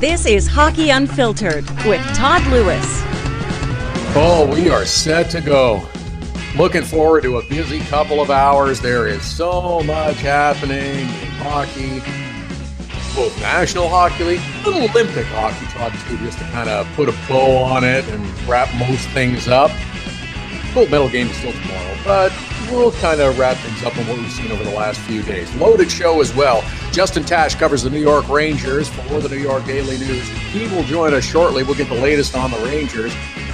This is Hockey Unfiltered with Todd Lewis. Oh, we are set to go. Looking forward to a busy couple of hours. There is so much happening in hockey, both National Hockey League, little Olympic hockey talk too, just to kind of put a bow on it and wrap most things up. Gold medal game is still tomorrow, but we'll kind of wrap things up on what we've seen over the last few days. Loaded show as well. Justin Tasch covers the New York Rangers for the New York Daily News. He will join us shortly. We'll get the latest on the Rangers,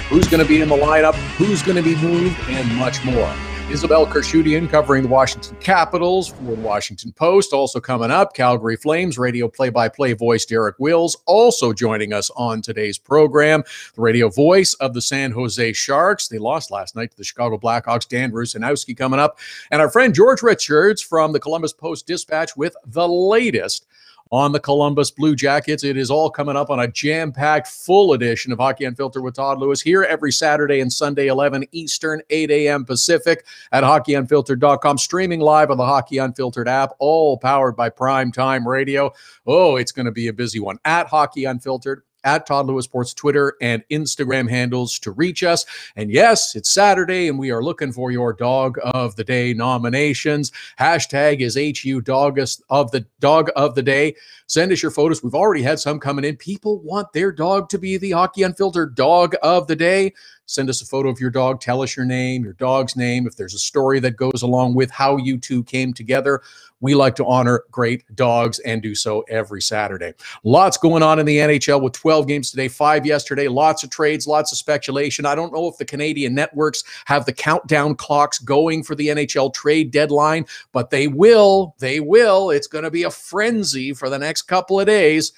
who's going to be in the lineup, who's going to be moved, and much more. Isabelle Khurshudyan covering the Washington Capitals for the Washington Post. Also coming up, Calgary Flames radio play-by-play voice Derek Wills also joining us on today's program. The radio voice of the San Jose Sharks. They lost last night to the Chicago Blackhawks. Dan Rusanowsky coming up. And our friend George Richards from the Columbus Post-Dispatch with the latest on the Columbus Blue Jackets. It is all coming up on a jam-packed full edition of Hockey Unfiltered with Todd Lewis here every Saturday and Sunday, 11 Eastern, 8 a.m. Pacific at hockeyunfiltered.com, streaming live on the Hockey Unfiltered app, all powered by Primetime Radio. Oh, it's going to be a busy one. At Hockey Unfiltered, at Todd Lewis Sports Twitter and Instagram handles to reach us. And yes, it's Saturday, and we are looking for your Dog of the Day nominations. Hashtag is HU Dog of the Day. Send us your photos. We've already had some coming in. People want their dog to be the Hockey Unfiltered Dog of the Day. Send us a photo of your dog. Tell us your name, your dog's name. If there's a story that goes along with how you two came together, we like to honor great dogs and do so every Saturday. Lots going on in the NHL with 12 games today, 5 yesterday, lots of trades, lots of speculation. I don't know if the Canadian networks have the countdown clocks going for the NHL trade deadline, but they will. They will. It's going to be a frenzy for the next couple of days.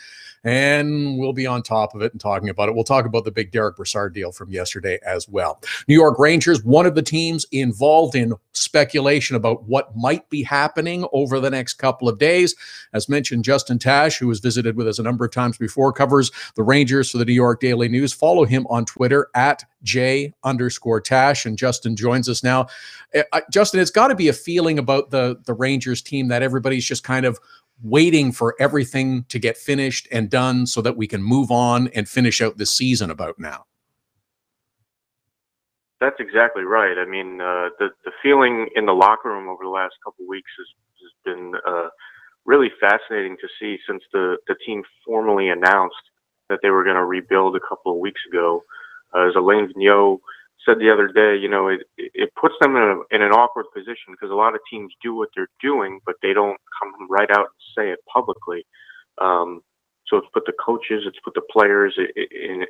And we'll be on top of it and talking about it. We'll talk about the big Derek Brassard deal from yesterday as well. New York Rangers, one of the teams involved in speculation about what might be happening over the next couple of days. As mentioned, Justin Tasch, who has visited with us a number of times before, covers the Rangers for the New York Daily News. Follow him on Twitter at J_Tasch. And Justin joins us now. Justin, it's got to be a feeling about the Rangers team that everybody's just kind of waiting for everything to get finished and done so that we can move on and finish out this season about now. That's exactly right. I mean, the feeling in the locker room over the last couple of weeks has been really fascinating to see since the team formally announced that they were going to rebuild a couple of weeks ago. As Alain Vigneault said the other day, you know, it puts them in an awkward position because a lot of teams do what they're doing, but they don't come right out and say it publicly. So it's put the coaches, it's put the players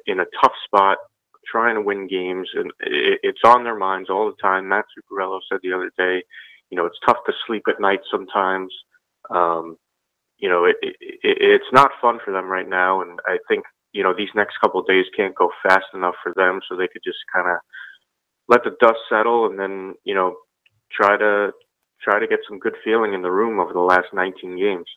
in a tough spot, trying to win games, and it's on thetheir minds all the time. Matt Zuccarello said the other day, you know, it's tough to sleep at night sometimes. You know, it's not fun for them right now, and I think, you know, these next couple of days can't go fast enough for them, so they could just kind of let the dust settle and then, you know, try to get some good feeling in the room over the last 19 games.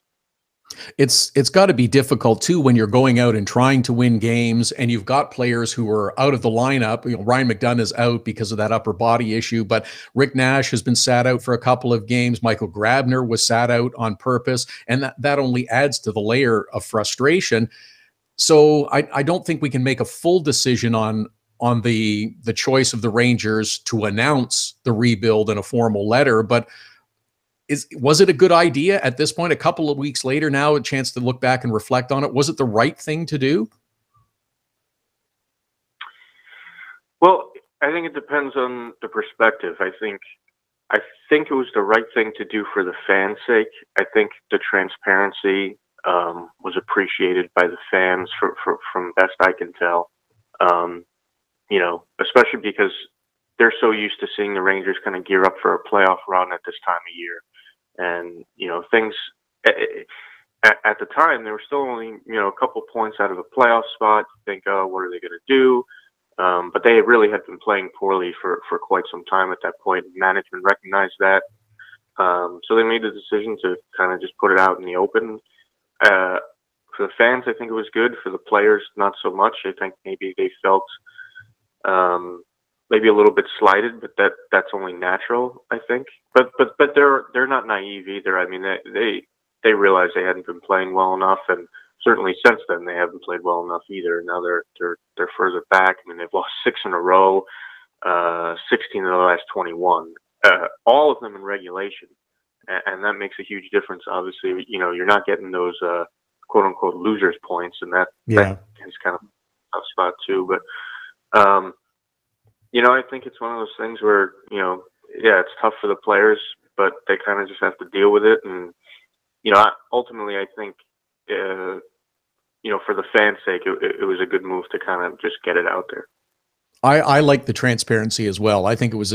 It's got to be difficult too when you're going out and trying to win games and you've got players who are out of the lineup. You know, Ryan McDonough is out because of that upper body issue, but Rick Nash has been sat out for a couple of games. Michael Grabner was sat out on purpose, and that only adds to the layer of frustration. So I don't think we can make a full decision on the choice of the Rangers to announce the rebuild in a formal letter, but was it a good idea at this point, a couple of weeks later now, a chance to look back and reflect on it? Was it the right thing to do? Well, I think it depends on the perspective. I think it was the right thing to do for the fans' sake. I think the transparency was appreciated by the fans from best I can tell. You know, especially because they're so used to seeing the Rangers kind of gear up for a playoff run at this time of year. And, you know, things at the time, they were still only, you know, a couple points out of a playoff spot. You think, oh, what are they going to do? But they really had been playing poorly for quite some time at that point. Management recognized that. So they made the decision to kind of just put it out in the open. For the fans, I think it was good. For the players, not so much. I think maybe they felt maybe a little bit slighted, but that's only natural, I think. But they're not naive either. I mean, they realized they hadn't been playing well enough, and certainly since then they haven't played well enough either. Now they're further back. I mean, they've lost 6 in a row, 16 of the last 21, all of them in regulation, and that makes a huge difference. Obviously, you know, you're not getting those quote unquote losers points, and that is kind of a tough spot too. But you know, I think it's one of those things where, you know, yeah, it's tough for the players, but they kind of just have to deal with it. And, you know, ultimately, I think, you know, for the fans' sake, it was a good move to kind of just get it out there. I like the transparency as well. I think it was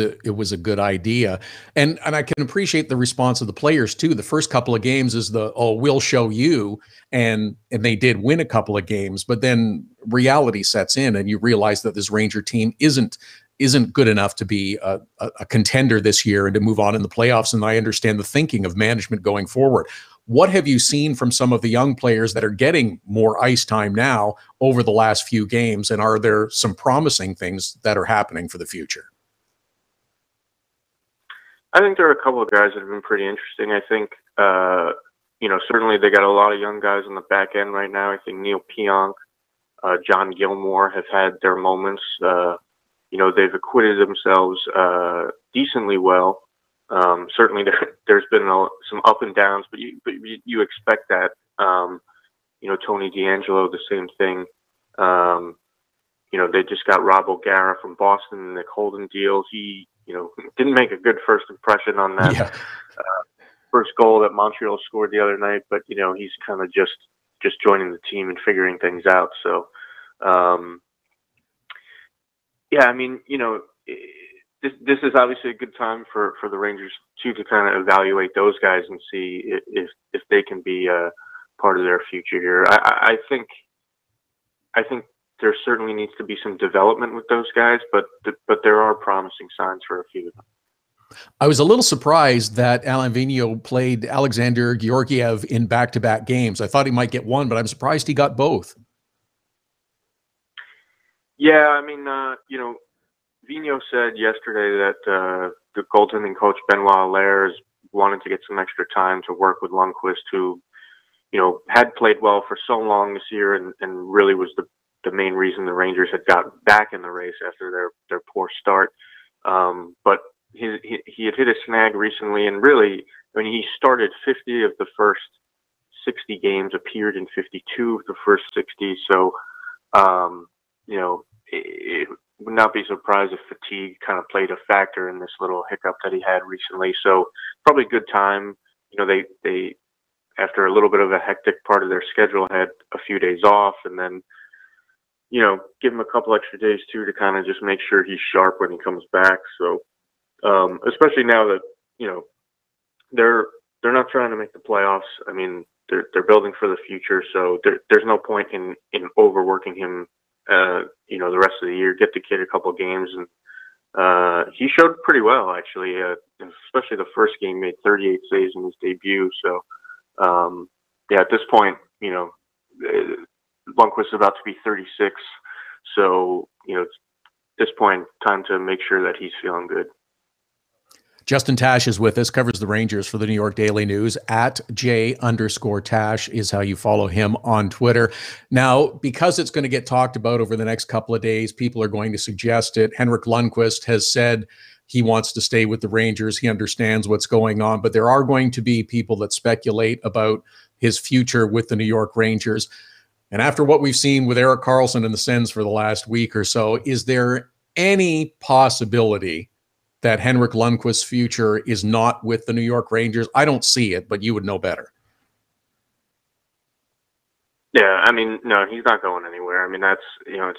a good idea, and I can appreciate the response of the players too. The first couple of games is we'll show you, and they did win a couple of games, but then reality sets in, and you realize that this Ranger team isn't good enough to be a contender this year and to move on in the playoffs. And I understand the thinking of management going forward. What have you seen from some of the young players that are getting more ice time now over the last few games? And are there some promising things that are happening for the future? I think there are a couple of guys that have been pretty interesting. I think, you know, certainly they got a lot of young guys on the back end right now. I think Neil Pionk, John Gilmore have had their moments. You know, they've acquitted themselves decently well. Certainly, there's been some up and downs, but you expect that. You know, Tony D'Angelo, the same thing. You know, they just got Rob O'Gara from Boston, Nick Holden deal. He, you know, didn't make a good first impression on that first goal that Montreal scored the other night, but, you know, he's kind of just joining the team and figuring things out. So, yeah, I mean, you know, this is obviously a good time for the Rangers too, to kind of evaluate those guys and see if they can be part of their future here. I think there certainly needs to be some development with those guys, but there are promising signs for a few of them. I was a little surprised that Alain Vigneault played Alexander Georgiev in back-to-back games. I thought he might get one, but I'm surprised he got both. Yeah, I mean, you know, Vigneault said yesterday that the goaltending coach Benoit Allaire wanted to get some extra time to work with Lundqvist, who, you know, had played well for so long this year and really was the main reason the Rangers had gotten back in the race after their poor start. But he had hit a snag recently, and really, I mean, he started 50 of the first 60 games, appeared in 52 of the first 60. So, you know, it would not be surprised if fatigue kind of played a factor in this little hiccup that he had recently. So probably a good time. You know, they after a little bit of a hectic part of their schedule had a few days off, and then, you know, give him a couple extra days too to kind of just make sure he's sharp when he comes back. So especially now that, you know, they're not trying to make the playoffs. I mean, they're building for the future, so there's no point in overworking him. You know, the rest of the year, get the kid a couple of games, and he showed pretty well actually. Especially the first game, made 38 saves in his debut. So, yeah, at this point, you know, Lundqvist is about to be 36. So, you know, at this point, time to make sure that he's feeling good. Justin Tasch is with us, covers the Rangers for the New York Daily News. @J_Tasch is how you follow him on Twitter. Now, because it's going to get talked about over the next couple of days, people are going to suggest it. Henrik Lundqvist has said he wants to stay with the Rangers. He understands what's going on, but there are going to be people that speculate about his future with the New York Rangers. And after what we've seen with Erik Karlsson and the Sens for the last week or so, is there any possibility that Henrik Lundqvist's future is not with the New York Rangers? I don't see it, but you would know better. Yeah, I mean, no, he's not going anywhere. I mean, that's, you know,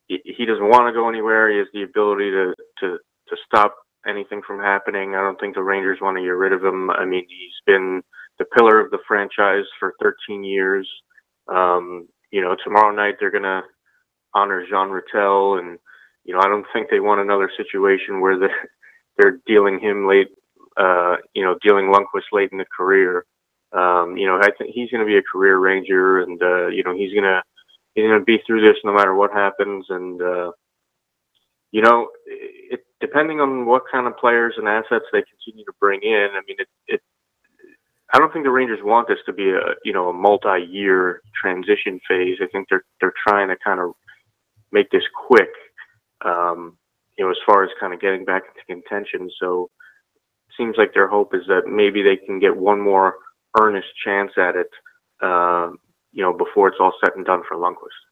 he doesn't want to go anywhere. He has the ability to stop anything from happening. I don't think the Rangers want to get rid of him. I mean, he's been the pillar of the franchise for 13 years. You know, tomorrow night they're going to honor Jean Rattel, and you know, I don't think they want another situation where they're dealing him late, you know, dealing Lundqvist late in the career. You know, I think he's going to be a career Ranger, and you know, he's going to be through this no matter what happens. And you know, depending on what kind of players and assets they continue to bring in, I mean, I don't think the Rangers want this to be a multi-year transition phase. I think they're trying to kind of make this quick, as far as kind of getting back into contention. So it seems like their hope is that maybe they can get one more earnest chance at it, before it's all set and done for Lundqvist.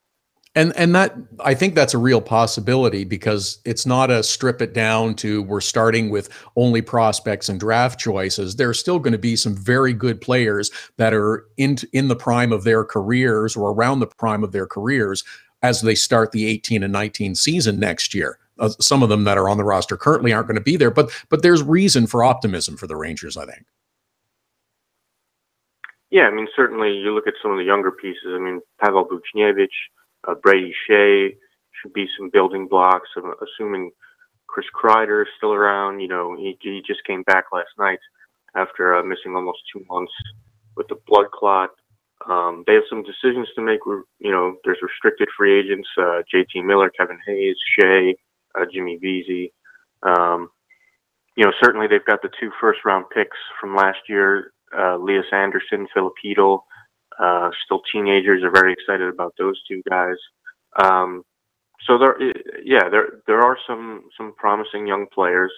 And that, I think that's a real possibility, because it's not a strip it down to we're starting with only prospects and draft choices. There are still going to be some very good players that are in the prime of their careers or around the prime of their careers as they start the 18 and 19 season next year. Some of them that are on the roster currently aren't going to be there, but there's reason for optimism for the Rangers, I think. Yeah, I mean, certainly you look at some of the younger pieces. I mean, Pavel Buchnevich, Brady Shea should be some building blocks. I'm assuming Chris Kreider is still around. He just came back last night after missing almost 2 months with the blood clot. They have some decisions to make. There's restricted free agents, JT Miller, Kevin Hayes, Shea, Jimmy Vesey. Certainly they've got the 2 first-round picks from last year, Elias Anderson, Filipino. Still teenagers, are very excited about those 2 guys. So there are some promising young players.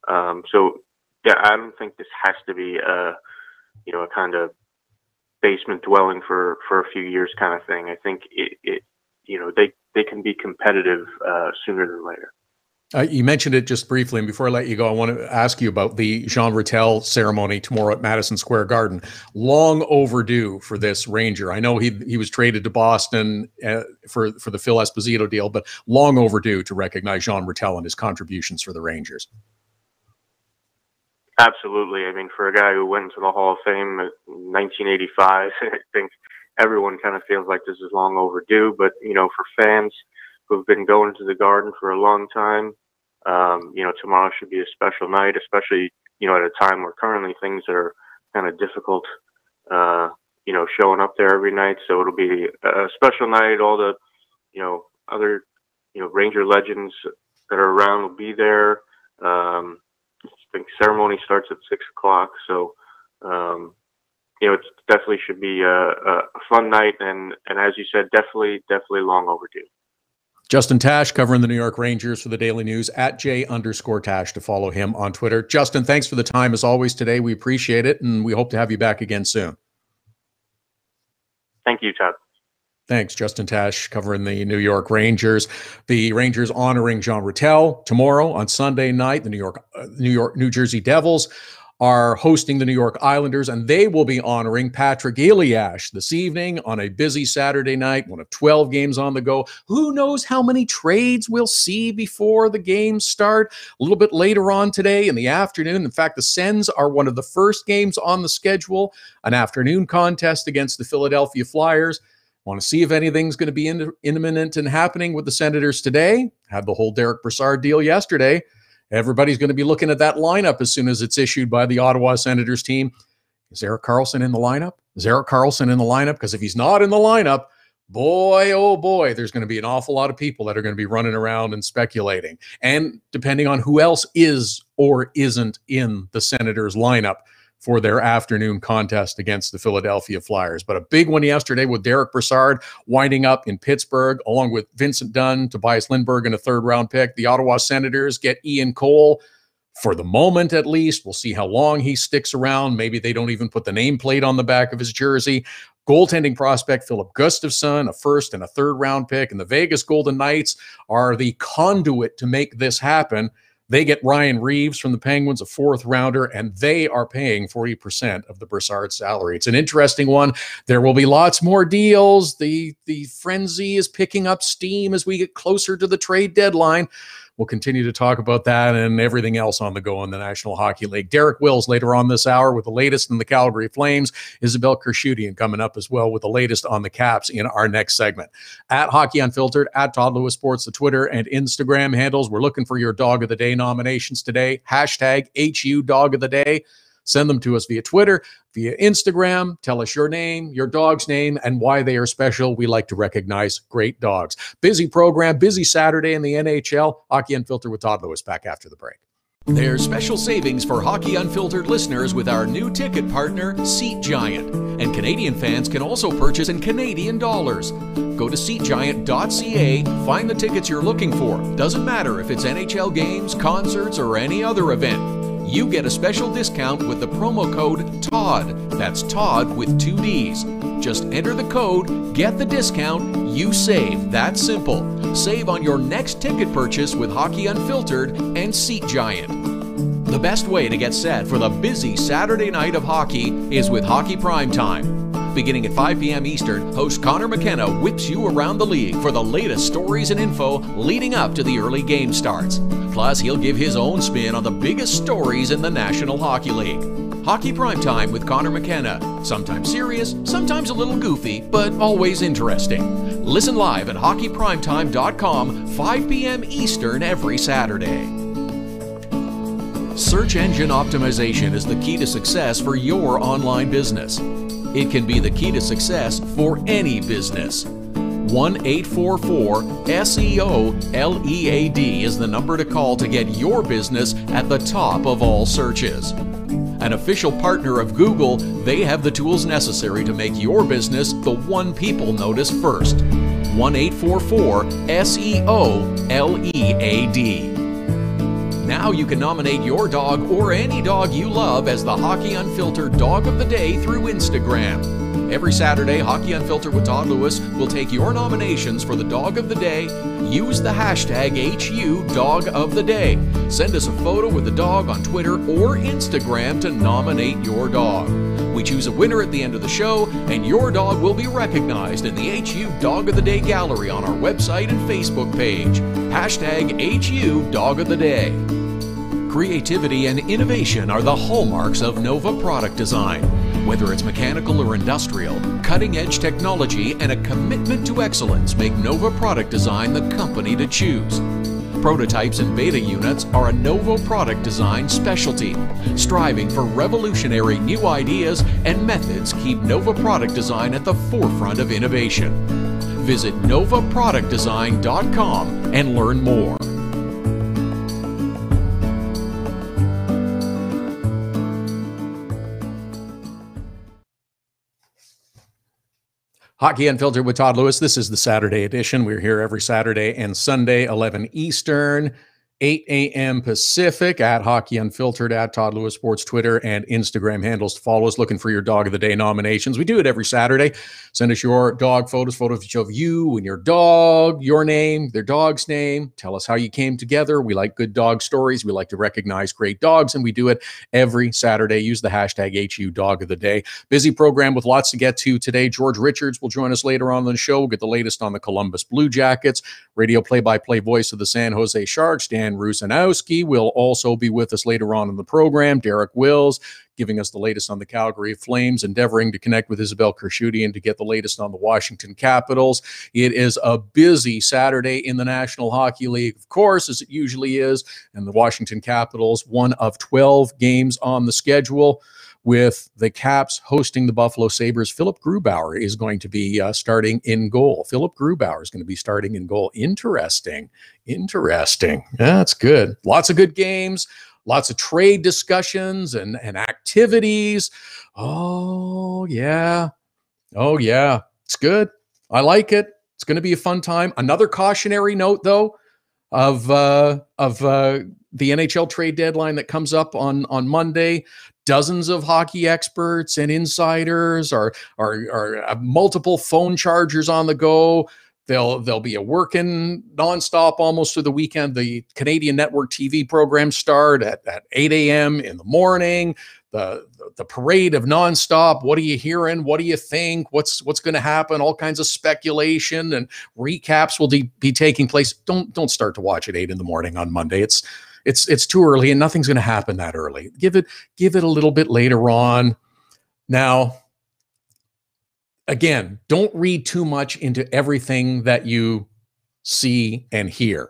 I don't think this has to be a kind of basement dwelling for a few years kind of thing. I think they can be competitive sooner than later. You mentioned it just briefly, and before I let you go, I want to ask you about the Jean Rattel ceremony tomorrow at Madison Square Garden. Long overdue for this Ranger. I know he was traded to Boston for the Phil Esposito deal, but long overdue to recognize Jean Rattel and his contributions for the Rangers. Absolutely. I mean, for a guy who went to the Hall of Fame in 1985, I think everyone kind of feels like this is long overdue. But, for fans who've been going to the Garden for a long time, tomorrow should be a special night, especially, at a time where currently things are kind of difficult, showing up there every night. So it'll be a special night. All the, other, Ranger legends that are around will be there. I think ceremony starts at 6 o'clock. So, it definitely should be a fun night. And as you said, definitely long overdue. Justin Tasch covering the New York Rangers for the Daily News at @J_Tasch to follow him on Twitter. Justin, thanks for the time as always today. We appreciate it, and we hope to have you back again soon. Thank you, Todd. Thanks, Justin Tasch covering the New York Rangers. The Rangers honoring Jean Rattel tomorrow. On Sunday night, the New Jersey Devils are hosting the New York Islanders, and they will be honoring Patrick Elias this evening on a busy Saturday night, one of 12 games on the go. Who knows how many trades we'll see before the games start? A little bit later on today in the afternoon. In fact, the Sens are one of the first games on the schedule, an afternoon contest against the Philadelphia Flyers. Want to see if anything's going to be imminent and happening with the Senators today. Had the whole Derek Brassard deal yesterday. Everybody's going to be looking at that lineup as soon as it's issued by the Ottawa Senators team. Is Erik Karlsson in the lineup? Is Erik Karlsson in the lineup? Because if he's not in the lineup, boy, oh boy, there's going to be an awful lot of people that are going to be running around and speculating. And depending on who else is or isn't in the Senators lineup for their afternoon contest against the Philadelphia Flyers. But a big one yesterday with Derek Brassard winding up in Pittsburgh, along with Vincent Dunn, Tobias Lindbergh, and a third-round pick. The Ottawa Senators get Ian Cole for the moment, at least. We'll see how long he sticks around. Maybe they don't even put the nameplate on the back of his jersey. Goaltending prospect Philip Gustafsson, a first and a third-round pick. And the Vegas Golden Knights are the conduit to make this happen. They get Ryan Reeves from the Penguins, a fourth-rounder, and they are paying 40% of the Brassard salary. It's an interesting one. There will be lots more deals. The frenzy is picking up steam as we get closer to the trade deadline. We'll continue to talk about that and everything else on the go in the National Hockey League. Derek Wills later on this hour with the latest in the Calgary Flames. Isabelle Khurshudyan coming up as well with the latest on the Caps in our next segment. At Hockey Unfiltered, at Todd Lewis Sports, the Twitter and Instagram handles. We're looking for your Dog of the Day nominations today. Hashtag HU Dog of the Day. Send them to us via Twitter, via Instagram. Tell us your name, your dog's name, and why they are special. We like to recognize great dogs. Busy program, busy Saturday in the NHL. Hockey Unfiltered with Todd Lewis back after the break. There's special savings for Hockey Unfiltered listeners with our new ticket partner, Seat Giant. And Canadian fans can also purchase in Canadian dollars. Go to SeatGiant.ca, find the tickets you're looking for. Doesn't matter if it's NHL games, concerts, or any other event. You get a special discount with the promo code TODD. That's Todd with 2 Ds. Just enter the code, get the discount, you save. That's simple. Save on your next ticket purchase with Hockey Unfiltered and Seat Giant. The best way to get set for the busy Saturday night of hockey is with Hockey Primetime. Beginning at 5 p.m. Eastern, host Connor McKenna whips you around the league for the latest stories and info leading up to the early game starts. Plus, he'll give his own spin on the biggest stories in the National Hockey League. Hockey Primetime with Connor McKenna. Sometimes serious, sometimes a little goofy, but always interesting. Listen live at hockeyprimetime.com, 5 p.m. Eastern every Saturday. Search engine optimization is the key to success for your online business. It can be the key to success for any business. 1-844-SEO-LEAD is the number to call to get your business at the top of all searches. An official partner of Google, they have the tools necessary to make your business the one people notice first. 1-844-SEO-LEAD. Now you can nominate your dog or any dog you love as the Hockey Unfiltered Dog of the Day through Instagram. Every Saturday, Hockey Unfiltered with Todd Lewis will take your nominations for the Dog of the Day. Use the hashtag #HUDogoftheDay. Send us a photo with the dog on Twitter or Instagram to nominate your dog. We choose a winner at the end of the show, and your dog will be recognized in the HU Dog of the Day gallery on our website and Facebook page. Hashtag #HUDogoftheDay. Creativity and innovation are the hallmarks of Nova Product Design. Whether it's mechanical or industrial, cutting-edge technology and a commitment to excellence make Nova Product Design the company to choose. Prototypes and beta units are a Nova Product Design specialty. Striving for revolutionary new ideas and methods keep Nova Product Design at the forefront of innovation. Visit novaproductdesign.com and learn more. Hockey Unfiltered with Todd Lewis. This is the Saturday edition. We're here every Saturday and Sunday, 11 Eastern, 8 a.m. Pacific, at Hockey Unfiltered, at Todd Lewis Sports, Twitter and Instagram handles to follow us. Looking for your Dog of the Day nominations. We do it every Saturday. Send us your dog photos of you and your dog, your name, their dog's name. Tell us how you came together. We like good dog stories. We like to recognize great dogs, and we do it every Saturday. Use the hashtag HU Dog of the Day. Busy program with lots to get to today. George Richards will join us later on in the show. We'll get the latest on the Columbus Blue Jackets. Radio play-by-play voice of the San Jose Sharks, Dan Rusanowsky, will also be with us later on in the program. Derek Wills giving us the latest on the Calgary Flames, endeavoring to connect with Isabelle Khurshudyan to get the latest on the Washington Capitals. It is a busy Saturday in the National Hockey League, of course, as it usually is, and the Washington Capitals, one of 12 games on the schedule. With the Caps hosting the Buffalo Sabres, Philip Grubauer is going to be starting in goal. Philip Grubauer is going to be starting in goal. Interesting. That's good. Lots of good games, lots of trade discussions and activities. Oh, yeah. It's good. I like it. It's going to be a fun time. Another cautionary note, though, of the NHL trade deadline that comes up on Monday. Dozens of hockey experts and insiders are multiple phone chargers on the go. They'll be working nonstop almost through the weekend. The Canadian network TV programs start at 8 a.m. in the morning. The parade of nonstop. What are you hearing? What do you think? What's going to happen? All kinds of speculation and recaps will be taking place. Don't start to watch at 8 in the morning on Monday. It's too early, and nothing's going to happen that early. Give it a little bit later on. Now, again, don't read too much into everything that you see and hear.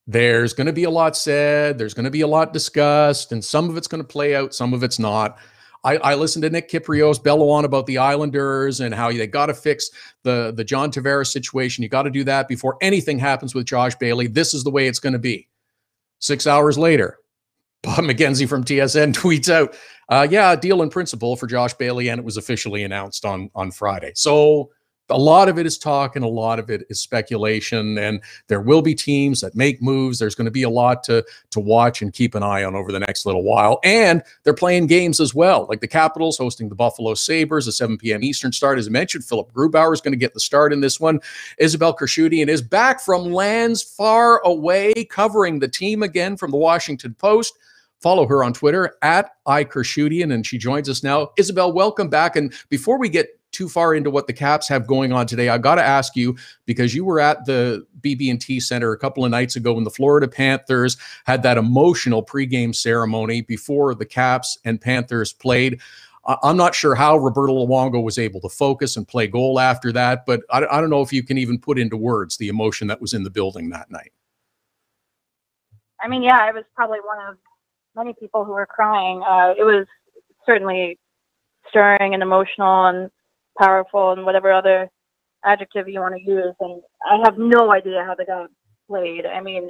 There's going to be a lot said. There's going to be a lot discussed, and some of it's going to play out, some of it's not. I listened to Nick Kypreos bellow on about the Islanders and how they got to fix the John Tavares situation. You got to do that before anything happens with Josh Bailey. This is the way it's going to be. 6 hours later, Bob McKenzie from TSN tweets out, yeah, deal in principle for Josh Bailey, and it was officially announced on Friday. So a lot of it is talk and a lot of it is speculation, and there will be teams that make moves. There's going to be a lot to watch and keep an eye on over the next little while. And they're playing games as well, like the Capitals hosting the Buffalo Sabres, a 7 p.m. Eastern start. As I mentioned, Philip Grubauer is going to get the start in this one. Isabelle Khurshudyan is back from lands far away, covering the team again from the Washington Post. Follow her on Twitter at @iKhurshudyan, and she joins us now. Isabelle, welcome back. And before we get too far into what the Caps have going on today, I got to ask you, because you were at the BB&T Center a couple of nights ago when the Florida Panthers had that emotional pregame ceremony before the Caps and Panthers played. I'm not sure how Roberto Luongo was able to focus and play goal after that, but I don't know if you can even put into words the emotion that was in the building that night. I mean, yeah, I was probably one of many people who were crying. It was certainly stirring and emotional and powerful and whatever other adjective you want to use. And I have no idea how the guy played. I mean,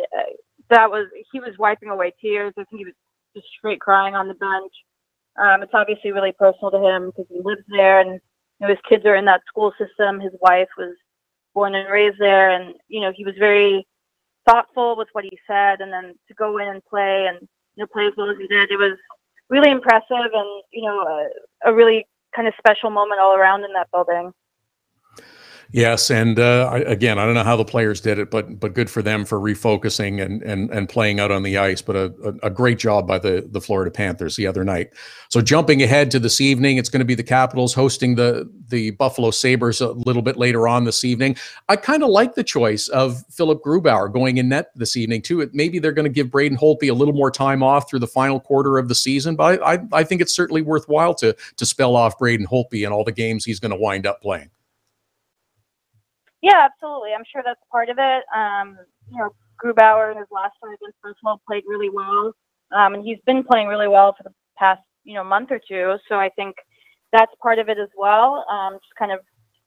he was wiping away tears. I think he was just straight crying on the bench. It's obviously really personal to him because he lives there, and his kids are in that school system. His wife was born and raised there, and he was very thoughtful with what he said. And then to go in and play and play as well as he did, it was really impressive, and a really kind of special moment all around in that building. Yes, and again, I don't know how the players did it, but good for them for refocusing and playing out on the ice. But a great job by the Florida Panthers the other night. So jumping ahead to this evening, it's going to be the Capitals hosting the Buffalo Sabres a little bit later on this evening. I kind of like the choice of Philip Grubauer going in net this evening too. Maybe they're going to give Braden Holtby a little more time off through the final quarter of the season, but I think it's certainly worthwhile to spell off Braden Holtby and all the games he's going to wind up playing. Yeah, absolutely. I'm sure that's part of it. Grubauer in his last start against Buffalo played really well, and he's been playing really well for the past month or two. So I think that's part of it as well. Just kind of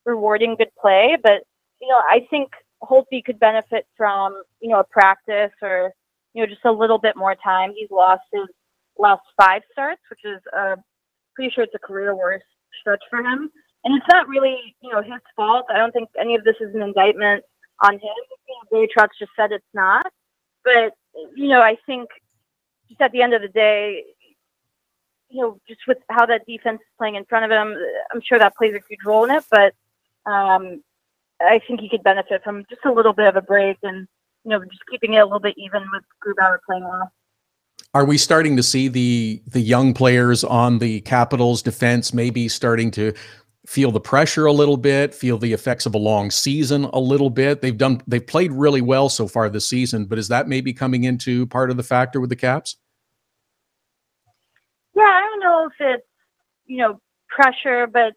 rewarding good play, but I think Holtby could benefit from a practice or just a little bit more time. He's lost his last 5 starts, which is pretty sure it's a career worst stretch for him. And it's not really, his fault. I don't think any of this is an indictment on him. Barry Trotz just said it's not. But, I think just at the end of the day, just with how that defense is playing in front of him, I'm sure that plays a huge role in it. But I think he could benefit from just a little bit of a break and, just keeping it a little bit even with Grubauer playing well. Are we starting to see the young players on the Capitals defense maybe starting to feel the pressure a little bit, feel the effects of a long season a little bit? They've played really well so far this season, but is that maybe coming into part of the factor with the Caps? Yeah, I don't know if it's, pressure, but,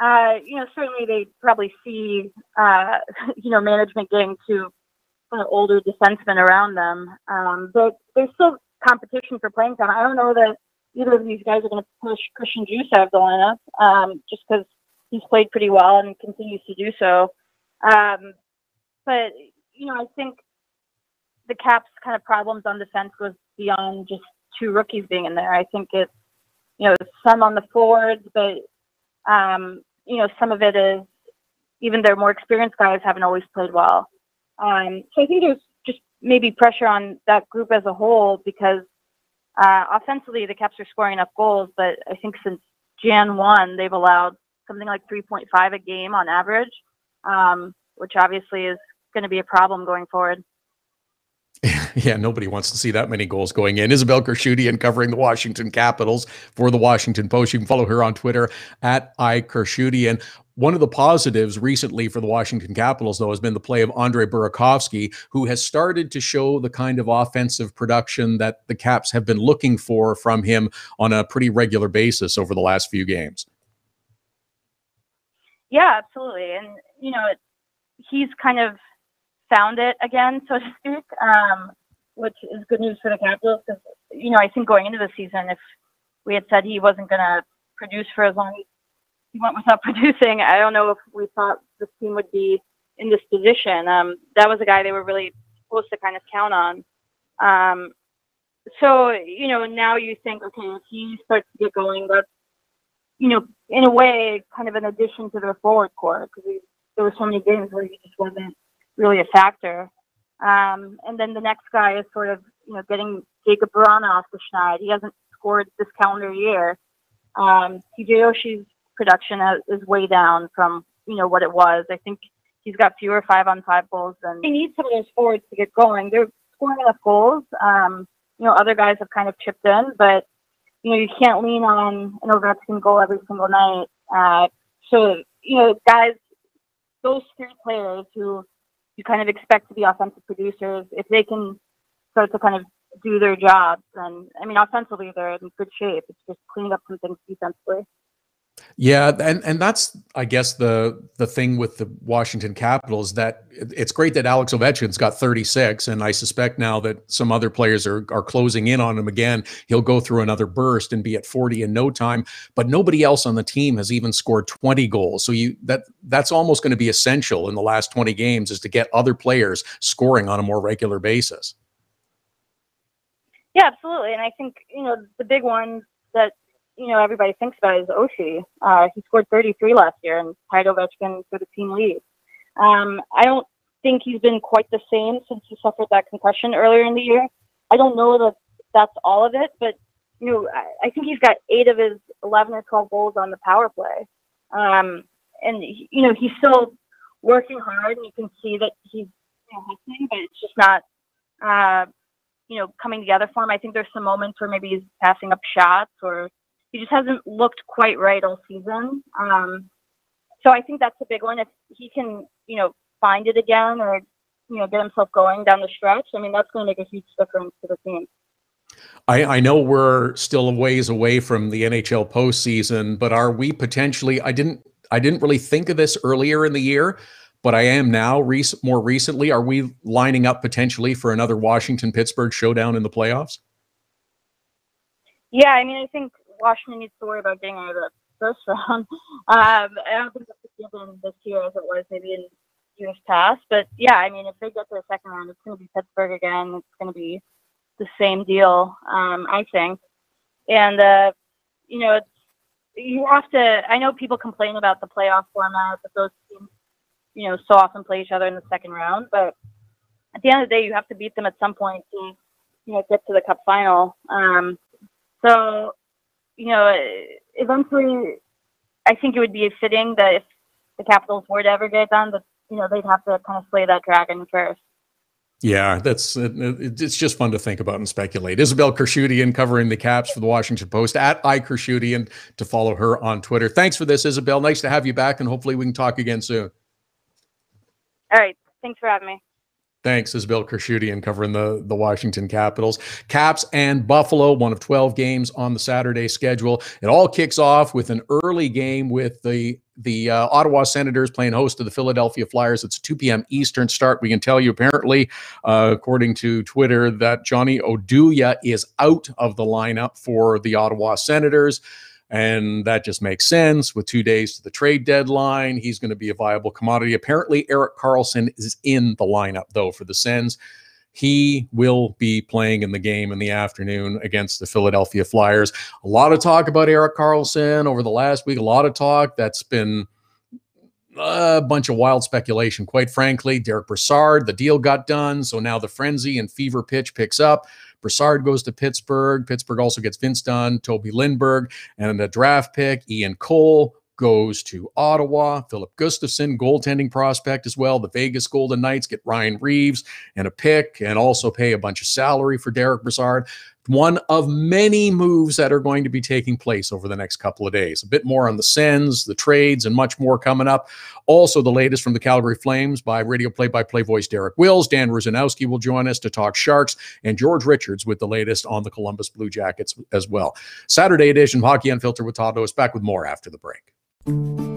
certainly they probably see, management getting to older defensemen around them. But there's still competition for playing time. I don't know that either of these guys are going to push Christian Djouf out of the lineup, just because he's played pretty well and continues to do so. But, I think the Caps' kind of problems on defense goes beyond just 2 rookies being in there. I think it's, some on the forwards, but, some of it is even their more experienced guys haven't always played well. So I think there's just maybe pressure on that group as a whole because offensively the Caps are scoring enough goals, but I think since Jan 1, they've allowed something like 3.5 a game on average, which obviously is going to be a problem going forward. Yeah, nobody wants to see that many goals going in. Isabelle Khurshudyan covering the Washington Capitals for the Washington Post. You can follow her on Twitter at @iKhurshudyan. One of the positives recently for the Washington Capitals, though, has been the play of Andrei Burakovsky, who has started to show the kind of offensive production that the Caps have been looking for from him on a pretty regular basis over the last few games. Yeah, absolutely. And, he's kind of found it again, so to speak, which is good news for the Capitals because, I think going into the season, if we had said he wasn't going to produce for as long as he went without producing, I don't know if we thought this team would be in this position. That was a guy they were really supposed to kind of count on. So, now you think, okay, if he starts to get going, that's, in a way, kind of an addition to their forward core, because there were so many games where he just wasn't really a factor. And then the next guy is sort of, getting Jacob Verana off the schneid. He hasn't scored this calendar year. TJ Oshie's production is way down from, what it was. I think he's got fewer 5-on-5 goals than they need some of those forwards to get going. They're scoring enough goals. Other guys have kind of chipped in, but you can't lean on an Ovechkin goal every single night. So, guys, those three players who you kind of expect to be offensive producers, if they can start to kind of do their jobs, then, offensively, they're in good shape. It's just cleaning up some things defensively. Yeah, and that's, I guess, the thing with the Washington Capitals, that it's great that Alex Ovechkin's got 36, and I suspect now that some other players are closing in on him again, he'll go through another burst and be at 40 in no time, but nobody else on the team has even scored 20 goals. So that's almost going to be essential in the last 20 games, is to get other players scoring on a more regular basis. Yeah, absolutely. And I think, the big one that everybody thinks about is Oshie. He scored 33 last year and tied Ovechkin for the team lead. I don't think he's been quite the same since he suffered that concussion earlier in the year. I don't know that that's all of it, but, I think he's got 8 of his 11 or 12 goals on the power play. And, he's still working hard, and you can see that he's hustling, but it's just not, coming together for him. I think there's some moments where maybe he's passing up shots, or he just hasn't looked quite right all season. So I think that's a big one. If he can, find it again, or, get himself going down the stretch, that's going to make a huge difference to the team. I know we're still a ways away from the NHL postseason, but are we potentially, I didn't really think of this earlier in the year, but I am now more recently, are we lining up potentially for another Washington-Pittsburgh showdown in the playoffs? Yeah, I think Washington needs to worry about getting out of the first round. I don't think that's a given this year as it was maybe in years past. But yeah, if they get to the second round, it's going to be Pittsburgh again. It's going to be the same deal, I think. And, you have to, I know people complain about the playoff format, but those teams, so often play each other in the second round. But at the end of the day, you have to beat them at some point to, get to the Cup final. So, eventually, I think it would be fitting that if the Capitals were to ever get done, that, they'd have to kind of slay that dragon first. Yeah, it's just fun to think about and speculate. Isabelle Khurshudyan covering the Caps for the Washington Post, at @iKhurshudyan to follow her on Twitter. Thanks for this, Isabelle. Nice to have you back, and hopefully we can talk again soon. All right. Thanks for having me. Thanks, Isabelle Khurshudyan covering the Washington Capitals. Caps and Buffalo, one of 12 games on the Saturday schedule. It all kicks off with an early game with the Ottawa Senators playing host to the Philadelphia Flyers. It's a 2 p.m. Eastern start. We can tell you, apparently, according to Twitter, that Johnny Oduya is out of the lineup for the Ottawa Senators. And that just makes sense. With 2 days to the trade deadline, he's going to be a viable commodity. Apparently, Erik Karlsson is in the lineup, though, for the Sens. He will be playing in the game in the afternoon against the Philadelphia Flyers. A lot of talk about Erik Karlsson over the last week. A lot of talk. That's been a bunch of wild speculation, quite frankly. Derek Brassard, the deal got done, so now the frenzy and fever pitch picks up. Brassard goes to Pittsburgh. Pittsburgh also gets Vince Dunn, Toby Lindbergh, and a draft pick. Ian Cole goes to Ottawa. Philip Gustafson, goaltending prospect as well. The Vegas Golden Knights get Ryan Reeves and a pick, and also pay a bunch of salary for Derek Brassard. One of many moves that are going to be taking place over the next couple of days. A bit more on the Sens, the trades, and much more coming up. Also, the latest from the Calgary Flames by radio play-by-play voice Derek Wills. Dan Rusanowsky will join us to talk Sharks, and George Richards with the latest on the Columbus Blue Jackets as well. Saturday edition of Hockey Unfiltered with Todd Lewis. Back with more after the break.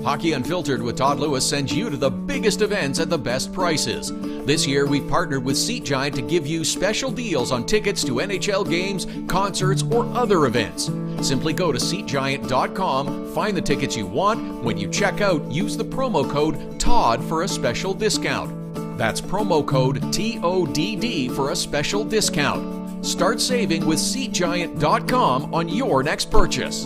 Hockey Unfiltered with Todd Lewis sends you to the biggest events at the best prices. This year, we've partnered with Seat Giant to give you special deals on tickets to NHL games, concerts, or other events. Simply go to SeatGiant.com, find the tickets you want. When you check out, use the promo code TODD for a special discount. That's promo code TODD for a special discount. Start saving with SeatGiant.com on your next purchase.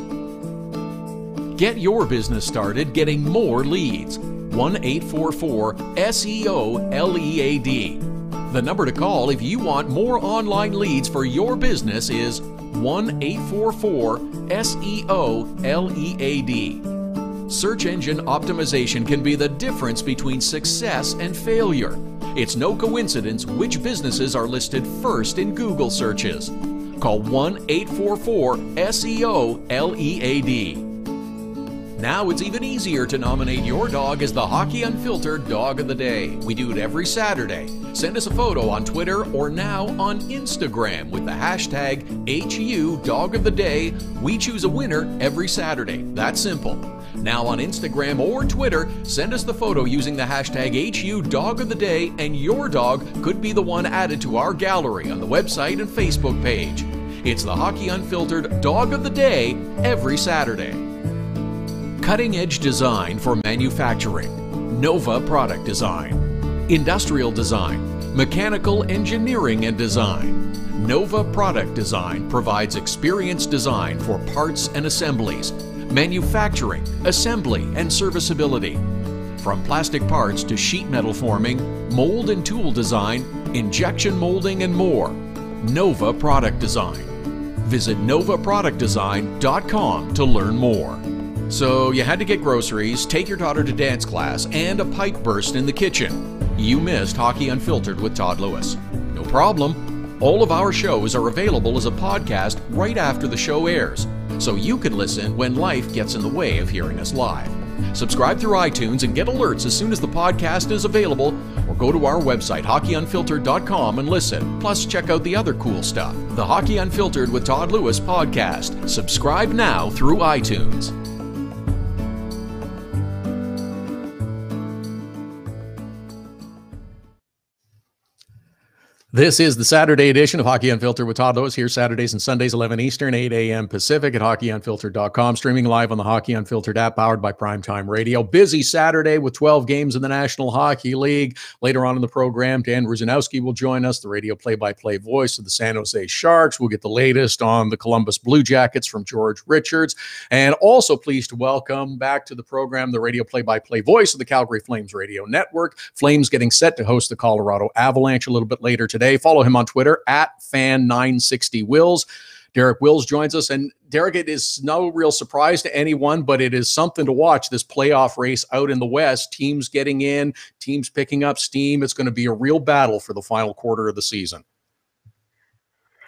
Get your business started getting more leads. 1-844-SEO-LEAD. The number to call if you want more online leads for your business is 1-844-SEO-LEAD. Search engine optimization can be the difference between success and failure. It's no coincidence which businesses are listed first in Google searches. Call 1-844-SEO-LEAD. Now it's even easier to nominate your dog as the Hockey Unfiltered Dog of the Day. We do it every Saturday. Send us a photo on Twitter or now on Instagram with the hashtag HU Dog of the Day. We choose a winner every Saturday. That's simple. Now on Instagram or Twitter, send us the photo using the hashtag HU Dog of the Day, and your dog could be the one added to our gallery on the website and Facebook page. It's the Hockey Unfiltered Dog of the Day every Saturday. Cutting-edge design for manufacturing. Nova Product Design. Industrial design. Mechanical engineering and design. Nova Product Design provides experienced design for parts and assemblies, manufacturing, assembly, and serviceability. From plastic parts to sheet metal forming, mold and tool design, injection molding, and more. Nova Product Design. Visit novaproductdesign.com to learn more. So you had to get groceries, take your daughter to dance class, and a pipe burst in the kitchen. You missed Hockey Unfiltered with Todd Lewis. No problem. All of our shows are available as a podcast right after the show airs, so you can listen when life gets in the way of hearing us live. Subscribe through iTunes and get alerts as soon as the podcast is available, or go to our website, hockeyunfiltered.com, and listen. Plus, check out the other cool stuff. The Hockey Unfiltered with Todd Lewis podcast. Subscribe now through iTunes. This is the Saturday edition of Hockey Unfiltered with Todd Lewis, here Saturdays and Sundays, 11 Eastern, 8 a.m. Pacific at hockeyunfiltered.com, streaming live on the Hockey Unfiltered app powered by Primetime Radio. Busy Saturday with 12 games in the National Hockey League. Later on in the program, Dan Rusanowsky will join us, the radio play-by-play voice of the San Jose Sharks. We'll get the latest on the Columbus Blue Jackets from George Richards. And also pleased to welcome back to the program the radio play-by-play voice of the Calgary Flames Radio Network. Flames getting set to host the Colorado Avalanche a little bit later today. Follow him on Twitter at fan960wills. Derek Wills joins us. And Derek, it is no real surprise to anyone, but it is something to watch, this playoff race out in the West. Teams getting in, teams picking up steam. It's going to be a real battle for the final quarter of the season.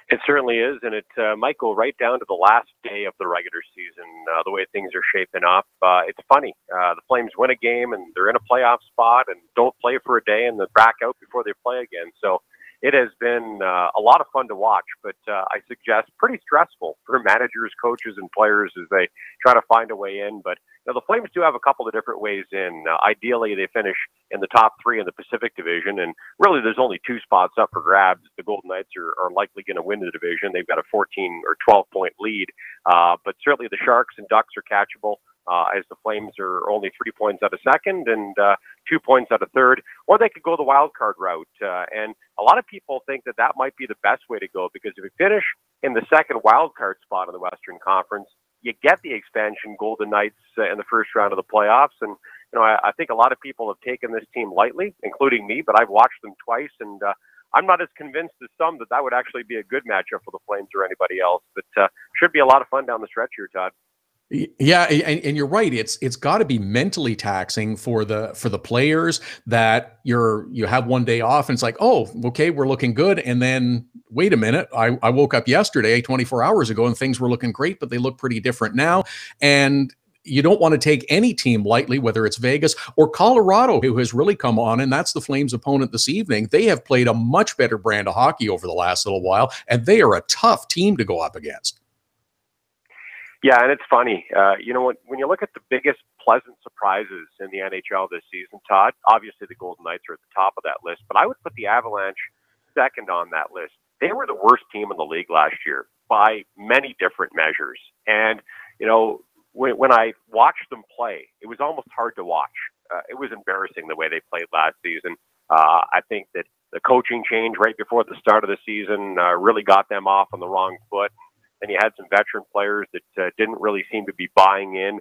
It certainly is, and it might go right down to the last day of the regular season, the way things are shaping up. It's funny. The Flames win a game, and they're in a playoff spot and don't play for a day, and they're back out before they play again. So it has been a lot of fun to watch, but I suggest pretty stressful for managers, coaches, and players as they try to find a way in. But you know, the Flames do have a couple of different ways in. Ideally, they finish in the top three in the Pacific Division, and really there's only two spots up for grabs. The Golden Knights are likely going to win the division. They've got a 14 or 12-point lead, but certainly the Sharks and Ducks are catchable. As the Flames are only 3 points out of second and 2 points out of third, or they could go the wild card route. And a lot of people think that that might be the best way to go, because if you finish in the second wild card spot in the Western Conference, you get the expansion Golden Knights in the first round of the playoffs. And you know, I think a lot of people have taken this team lightly, including me, but I've watched them twice, and I'm not as convinced as some that that would actually be a good matchup for the Flames or anybody else. But should be a lot of fun down the stretch here, Todd. Yeah, and you're right. It's got to be mentally taxing for the players that you have one day off and it's like, oh, okay, we're looking good, and then wait a minute, I woke up yesterday, 24 hours ago, and things were looking great, but they look pretty different now. And you don't want to take any team lightly, whether it's Vegas or Colorado, who has really come on, and that's the Flames' opponent this evening. They have played a much better brand of hockey over the last little while, and they are a tough team to go up against. Yeah, and it's funny. You know, when you look at the biggest pleasant surprises in the NHL this season, Todd, obviously the Golden Knights are at the top of that list, but I would put the Avalanche second on that list. They were the worst team in the league last year by many different measures. And, you know, when I watched them play, it was almost hard to watch. It was embarrassing the way they played last season. I think that the coaching change right before the start of the season really got them off on the wrong foot. And you had some veteran players that didn't really seem to be buying in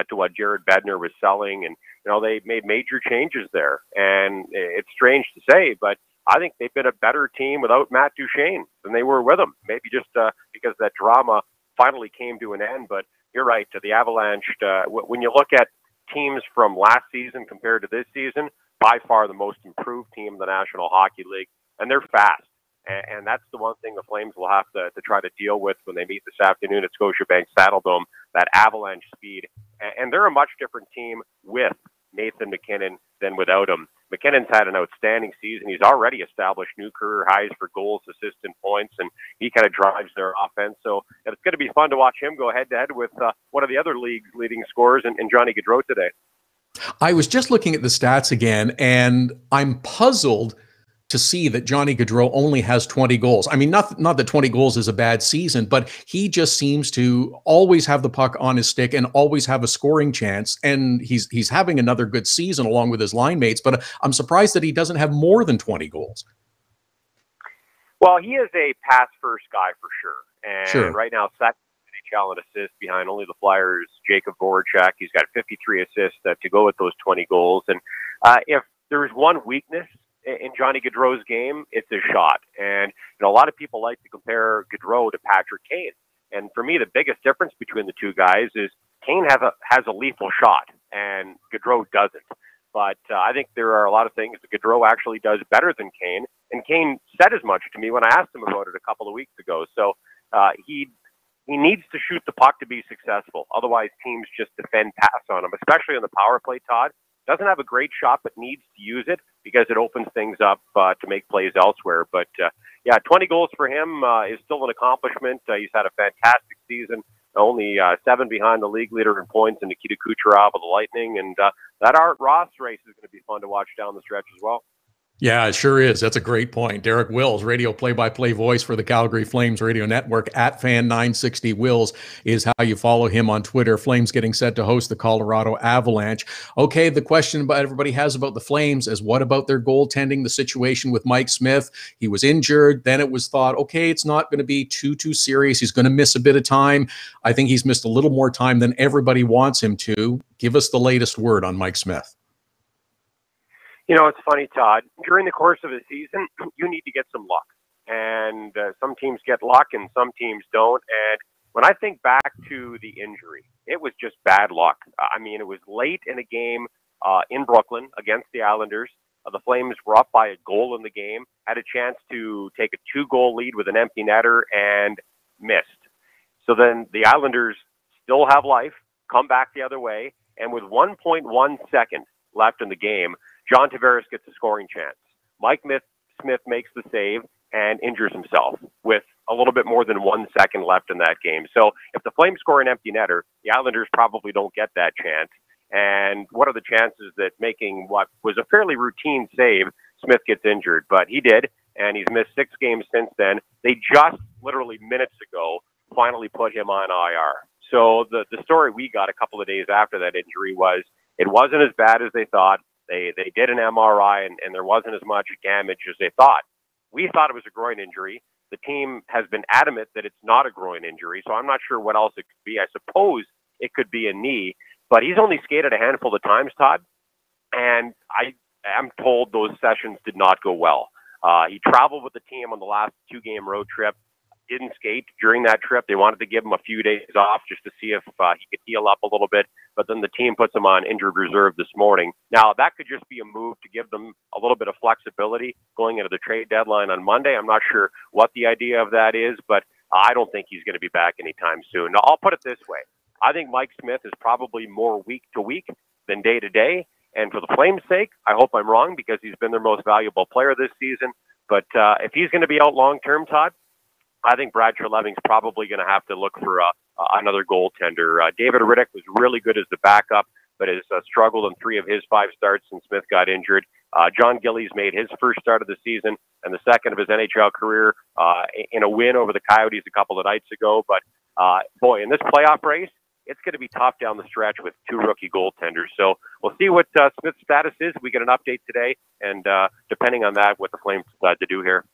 to what Jared Bednar was selling. And, they made major changes there. And it's strange to say, but I think they've been a better team without Matt Duchene than they were with him. Maybe just because that drama finally came to an end. But you're right, the Avalanche, when you look at teams from last season compared to this season, by far the most improved team in the National Hockey League. And they're fast. And that's the one thing the Flames will have to try to deal with when they meet this afternoon at Scotiabank Saddledome, that avalanche speed. And they're a much different team with Nathan MacKinnon than without him. McKinnon's had an outstanding season. He's already established new career highs for goals, assists, and points, and he kind of drives their offense. So it's going to be fun to watch him go head-to-head with one of the other league's leading scorers in Johnny Gaudreau today. I was just looking at the stats again, and I'm puzzled to see that Johnny Gaudreau only has 20 goals. I mean, not that 20 goals is a bad season, but he just seems to always have the puck on his stick and always have a scoring chance. And he's having another good season along with his line mates, but I'm surprised that he doesn't have more than 20 goals. Well, he is a pass-first guy for sure. And sure. Right now, second NHL in assists behind only the Flyers' Jacob Voracek. He's got 53 assists to go with those 20 goals. And if there's one weakness in Johnny Gaudreau's game, it's his shot. And a lot of people like to compare Gaudreau to Patrick Kane. And for me, the biggest difference between the two guys is Kane has a lethal shot, and Gaudreau doesn't. But I think there are a lot of things that Gaudreau actually does better than Kane. And Kane said as much to me when I asked him about it a couple of weeks ago. So he needs to shoot the puck to be successful. Otherwise, teams just defend pass on him, especially on the power play, Todd. Doesn't have a great shot, but needs to use it because it opens things up to make plays elsewhere. But, 20 goals for him is still an accomplishment. He's had a fantastic season, only 7 behind the league leader in points in Nikita Kucherov of the Lightning. And that Art Ross race is going to be fun to watch down the stretch as well. Yeah, it sure is. That's a great point. Derek Wills, radio play-by-play voice for the Calgary Flames radio network, at Fan960 Wills is how you follow him on Twitter. Flames getting set to host the Colorado Avalanche. Okay, the question everybody has about the Flames is, what about their goaltending, the situation with Mike Smith? He was injured. Then it was thought, okay, it's not going to be too serious. He's going to miss a bit of time. I think he's missed a little more time than everybody wants him to. Give us the latest word on Mike Smith. It's funny, Todd. During the course of a season, you need to get some luck. And some teams get luck and some teams don't. And when I think back to the injury, it was just bad luck. I mean, it was late in a game in Brooklyn against the Islanders. The Flames were up by a goal in the game, had a chance to take a 2-goal lead with an empty netter and missed. So then the Islanders still have life, come back the other way, and with 1.1 seconds left in the game, John Tavares gets a scoring chance. Mike Smith makes the save and injures himself with a little bit more than 1 second left in that game. So if the Flames score an empty netter, the Islanders probably don't get that chance. And what are the chances that making what was a fairly routine save, Smith gets injured? But he did, and he's missed 6 games since then. They just literally minutes ago finally put him on IR. So the story we got a couple of days after that injury was it wasn't as bad as they thought. They did an MRI, and there wasn't as much damage as they thought. We thought it was a groin injury. The team has been adamant that it's not a groin injury, so I'm not sure what else it could be. I suppose it could be a knee, but he's only skated a handful of times, Todd, and I'm told those sessions did not go well. He traveled with the team on the last 2-game road trip, didn't skate during that trip. They wanted to give him a few days off just to see if he could heal up a little bit, but then the team puts him on injured reserve this morning. Now, that could just be a move to give them a little bit of flexibility going into the trade deadline on Monday. I'm not sure what the idea of that is, but I don't think he's going to be back anytime soon. Now, I'll put it this way. I think Mike Smith is probably more week to week than day to day, and for the Flames' sake, I hope I'm wrong because he's been their most valuable player this season. But if he's going to be out long-term, Todd, I think Brad Treleving's probably going to have to look for another goaltender. David Riddick was really good as the backup, but has struggled in 3 of his 5 starts since Smith got injured. John Gillies made his first start of the season and the second of his NHL career in a win over the Coyotes a couple of nights ago. But, boy, in this playoff race, it's going to be tough down the stretch with two rookie goaltenders. So we'll see what Smith's status is. We get an update today, and depending on that, what the Flames decide to do here.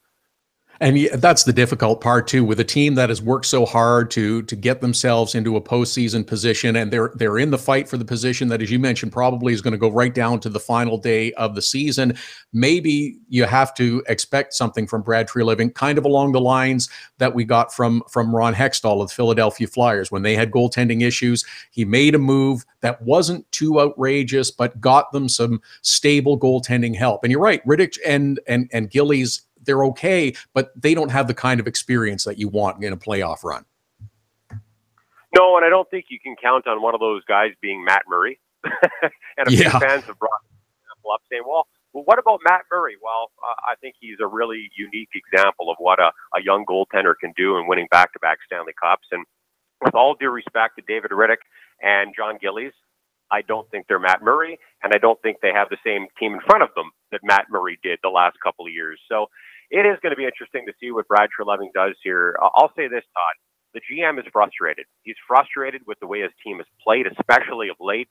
And that's the difficult part too, with a team that has worked so hard to get themselves into a postseason position, and they're in the fight for the position that, as you mentioned, probably is going to go right down to the final day of the season. Maybe you have to expect something from Brad Treliving, kind of along the lines that we got from Ron Hextall of the Philadelphia Flyers when they had goaltending issues. He made a move that wasn't too outrageous, but got them some stable goaltending help. And you're right, Rittich and Gillies, they're okay, but they don't have the kind of experience that you want in a playoff run. No, and I don't think you can count on one of those guys being Matt Murray. And a few fans have brought example up saying, well, what about Matt Murray? Well, I think he's a really unique example of what a young goaltender can do in winning back-to-back Stanley Cups. And with all due respect to David Rittich and John Gillies, I don't think they're Matt Murray, and I don't think they have the same team in front of them that Matt Murray did the last couple of years. So it is going to be interesting to see what Brad Treliving does here. I'll say this, Todd. The GM is frustrated. He's frustrated with the way his team has played, especially of late.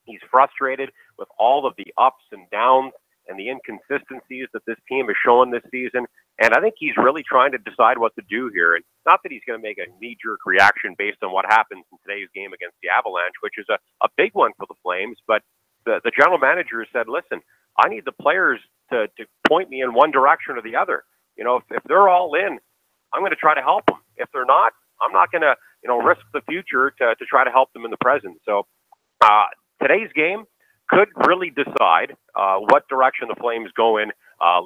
He's frustrated with all of the ups and downs and the inconsistencies that this team has shown this season. And I think he's really trying to decide what to do here. And not that he's going to make a knee-jerk reaction based on what happens in today's game against the Avalanche, which is a big one for the Flames. But the general manager said, listen, I need the players to point me in one direction or the other. You know, if they're all in, I'm going to try to help them. If they're not, I'm not going to, risk the future to try to help them in the present. So today's game could really decide what direction the Flames go in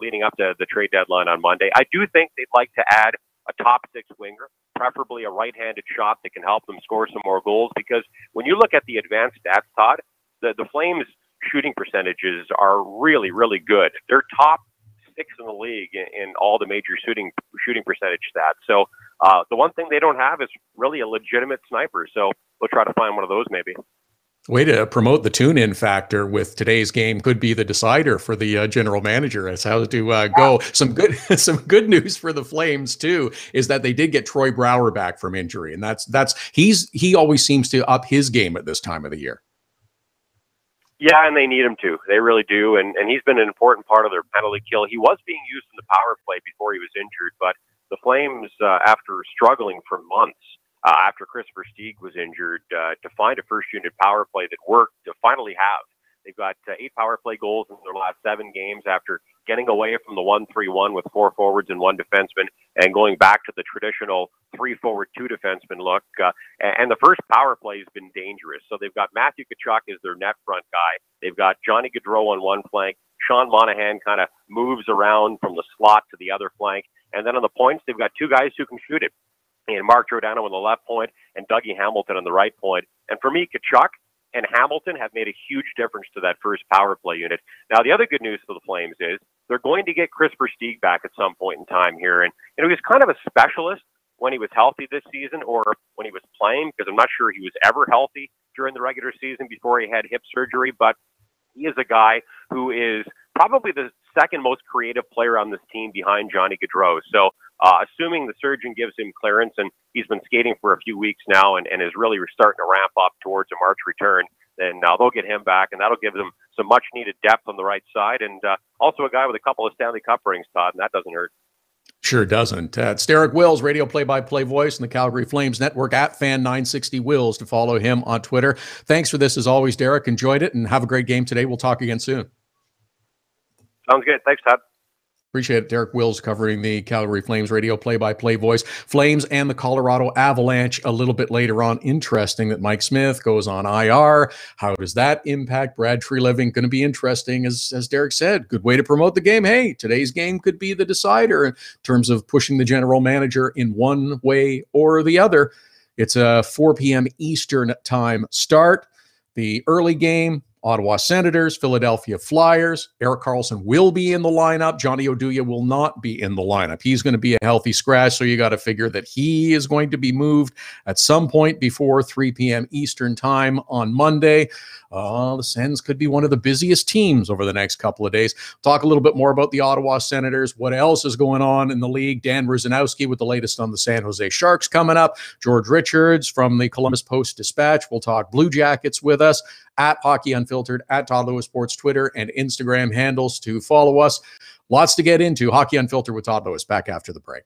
leading up to the trade deadline on Monday. I do think they'd like to add a top six winger, preferably a right-handed shot that can help them score some more goals, because when you look at the advanced stats, Todd, the Flames shooting percentages are really, really good. They're top six in the league in all the major shooting percentage stats. So the one thing they don't have is really a legitimate sniper. So we'll try to find one of those maybe. Way to promote the tune-in factor with today's game could be the decider for the general manager as how to go. Some good news for the Flames too is that they did get Troy Brouwer back from injury, and he always seems to up his game at this time of the year. Yeah, and they need him to. They really do, and he's been an important part of their penalty kill. He was being used in the power play before he was injured, but the Flames, after struggling for months, after Christopher Stieg was injured, to find a first-unit power play that worked, to finally have. They've got 8 power play goals in their last 7 games after getting away from the 1-3-1 with 4 forwards and 1 defenseman and going back to the traditional 3-forward, 2 defenseman look. And the first power play has been dangerous. So they've got Matthew Tkachuk as their net front guy. They've got Johnny Gaudreau on one flank. Sean Monahan kind of moves around from the slot to the other flank. And then on the points, they've got 2 guys who can shoot it. And Mark Giordano on the left point and Dougie Hamilton on the right point. And for me, Tkachuk and Hamilton have made a huge difference to that first power play unit. Now, the other good news for the Flames is they're going to get Christopher Stieg back at some point in time here. And he was kind of a specialist when he was healthy this season or when he was playing, because I'm not sure he was ever healthy during the regular season before he had hip surgery. But he is a guy who is probably the second most creative player on this team behind Johnny Gaudreau. So assuming the surgeon gives him clearance, and he's been skating for a few weeks now and is really starting to ramp up towards a March return, then they'll get him back, and that'll give them some much-needed depth on the right side, and also a guy with a couple of Stanley Cup rings, Todd, and that doesn't hurt. Sure doesn't. It's Derek Wills, radio play-by-play voice in the Calgary Flames Network, at Fan960Wills to follow him on Twitter. Thanks for this as always, Derek. Enjoyed it, and have a great game today. We'll talk again soon. Sounds good. Thanks, Todd. Appreciate it. Derek Wills covering the Calgary Flames radio play-by-play voice. Flames and the Colorado Avalanche a little bit later on. Interesting that Mike Smith goes on IR. How does that impact Brad Treliving? Going to be interesting, as Derek said. Good way to promote the game. Hey, today's game could be the decider in terms of pushing the general manager in one way or the other. It's a 4 p.m. Eastern time start. The early game Ottawa Senators, Philadelphia Flyers. Erik Karlsson will be in the lineup. Johnny Oduya will not be in the lineup. He's going to be a healthy scratch, so you got to figure that he is going to be moved at some point before 3 p.m. Eastern time on Monday. The Sens could be one of the busiest teams over the next couple of days. Talk a little bit more about the Ottawa Senators. What else is going on in the league? Dan Rusanowsky with the latest on the San Jose Sharks coming up. George Richards from the Columbus Post-Dispatch will talk Blue Jackets with us. At Hockey Unfiltered, at Todd Lewis Sports, Twitter and Instagram handles to follow us. Lots to get into. Hockey Unfiltered with Todd Lewis, back after the break.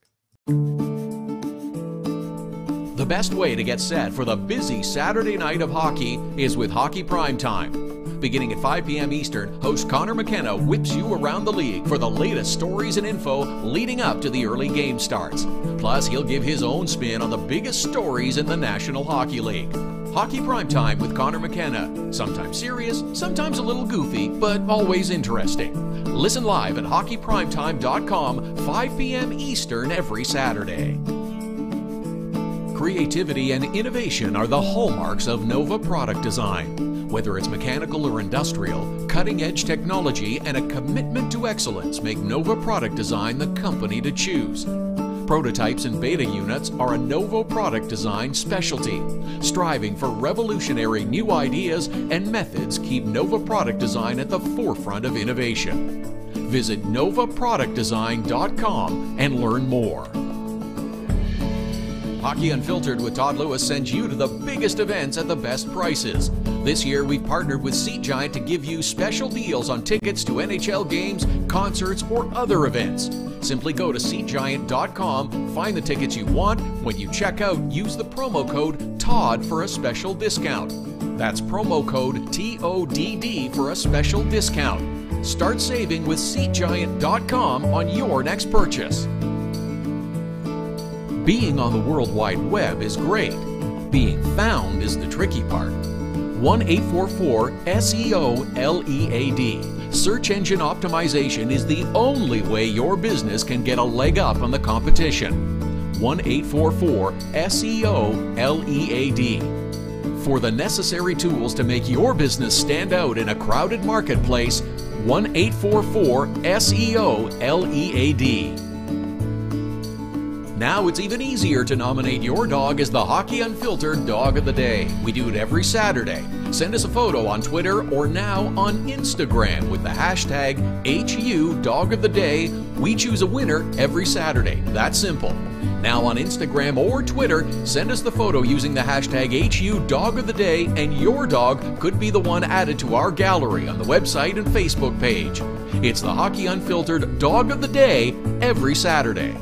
The best way to get set for the busy Saturday night of hockey is with Hockey Primetime. Beginning at 5 p.m. Eastern, host Connor McKenna whips you around the league for the latest stories and info leading up to the early game starts. Plus, he'll give his own spin on the biggest stories in the National Hockey League. Hockey Primetime with Connor McKenna. Sometimes serious, sometimes a little goofy, but always interesting. Listen live at hockeyprimetime.com, 5 p.m. Eastern every Saturday. Creativity and innovation are the hallmarks of Nova Product Design. Whether it's mechanical or industrial, cutting-edge technology and a commitment to excellence make Nova Product Design the company to choose. Prototypes and beta units are a Nova Product Design specialty. Striving for revolutionary new ideas and methods keep Nova Product Design at the forefront of innovation. Visit novaproductdesign.com and learn more. Hockey Unfiltered with Todd Lewis sends you to the biggest events at the best prices. This year, we've partnered with Seat Giant to give you special deals on tickets to NHL games, concerts, or other events. Simply go to SeatGiant.com, find the tickets you want. When you check out, use the promo code TODD for a special discount. That's promo code TODD for a special discount. Start saving with SeatGiant.com on your next purchase. Being on the World Wide Web is great. Being found is the tricky part. 1-844-SEO-LEAD. Search engine optimization is the only way your business can get a leg up on the competition. 1-844-SEO-LEAD. For the necessary tools to make your business stand out in a crowded marketplace, 1-844-SEO-LEAD. Now it's even easier to nominate your dog as the Hockey Unfiltered Dog of the Day. We do it every Saturday. Send us a photo on Twitter or now on Instagram with the hashtag HU Dog of the Day. We choose a winner every Saturday. That's simple. Now on Instagram or Twitter, send us the photo using the hashtag HU Dog of the Day, and your dog could be the one added to our gallery on the website and Facebook page. It's the Hockey Unfiltered Dog of the Day every Saturday.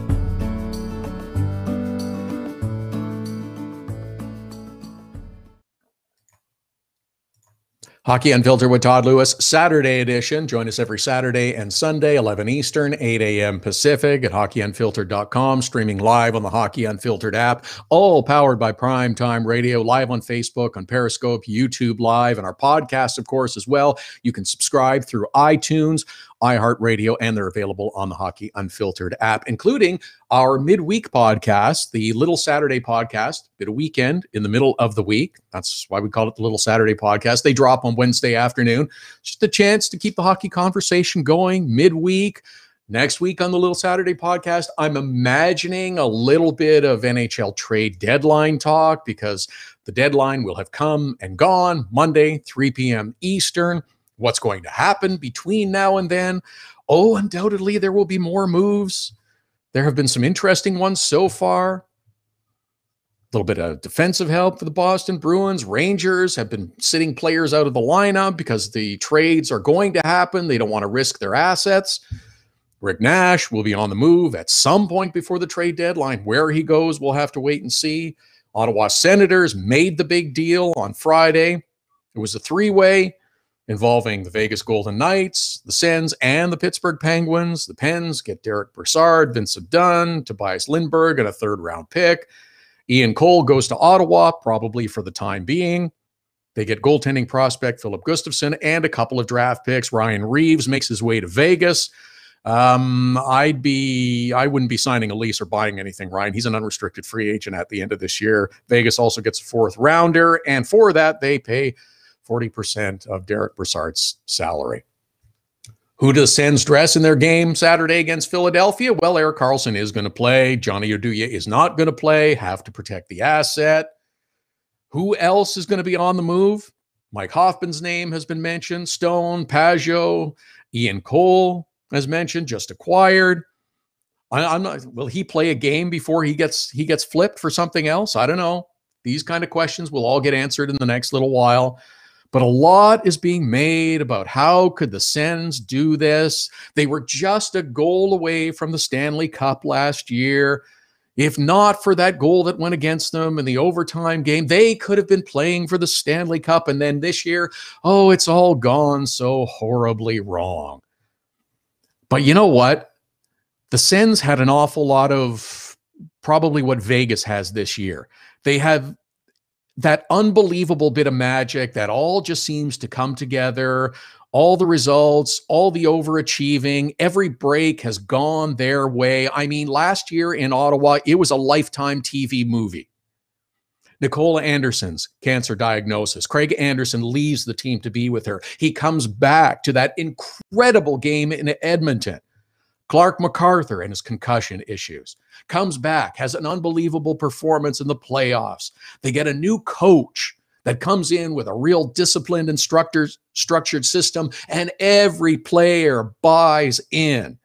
Hockey Unfiltered with Todd Lewis, Saturday edition. Join us every Saturday and Sunday, 11 Eastern, 8 a.m. Pacific at hockeyunfiltered.com, streaming live on the Hockey Unfiltered app, all powered by Primetime Radio, live on Facebook, on Periscope, YouTube Live, and our podcast, of course, as well. You can subscribe through iTunes, iHeartRadio, and they're available on the Hockey Unfiltered app, including our midweek podcast, the Little Saturday podcast, bit of weekend in the middle of the week. That's why we call it the Little Saturday podcast. They drop on Wednesday afternoon. Just a chance to keep the hockey conversation going midweek. Next week on the Little Saturday podcast, I'm imagining a little bit of NHL trade deadline talk because the deadline will have come and gone Monday, 3 p.m. Eastern. What's going to happen between now and then? Oh, undoubtedly, there will be more moves. There have been some interesting ones so far. A little bit of defensive help for the Boston Bruins. Rangers have been sitting players out of the lineup because the trades are going to happen. They don't want to risk their assets. Rick Nash will be on the move at some point before the trade deadline. Where he goes, we'll have to wait and see. Ottawa Senators made the big deal on Friday. It was a three-way involving the Vegas Golden Knights, the Sens, and the Pittsburgh Penguins. The Pens get Derek Brassard, Vincent Dunn, Tobias Lindbergh, and a third-round pick. Ian Cole goes to Ottawa, probably for the time being. They get goaltending prospect Philip Gustafsson and a couple of draft picks. Ryan Reeves makes his way to Vegas. I wouldn't be signing a lease or buying anything, Ryan. He's an unrestricted free agent at the end of this year. Vegas also gets a fourth rounder, and for that, they pay 40% of Derek Brassard's salary. Who does Sens dress in their game Saturday against Philadelphia? Well, Erik Karlsson is going to play. Johnny Oduya is not going to play. Have to protect the asset. Who else is going to be on the move? Mike Hoffman's name has been mentioned. Stone, Pajot, Ian Cole, as mentioned, just acquired. I'm not. Will he play a game before he gets flipped for something else? I don't know. These kind of questions will all get answered in the next little while. But a lot is being made about how could the Sens do this. They were just a goal away from the Stanley Cup last year. If not for that goal that went against them in the overtime game, they could have been playing for the Stanley Cup. And then this year, oh, it's all gone so horribly wrong. But you know what? The Sens had an awful lot of probably what Vegas has this year. They have that unbelievable bit of magic that all just seems to come together. All the results, all the overachieving, every break has gone their way. I mean, last year in Ottawa, it was a Lifetime TV movie. Nicola Anderson's cancer diagnosis. Craig Anderson leaves the team to be with her. He comes back to that incredible game in Edmonton. Clark MacArthur and his concussion issues. Comes back, has an unbelievable performance in the playoffs. They get a new coach that comes in with a real disciplined and structured system, and every player buys in.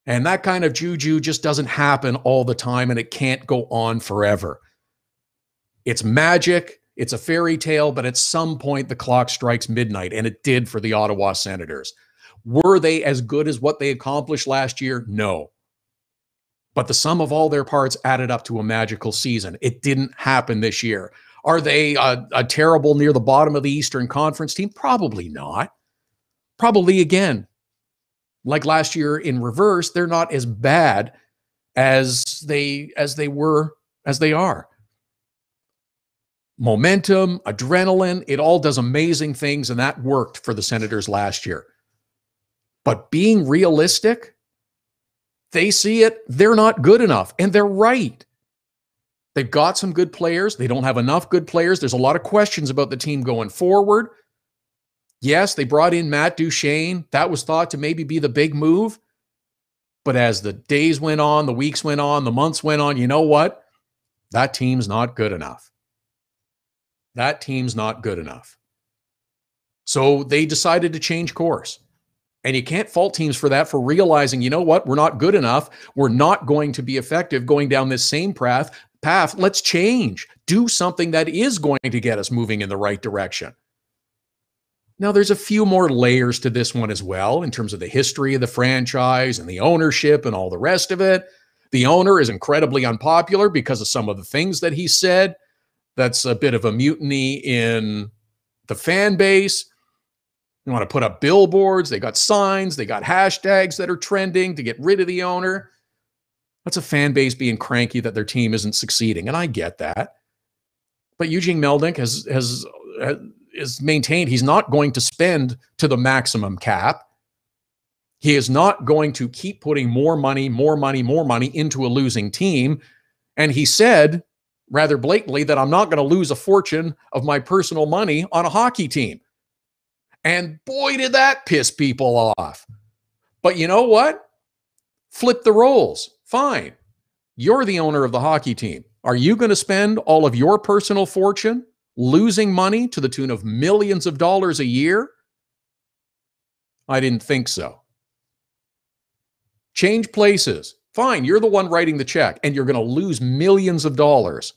And that kind of juju just doesn't happen all the time, and it can't go on forever. It's magic. It's a fairy tale, but at some point the clock strikes midnight, and it did for the Ottawa Senators. Were they as good as what they accomplished last year? No. But the sum of all their parts added up to a magical season. It didn't happen this year. Are they a terrible near the bottom of the Eastern Conference team? Probably not. Probably, again, like last year in reverse, they're not as bad as they are. Momentum, adrenaline, it all does amazing things, and that worked for the Senators last year. But being realistic, they see it, they're not good enough, and they're right. They've got some good players. They don't have enough good players. There's a lot of questions about the team going forward. Yes, they brought in Matt Duchene. That was thought to maybe be the big move. But as the days went on, the weeks went on, the months went on, you know what? That team's not good enough. That team's not good enough. So they decided to change course. And you can't fault teams for that, for realizing, you know what, we're not good enough. We're not going to be effective going down this same path. Let's change. Do something that is going to get us moving in the right direction. Now, there's a few more layers to this one as well in terms of the history of the franchise and the ownership and all the rest of it. The owner is incredibly unpopular because of some of the things that he said. That's a bit of a mutiny in the fan base. You want to put up billboards. They got signs. They got hashtags that are trending to get rid of the owner. That's a fan base being cranky that their team isn't succeeding, and I get that. But Eugene Melnyk has maintained he's not going to spend to the maximum cap. He is not going to keep putting more money into a losing team. And he said rather blatantly that I'm not going to lose a fortune of my personal money on a hockey team. And boy, did that piss people off. But you know what? Flip the roles. Fine. You're the owner of the hockey team. Are you going to spend all of your personal fortune losing money to the tune of millions of dollars a year? I didn't think so. Change places. Fine. You're the one writing the check, and you're going to lose millions of dollars.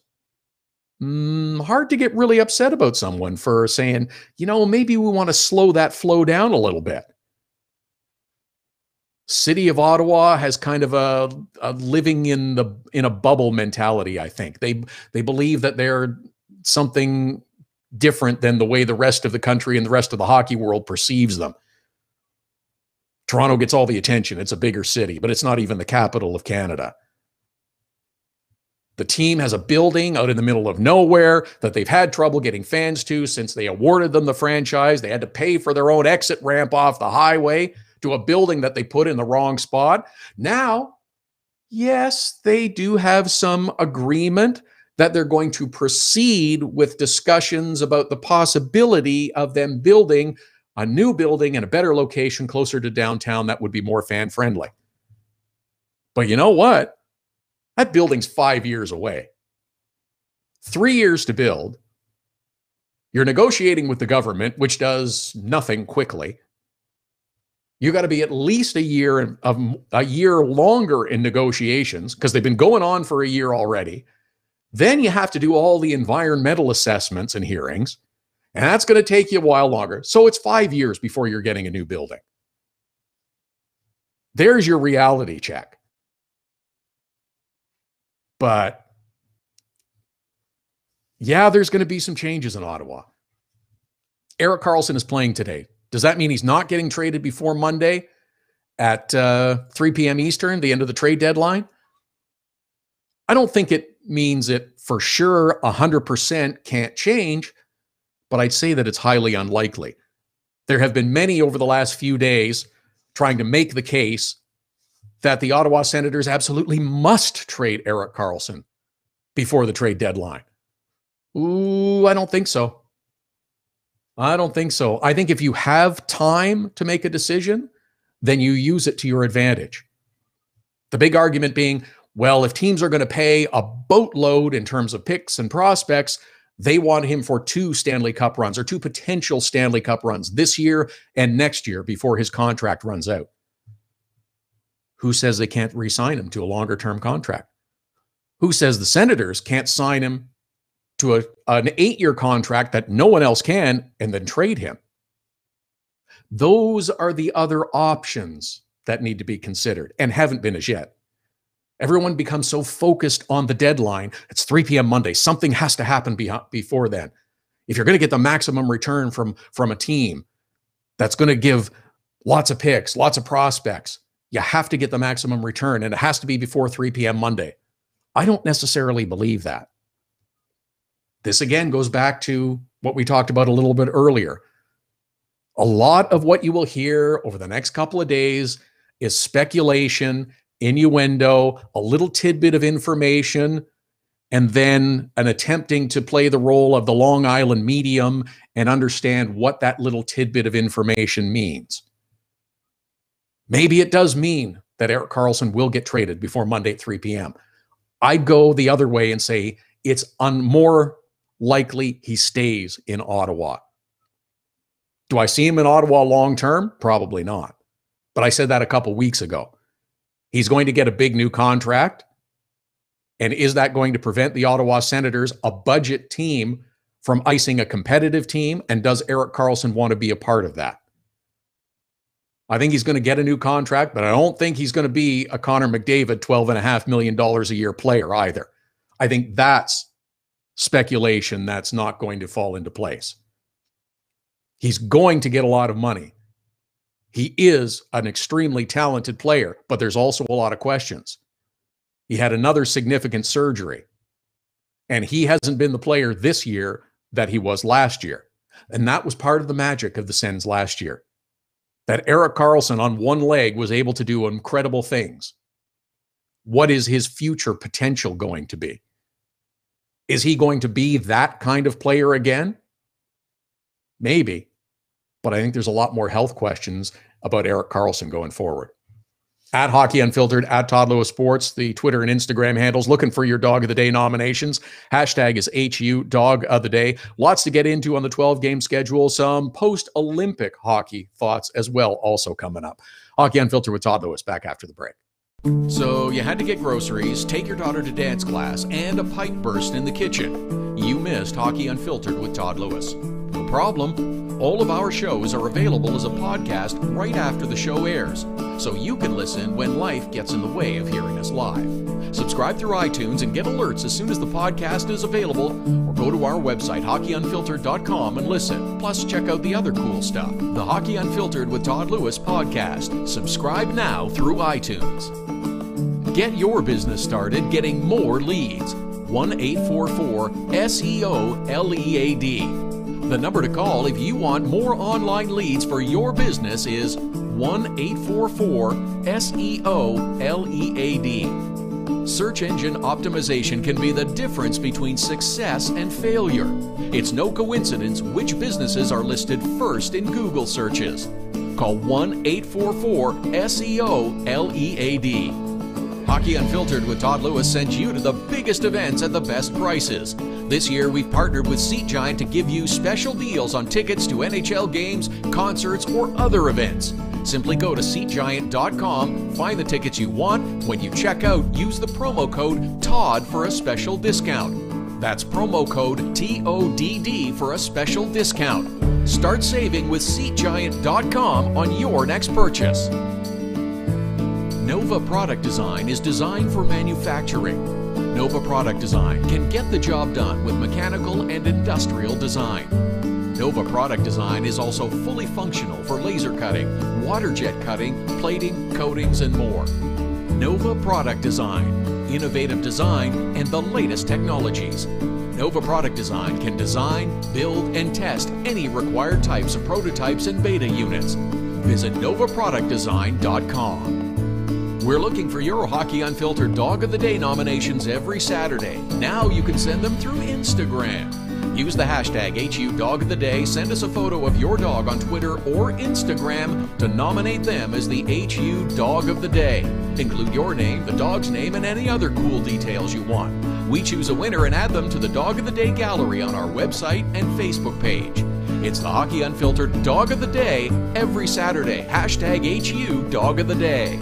Hard to get really upset about someone for saying, you know, maybe we want to slow that flow down a little bit. City of Ottawa has kind of a living in a bubble mentality, I think. They believe that they're something different than the way the rest of the country and the rest of the hockey world perceives them. Toronto gets all the attention. It's a bigger city, but it's not even the capital of Canada. The team has a building out in the middle of nowhere that they've had trouble getting fans to since they awarded them the franchise. They had to pay for their own exit ramp off the highway to a building that they put in the wrong spot. Now, yes, they do have some agreement that they're going to proceed with discussions about the possibility of them building a new building in a better location closer to downtown that would be more fan-friendly. But you know what? That building's 5 years away. 3 years to build. You're negotiating with the government, which does nothing quickly. You got to be at least a year longer in negotiations because they've been going on for a year already. Then you have to do all the environmental assessments and hearings, and that's going to take you a while longer. So it's 5 years before you're getting a new building. There's your reality check. But yeah, there's going to be some changes in Ottawa. Erik Karlsson is playing today. Does that mean he's not getting traded before Monday at 3 p.m. Eastern, the end of the trade deadline? I don't think it means it for sure 100% can't change, but I'd say that it's highly unlikely. There have been many over the last few days trying to make the case that the Ottawa Senators absolutely must trade Erik Karlsson before the trade deadline. Ooh, I don't think so. I don't think so. I think if you have time to make a decision, then you use it to your advantage. The big argument being, well, if teams are going to pay a boatload in terms of picks and prospects, they want him for 2 Stanley Cup runs or 2 potential Stanley Cup runs this year and next year before his contract runs out. Who says they can't re-sign him to a longer-term contract? Who says the Senators can't sign him to an 8-year contract that no one else can and then trade him? Those are the other options that need to be considered and haven't been as yet. Everyone becomes so focused on the deadline. It's 3 p.m. Monday. Something has to happen before then. If you're going to get the maximum return from a team that's going to give lots of picks, lots of prospects, you have to get the maximum return, and it has to be before 3 p.m. Monday. I don't necessarily believe that. This again goes back to what we talked about a little bit earlier. A lot of what you will hear over the next couple of days is speculation, innuendo, a little tidbit of information, and then an attempting to play the role of the Long Island medium and understand what that little tidbit of information means. Maybe it does mean that Erik Karlsson will get traded before Monday at 3 p.m. I'd go the other way and say it's more likely he stays in Ottawa. Do I see him in Ottawa long-term? Probably not. But I said that a couple weeks ago. He's going to get a big new contract. And is that going to prevent the Ottawa Senators, a budget team, from icing a competitive team? And does Erik Karlsson want to be a part of that? I think he's going to get a new contract, but I don't think he's going to be a Connor McDavid $12.5 million a year player either. I think that's speculation that's not going to fall into place. He's going to get a lot of money. He is an extremely talented player, but there's also a lot of questions. He had another significant surgery, and he hasn't been the player this year that he was last year. And that was part of the magic of the Sens last year, that Erik Karlsson on one leg was able to do incredible things. What is his future potential going to be? Is he going to be that kind of player again? Maybe. But I think there's a lot more health questions about Erik Karlsson going forward. At Hockey Unfiltered, at Todd Lewis Sports, the Twitter and Instagram handles, looking for your Dog of the Day nominations. Hashtag is HU Dog of the Day. Lots to get into on the 12-game schedule. Some post-Olympic hockey thoughts as well also coming up. Hockey Unfiltered with Todd Lewis, back after the break. So you had to get groceries, take your daughter to dance class, and a pipe burst in the kitchen. You missed Hockey Unfiltered with Todd Lewis. No problem. All of our shows are available as a podcast right after the show airs, so you can listen when life gets in the way of hearing us live. Subscribe through iTunes and get alerts as soon as the podcast is available, or go to our website, hockeyunfiltered.com, and listen. Plus, check out the other cool stuff, the Hockey Unfiltered with Todd Lewis podcast. Subscribe now through iTunes. Get your business started getting more leads. 1-844-SEO-LEAD. The number to call if you want more online leads for your business is 1-844-SEO-LEAD. Search engine optimization can be the difference between success and failure. It's no coincidence which businesses are listed first in Google searches. Call 1-844-SEO-LEAD. Hockey Unfiltered with Todd Lewis sends you to the biggest events at the best prices. This year, we've partnered with Seat Giant to give you special deals on tickets to NHL games, concerts, or other events. Simply go to SeatGiant.com, find the tickets you want. When you check out, use the promo code TODD for a special discount. That's promo code TODD for a special discount. Start saving with SeatGiant.com on your next purchase. Nova Product Design is designed for manufacturing. Nova Product Design can get the job done with mechanical and industrial design. Nova Product Design is also fully functional for laser cutting, water jet cutting, plating, coatings, and more. Nova Product Design, innovative design and the latest technologies. Nova Product Design can design, build, and test any required types of prototypes and beta units. Visit novaproductdesign.com. We're looking for your Hockey Unfiltered Dog of the Day nominations every Saturday. Now you can send them through Instagram. Use the hashtag HU Dog of the Day. Send us a photo of your dog on Twitter or Instagram to nominate them as the HU Dog of the Day. Include your name, the dog's name, and any other cool details you want. We choose a winner and add them to the Dog of the Day gallery on our website and Facebook page. It's the Hockey Unfiltered Dog of the Day every Saturday. Hashtag HU Dog of the Day.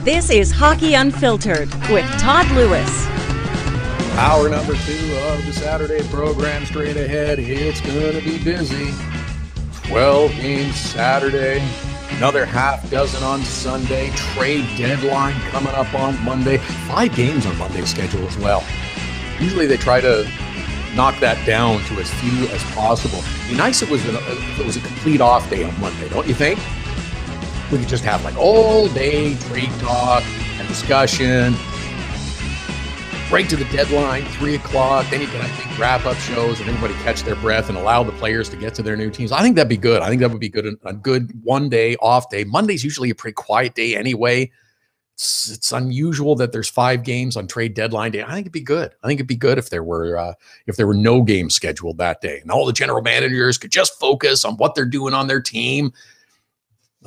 This is Hockey Unfiltered with Todd Lewis. Hour number 2 of the Saturday program straight ahead. It's going to be busy. 12 games Saturday. Another half dozen on Sunday. Trade deadline coming up on Monday. 5 games on Monday's schedule as well. Usually they try to knock that down to as few as possible. It'd be nice if it was a complete off day on Monday, don't you think? We could just have like all day trade talk and discussion. Right to the deadline, 3 o'clock. Then you can have big wrap-up shows and everybody catch their breath and allow the players to get to their new teams. I think that'd be good. I think that would be good. A good one-day off day. Monday's usually a pretty quiet day anyway. It's unusual that there's 5 games on trade deadline day. I think it'd be good. I think it'd be good if there were no games scheduled that day and all the general managers could just focus on what they're doing on their team.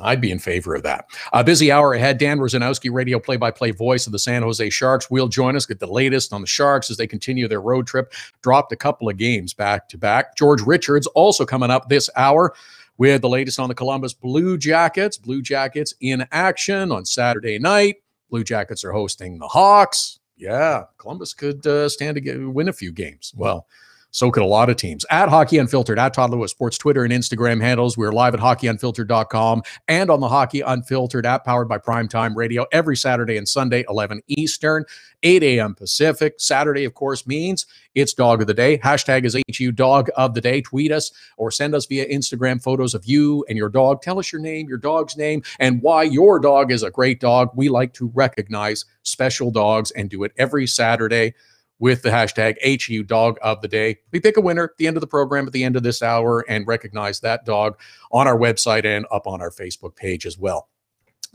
I'd be in favor of that. A busy hour ahead. Dan Rusanowsky, radio play-by-play voice of the San Jose Sharks, will join us, get the latest on the Sharks as they continue their road trip. Dropped a couple of games back-to-back. George Richards also coming up this hour with the latest on the Columbus Blue Jackets. Blue Jackets in action on Saturday night. Blue Jackets are hosting the Hawks. Yeah, Columbus could stand to win a few games. Well, so could a lot of teams. At Hockey Unfiltered, at Todd Lewis Sports, Twitter and Instagram handles. We're live at hockeyunfiltered.com and on the Hockey Unfiltered app powered by Primetime Radio every Saturday and Sunday, 11 Eastern, 8 a.m. Pacific. Saturday, of course, means it's Dog of the Day. Hashtag is HU Dog of the Day. Tweet us or send us via Instagram photos of you and your dog. Tell us your name, your dog's name, and why your dog is a great dog. We like to recognize special dogs and do it every Saturday with the hashtag HU Dog of the Day. We pick a winner at the end of the program, at the end of this hour, and recognize that dog on our website and up on our Facebook page as well.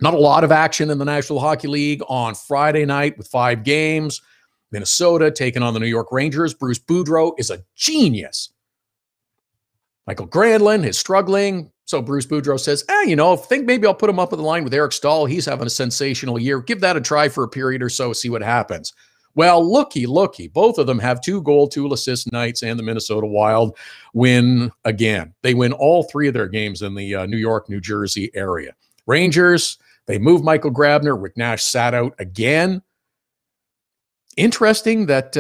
Not a lot of action in the National Hockey League on Friday night with 5 games. Minnesota taking on the New York Rangers. Bruce Boudreau is a genius. Michael Granlund is struggling. So Bruce Boudreau says, I think maybe I'll put him up on the line with Eric Stahl. He's having a sensational year. Give that a try for a period or so, see what happens. Well, looky. Both of them have 2-goal, 2-assist nights, and the Minnesota Wild win again. They win all 3 of their games in the New York, New Jersey area. Rangers, they move Michael Grabner. Rick Nash sat out again. Interesting that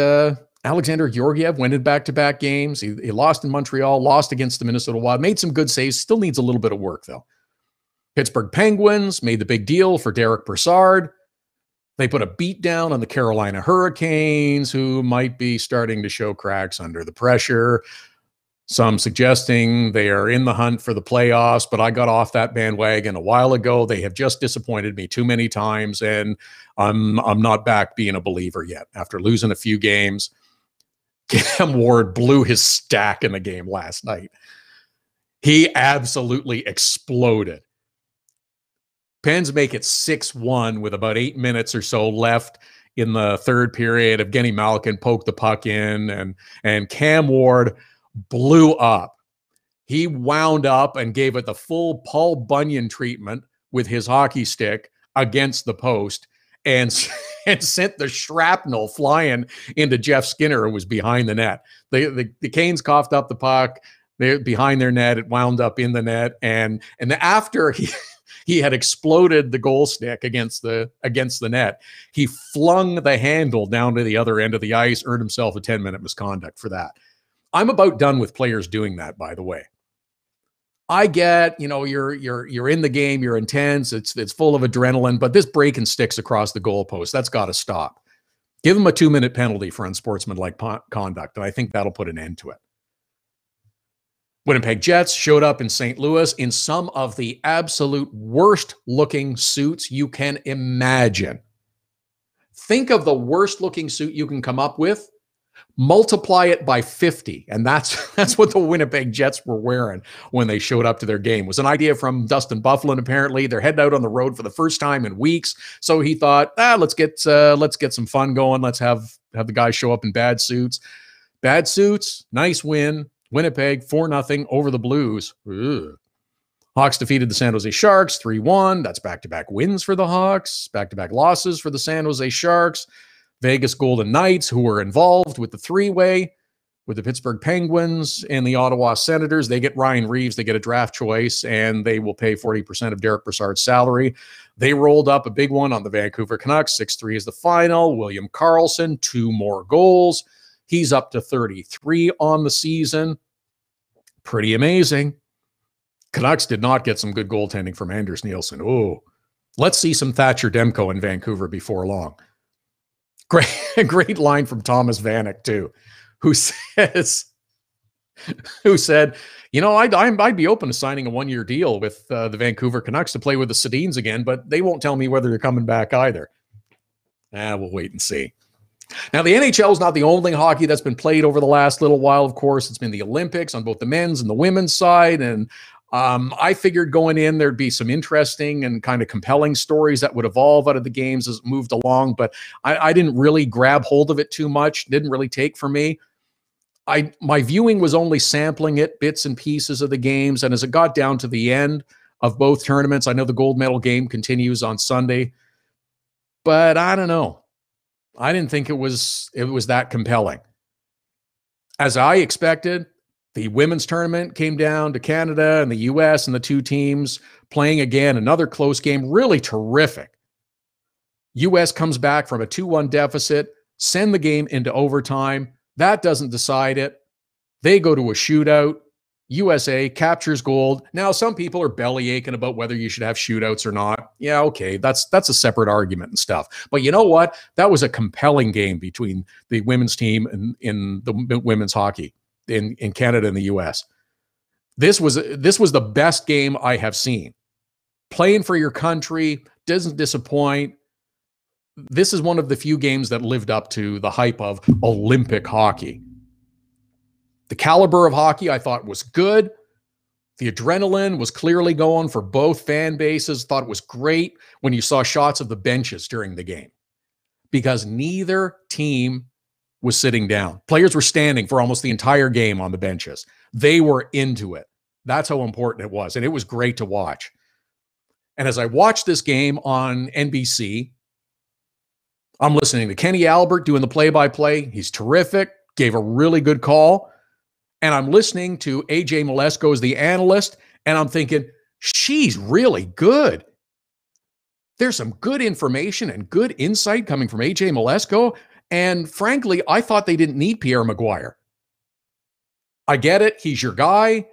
Alexander Georgiev went in back-to-back games. He lost in Montreal, lost against the Minnesota Wild, made some good saves, still needs a little bit of work, though. Pittsburgh Penguins made the big deal for Derek Brassard. They put a beat down on the Carolina Hurricanes, who might be starting to show cracks under the pressure. Some suggesting they are in the hunt for the playoffs, but I got off that bandwagon a while ago. They have just disappointed me too many times, and I'm not back being a believer yet. After losing a few games, Cam Ward blew his stack in the game last night. He absolutely exploded. Pens make it 6-1 with about 8 minutes or so left in the third period. Evgeny Malkin poked the puck in, and Cam Ward blew up. He wound up and gave it the full Paul Bunyan treatment with his hockey stick against the post and sent the shrapnel flying into Jeff Skinner, who was behind the net. The Canes coughed up the puck. They're behind their net. It wound up in the net. And after he had exploded the goal stick against the net, he flung the handle down to the other end of the ice, earned himself a 10-minute misconduct for that. I'm about done with players doing that, by the way. I get, you're in the game, you're intense, it's full of adrenaline, but this breaking sticks across the goalpost, that's got to stop. Give him a 2-minute penalty for unsportsmanlike conduct, and I think that'll put an end to it. Winnipeg Jets showed up in St. Louis in some of the absolute worst-looking suits you can imagine. Think of the worst-looking suit you can come up with, multiply it by 50, and that's what the Winnipeg Jets were wearing when they showed up to their game. It was an idea from Dustin Byfuglien, apparently. They're heading out on the road for the first time in weeks, so he thought, let's get some fun going. Let's have the guys show up in bad suits. Bad suits, nice win. Winnipeg 4-0 over the Blues. Ugh. Hawks defeated the San Jose Sharks 3-1. That's back-to-back wins for the Hawks, back-to-back losses for the San Jose Sharks. Vegas Golden Knights, who were involved with the three-way with the Pittsburgh Penguins and the Ottawa Senators, they get Ryan Reeves, they get a draft choice, and they will pay 40% of Derek Brassard's salary. They rolled up a big one on the Vancouver Canucks. 6-3 is the final. William Karlsson, 2 more goals. He's up to 33 on the season. Pretty amazing. Canucks did not get some good goaltending from Anders Nielsen. Oh, let's see some Thatcher Demko in Vancouver before long. Great line from Thomas Vanek, too, who said, I'd be open to signing a 1-year deal with the Vancouver Canucks to play with the Sedins again, but they won't tell me whether they're coming back either. We'll wait and see. Now, the NHL is not the only hockey that's been played over the last little while, of course. It's been the Olympics on both the men's and the women's side, and I figured going in there'd be some interesting and kind of compelling stories that would evolve out of the games as it moved along, but I didn't really grab hold of it too much. Didn't really take for me. My viewing was only sampling it, bits and pieces of the games, and as it got down to the end of both tournaments, I know the gold medal game continues on Sunday, but I don't know. I didn't think it was that compelling. As I expected, the women's tournament came down to Canada and the U.S. and the two teams playing again. Another close game, really terrific. U.S. comes back from a 2-1 deficit, send the game into overtime. That doesn't decide it. They go to a shootout. USA captures gold. Now, some people are belly aching about whether you should have shootouts or not. Yeah, okay, that's a separate argument and stuff. But you know what? That was a compelling game between the women's team and in the women's hockey in Canada and the US. This was the best game I have seen. Playing for your country doesn't disappoint. This is one of the few games that lived up to the hype of Olympic hockey. The caliber of hockey, I thought, was good. The adrenaline was clearly going for both fan bases. Thought it was great when you saw shots of the benches during the game because neither team was sitting down. Players were standing for almost the entire game on the benches. They were into it. That's how important it was, and it was great to watch. And as I watched this game on NBC, I'm listening to Kenny Albert doing the play-by-play. He's terrific, gave a really good call. And I'm listening to AJ Malesko as the analyst, and I'm thinking, she's really good. There's some good information and good insight coming from AJ Malesko. And frankly, I thought they didn't need Pierre Maguire. I get it. He's your guy.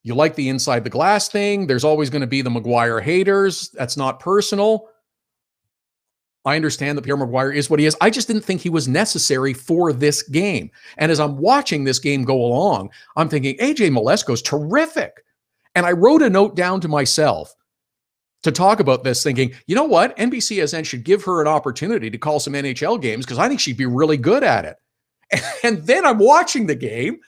You like the inside the glass thing. There's always going to be the Maguire haters. That's not personal. I understand that Pierre Maguire is what he is. I just didn't think he was necessary for this game. And as I'm watching this game go along, I'm thinking, AJ Malesko's terrific. And I wrote a note down to myself to talk about this, thinking, you know what? NBCSN should give her an opportunity to call some NHL games because I think she'd be really good at it. And then I'm watching the game,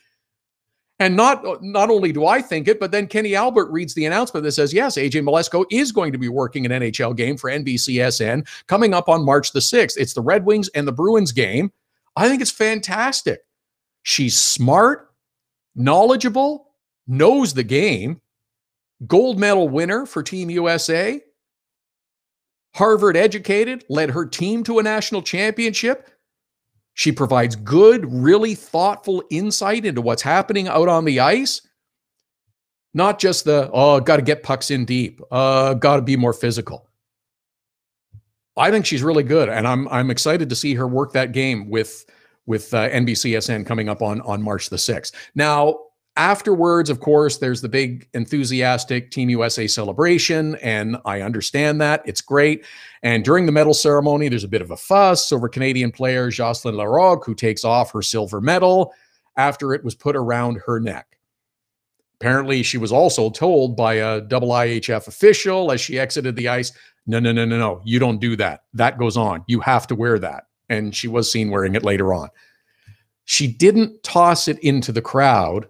And not only do I think it, but then Kenny Albert reads the announcement that says, yes, AJ Malesko is going to be working an NHL game for NBCSN coming up on March the 6th. It's the Red Wings and the Bruins game. I think it's fantastic. She's smart, knowledgeable, knows the game, gold medal winner for Team USA, Harvard educated, led her team to a national championship. She provides good, really thoughtful insight into what's happening out on the ice. Not just got to get pucks in deep, got to be more physical. I think she's really good, and I'm excited to see her work that game with NBCSN coming up on March the 6th. Now, afterwards, of course, there's the big enthusiastic Team USA celebration, and I understand that. It's great. And during the medal ceremony, there's a bit of a fuss over Canadian player Jocelyn Larocque, who takes off her silver medal after it was put around her neck. Apparently, she was also told by a IIHF official as she exited the ice, no, you don't do that. That goes on. You have to wear that. And she was seen wearing it later on. She didn't toss it into the crowd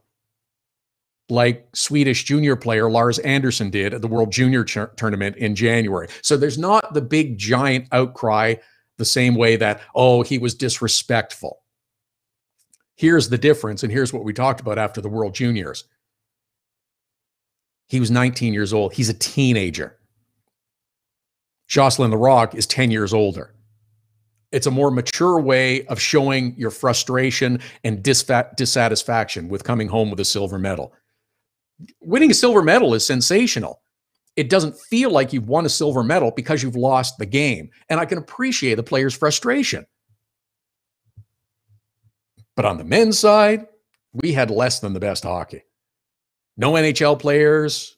like Swedish junior player Lars Andersson did at the World Junior Tournament in January. So there's not the big giant outcry the same way that, he was disrespectful. Here's the difference, and here's what we talked about after the World Juniors. He was 19 years old. He's a teenager. Jocelyn Larocque is 10 years older. It's a more mature way of showing your frustration and dissatisfaction with coming home with a silver medal. Winning a silver medal is sensational. It doesn't feel like you've won a silver medal because you've lost the game. And I can appreciate the player's frustration. But on the men's side, we had less than the best hockey. No NHL players.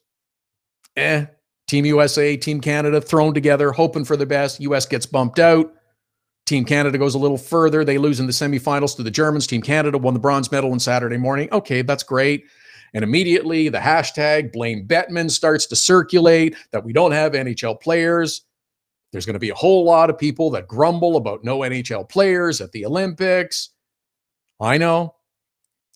Team USA, Team Canada thrown together, hoping for the best. US gets bumped out. Team Canada goes a little further. They lose in the semifinals to the Germans. Team Canada won the bronze medal on Saturday morning. Okay, that's great. And immediately the hashtag blame Bettman starts to circulate that we don't have NHL players. There's going to be a whole lot of people that grumble about no NHL players at the Olympics. I know.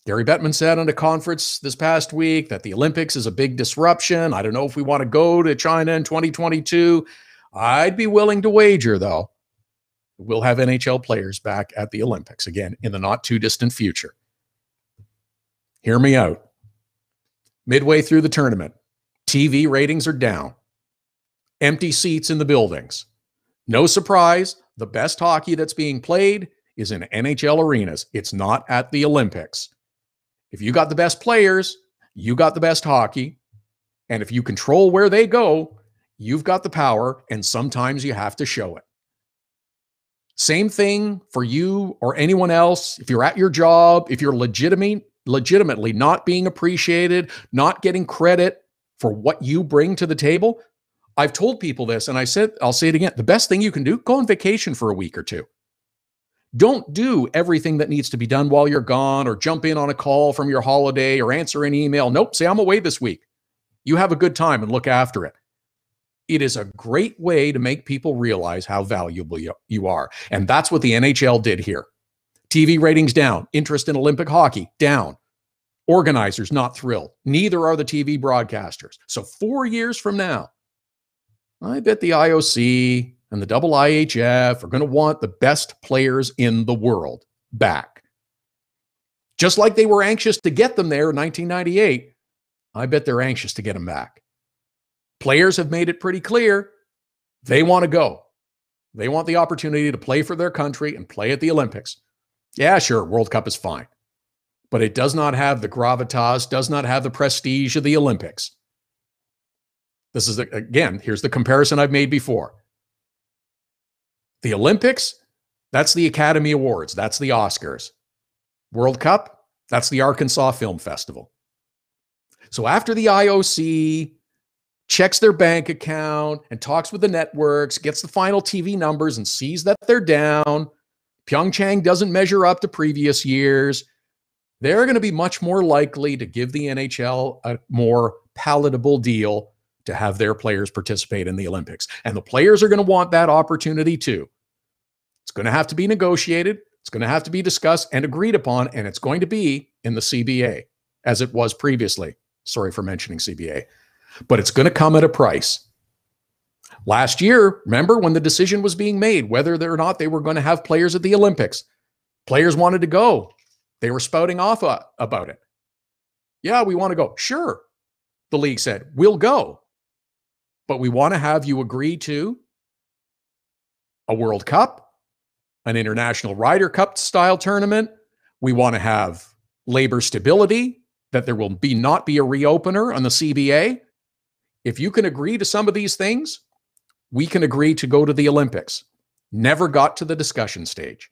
Gary Bettman said on a conference this past week that the Olympics is a big disruption. I don't know if we want to go to China in 2022. I'd be willing to wager, though, we'll have NHL players back at the Olympics again in the not too distant future. Hear me out. Midway through the tournament, TV ratings are down. Empty seats in the buildings. No surprise, the best hockey that's being played is in NHL arenas. It's not at the Olympics. If you got the best players, you got the best hockey. And if you control where they go, you've got the power, and sometimes you have to show it. Same thing for you or anyone else. If you're at your job, if you're legitimately not being appreciated, not getting credit for what you bring to the table. I've told people this, and I'll say it again. The best thing you can do, go on vacation for a week or two. Don't do everything that needs to be done while you're gone, or jump in on a call from your holiday, or answer an email. Nope, say I'm away this week. You have a good time and look after it. It is a great way to make people realize how valuable you are. And that's what the NHL did here. TV ratings down. Interest in Olympic hockey down. Organizers not thrilled. Neither are the TV broadcasters. So 4 years from now, I bet the IOC and the IIHF are going to want the best players in the world back. Just like they were anxious to get them there in 1998, I bet they're anxious to get them back. Players have made it pretty clear they want to go. They want the opportunity to play for their country and play at the Olympics. Yeah, sure, World Cup is fine. But it does not have the gravitas, does not have the prestige of the Olympics. This is, again, here's the comparison I've made before. The Olympics, that's the Academy Awards. That's the Oscars. World Cup, that's the Arkansas Film Festival. So after the IOC checks their bank account and talks with the networks, gets the final TV numbers and sees that they're down, Pyeongchang doesn't measure up to previous years, they're going to be much more likely to give the NHL a more palatable deal to have their players participate in the Olympics. And the players are going to want that opportunity too. It's going to have to be negotiated. It's going to have to be discussed and agreed upon, and it's going to be in the CBA. as it was previously. Sorry for mentioning CBA. But it's going to come at a price. Last year, remember when the decision was being made, whether or not they were going to have players at the Olympics, players wanted to go. They were spouting off about it. Yeah, we want to go. Sure, the league said, we'll go. But we want to have you agree to a World Cup, an International Ryder Cup style tournament. We want to have labor stability, that there will not be a reopener on the CBA. If you can agree to some of these things, we can agree to go to the Olympics. Never got to the discussion stage.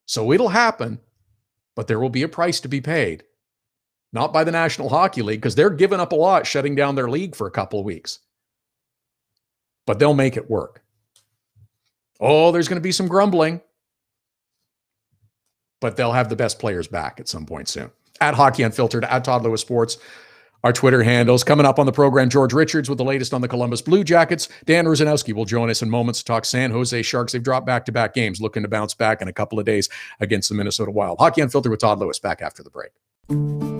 So it'll happen, but there will be a price to be paid. Not by the National Hockey League, because they're giving up a lot shutting down their league for a couple of weeks. But they'll make it work. Oh, there's going to be some grumbling. But they'll have the best players back at some point soon. At Hockey Unfiltered, at Todd Lewis Sports, our Twitter handles. Coming up on the program, George Richards with the latest on the Columbus Blue Jackets. Dan Rusanowsky will join us in moments to talk San Jose Sharks. They've dropped back-to-back games, looking to bounce back in a couple of days against the Minnesota Wild. Hockey Unfiltered with Todd Lewis, back after the break.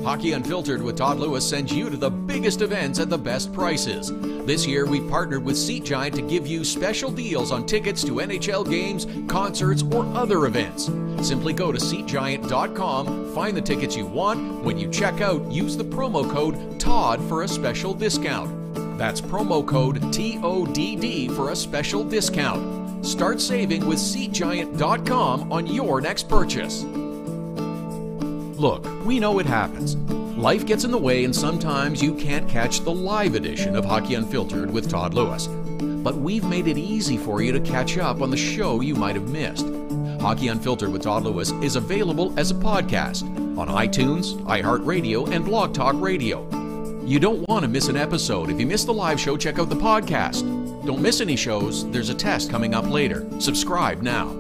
Hockey Unfiltered with Todd Lewis sends you to the biggest events at the best prices. This year, we partnered with Seat Giant to give you special deals on tickets to NHL games, concerts, or other events. Simply go to SeatGiant.com, find the tickets you want. When you check out, use the promo code TODD for a special discount. That's promo code TODD for a special discount. Start saving with SeatGiant.com on your next purchase. Look, we know it happens. Life gets in the way and sometimes you can't catch the live edition of Hockey Unfiltered with Todd Lewis. But we've made it easy for you to catch up on the show you might have missed. Hockey Unfiltered with Todd Lewis is available as a podcast on iTunes, iHeartRadio, and Blog Talk Radio. You don't want to miss an episode. If you missed the live show, check out the podcast. Don't miss any shows. There's a test coming up later. Subscribe now.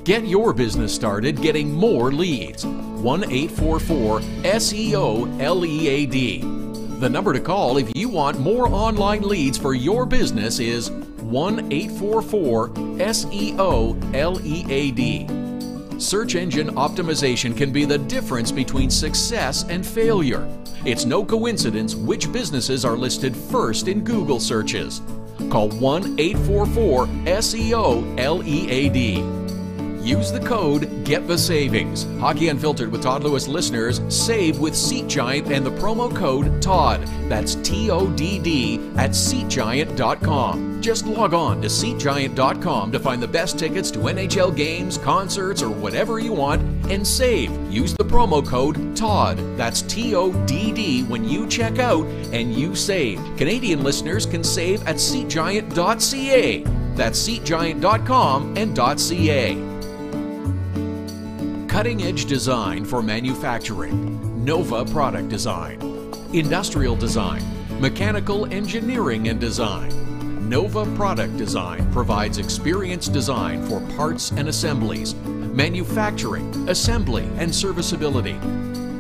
Get your business started getting more leads. 1-844-SEO-LEAD. The number to call if you want more online leads for your business is 1-844-SEO-LEAD. Search engine optimization can be the difference between success and failure. It's no coincidence which businesses are listed first in Google searches. Call 1-844-SEO-LEAD. Use the code Get the Savings. Hockey Unfiltered with Todd Lewis listeners save with Seat Giant and the promo code TODD. That's TODD at SeatGiant.com. Just log on to SeatGiant.com to find the best tickets to NHL games, concerts, or whatever you want and save. Use the promo code TODD. That's TODD when you check out and you save. Canadian listeners can save at SeatGiant.ca. That's SeatGiant.com and .ca. Cutting-edge design for manufacturing, Nova Product Design. Industrial design, mechanical engineering and design. Nova Product Design provides experienced design for parts and assemblies, manufacturing, assembly, and serviceability.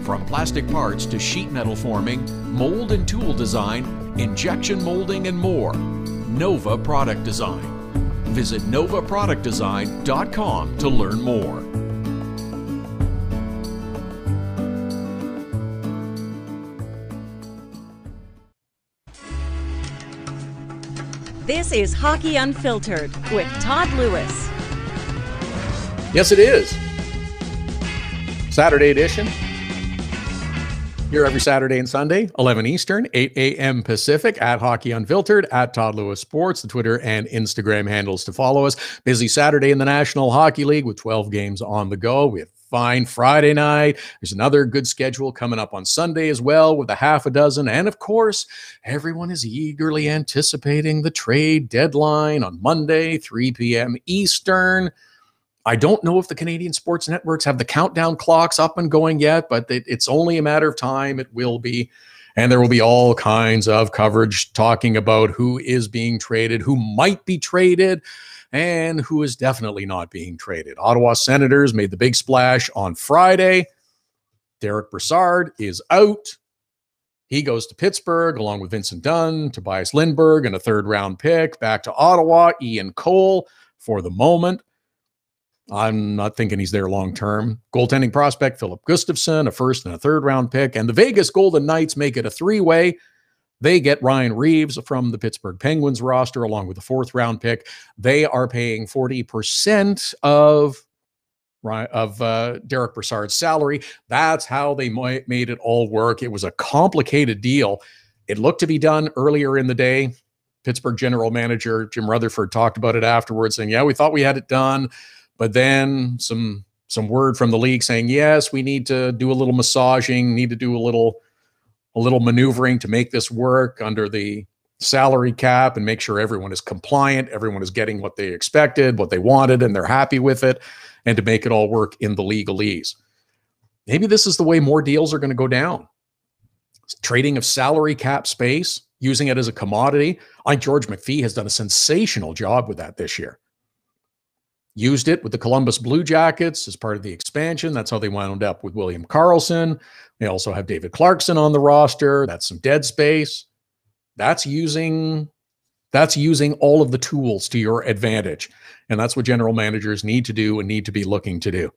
From plastic parts to sheet metal forming, mold and tool design, injection molding, and more. Nova Product Design. Visit novaproductdesign.com to learn more. This is Hockey Unfiltered with Todd Lewis. Yes, it is. Saturday edition. Here every Saturday and Sunday, 11 Eastern, 8 a.m. Pacific, at Hockey Unfiltered, at Todd Lewis Sports, the Twitter and Instagram handles to follow us. Busy Saturday in the National Hockey League with 12 games on the go. We have fine Friday night. There's another good schedule coming up on Sunday as well with a half a dozen. And of course, everyone is eagerly anticipating the trade deadline on Monday, 3 p.m. Eastern. I don't know if the Canadian sports networks have the countdown clocks up and going yet, but it's only a matter of time. It will be. And there will be all kinds of coverage talking about who is being traded, who might be traded, and who is definitely not being traded. Ottawa Senators made the big splash on Friday. Derek Brassard is out. He goes to Pittsburgh along with Vincent Dunn, Tobias Lindbergh, and a third-round pick. Back to Ottawa, Ian Cole for the moment. I'm not thinking he's there long-term. Goaltending prospect, Philip Gustafsson, a first and a third round pick. And the Vegas Golden Knights make it a three-way. They get Ryan Reeves from the Pittsburgh Penguins roster along with a fourth round pick. They are paying 40% of Derek Brassard's salary. That's how they made it all work. It was a complicated deal. It looked to be done earlier in the day. Pittsburgh general manager Jim Rutherford talked about it afterwards, saying, yeah, we thought we had it done. But then some word from the league saying, yes, we need to do a little massaging, need to do a little maneuvering to make this work under the salary cap and make sure everyone is compliant, everyone is getting what they expected, what they wanted, and they're happy with it, and to make it all work in the legalese. Maybe this is the way more deals are going to go down. Trading of salary cap space, using it as a commodity. I think George McPhee has done a sensational job with that this year. Used it with the Columbus Blue Jackets as part of the expansion. That's how they wound up with William Karlsson. They also have David Clarkson on the roster. That's some dead space. That's using all of the tools to your advantage. And that's what general managers need to do and need to be looking to do.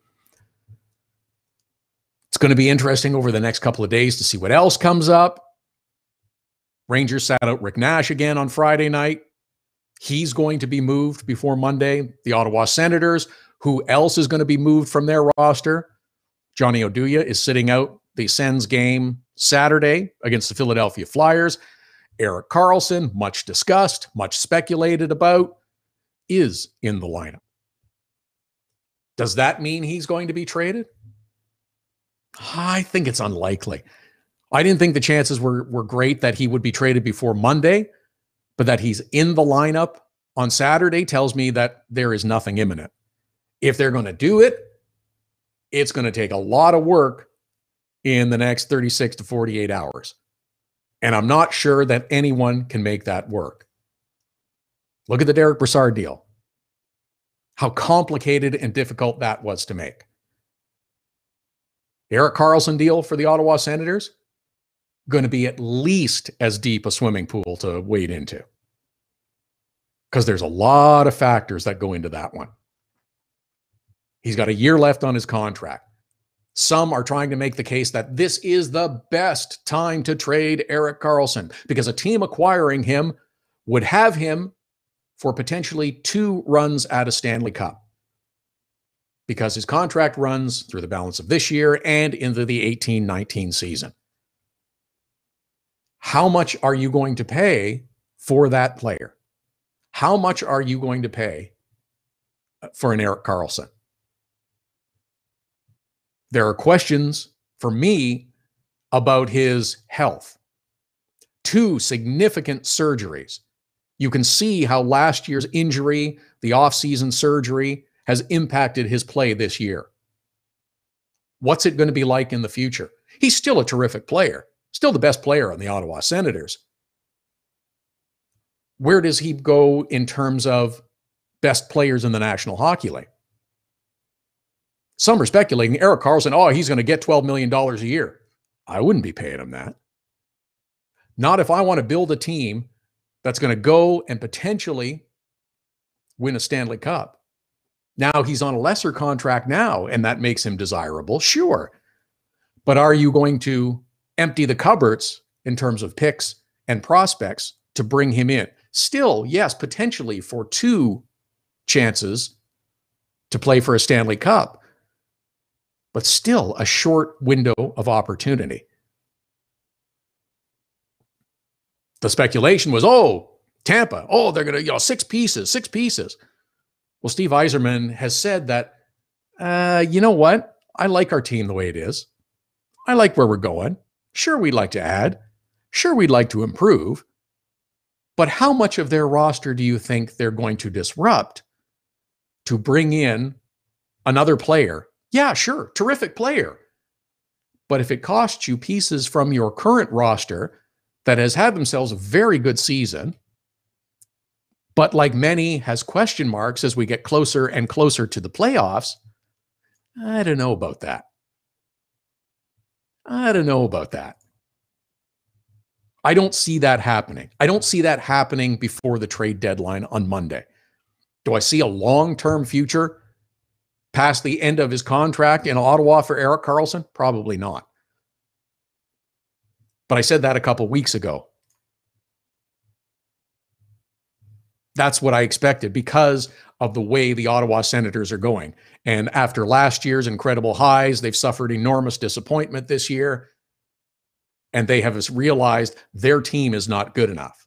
It's going to be interesting over the next couple of days to see what else comes up. Rangers sat out Rick Nash again on Friday night. He's going to be moved before Monday. The Ottawa Senators, who else is going to be moved from their roster? Johnny Oduya is sitting out the Sens game Saturday against the Philadelphia Flyers. Erik Karlsson, much discussed, much speculated about, is in the lineup. Does that mean he's going to be traded? I think it's unlikely. I didn't think the chances were great that he would be traded before Monday, but that he's in the lineup on Saturday tells me that there is nothing imminent. If they're going to do it, it's going to take a lot of work in the next 36 to 48 hours. And I'm not sure that anyone can make that work. Look at the Derek Brassard deal. How complicated and difficult that was to make. Erik Karlsson deal for the Ottawa Senators, going to be at least as deep a swimming pool to wade into. Because there's a lot of factors that go into that one. He's got a year left on his contract. Some are trying to make the case that this is the best time to trade Erik Karlsson because a team acquiring him would have him for potentially 2 runs at a Stanley Cup because his contract runs through the balance of this year and into the 18-19 season. How much are you going to pay for that player? How much are you going to pay for an Erik Karlsson? There are questions for me about his health. 2 significant surgeries. You can see how last year's injury, the offseason surgery, has impacted his play this year. What's it going to be like in the future? He's still a terrific player, still the best player on the Ottawa Senators. Where does he go in terms of best players in the National Hockey League? Some are speculating Erik Karlsson, he's going to get $12 million a year. I wouldn't be paying him that. Not if I want to build a team that's going to go and potentially win a Stanley Cup. Now he's on a lesser contract now, and that makes him desirable, sure. But are you going to empty the cupboards in terms of picks and prospects to bring him in? Still, yes, potentially for 2 chances to play for a Stanley Cup, but still a short window of opportunity. The speculation was, Tampa, they're going to, 6 pieces. Well, Steve Yzerman has said that, you know what? I like our team the way it is. I like where we're going. Sure, we'd like to add. Sure, we'd like to improve. But how much of their roster do you think they're going to disrupt to bring in another player? Yeah, sure, terrific player. But if it costs you pieces from your current roster that has had themselves a very good season, but like many has question marks as we get closer and closer to the playoffs, I don't know about that. I don't see that happening. I don't see that happening before the trade deadline on Monday. Do I see a long-term future past the end of his contract in Ottawa for Erik Karlsson? Probably not. But I said that a couple weeks ago. That's what I expected because of the way the Ottawa Senators are going. And after last year's incredible highs, they've suffered enormous disappointment this year. And they have realized their team is not good enough.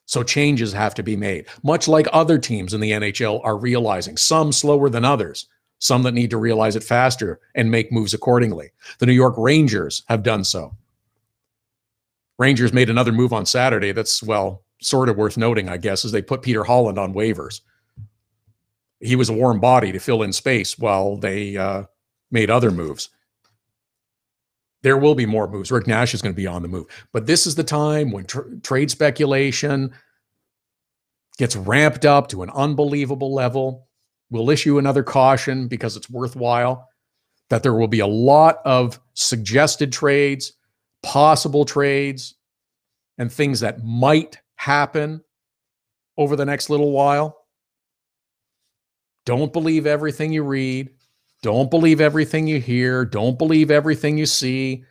So changes have to be made, much like other teams in the NHL are realizing, some slower than others, some that need to realize it faster and make moves accordingly. The New York Rangers have done so. Rangers made another move on Saturday that's, well, sort of worth noting, I guess, is they put Peter Holland on waivers. He was a warm body to fill in space while they made other moves. There will be more moves. Rick Nash is going to be on the move. But this is the time when trade speculation gets ramped up to an unbelievable level. We'll issue another caution because it's worthwhile that there will be a lot of suggested trades, possible trades, and things that might happen over the next little while. Don't believe everything you read. Don't believe everything you hear. Don't believe everything you see.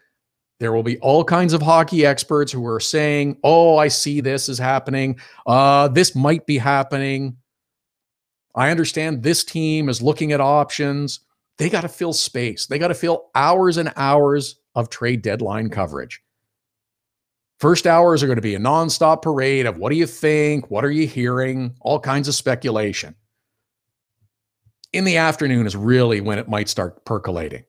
There will be all kinds of hockey experts who are saying, oh, I see this is happening. This might be happening. I understand this team is looking at options. They got to fill space. They got to fill hours and hours of trade deadline coverage. First hours are going to be a nonstop parade of what do you think? What are you hearing? All kinds of speculation. In the afternoon is really when it might start percolating.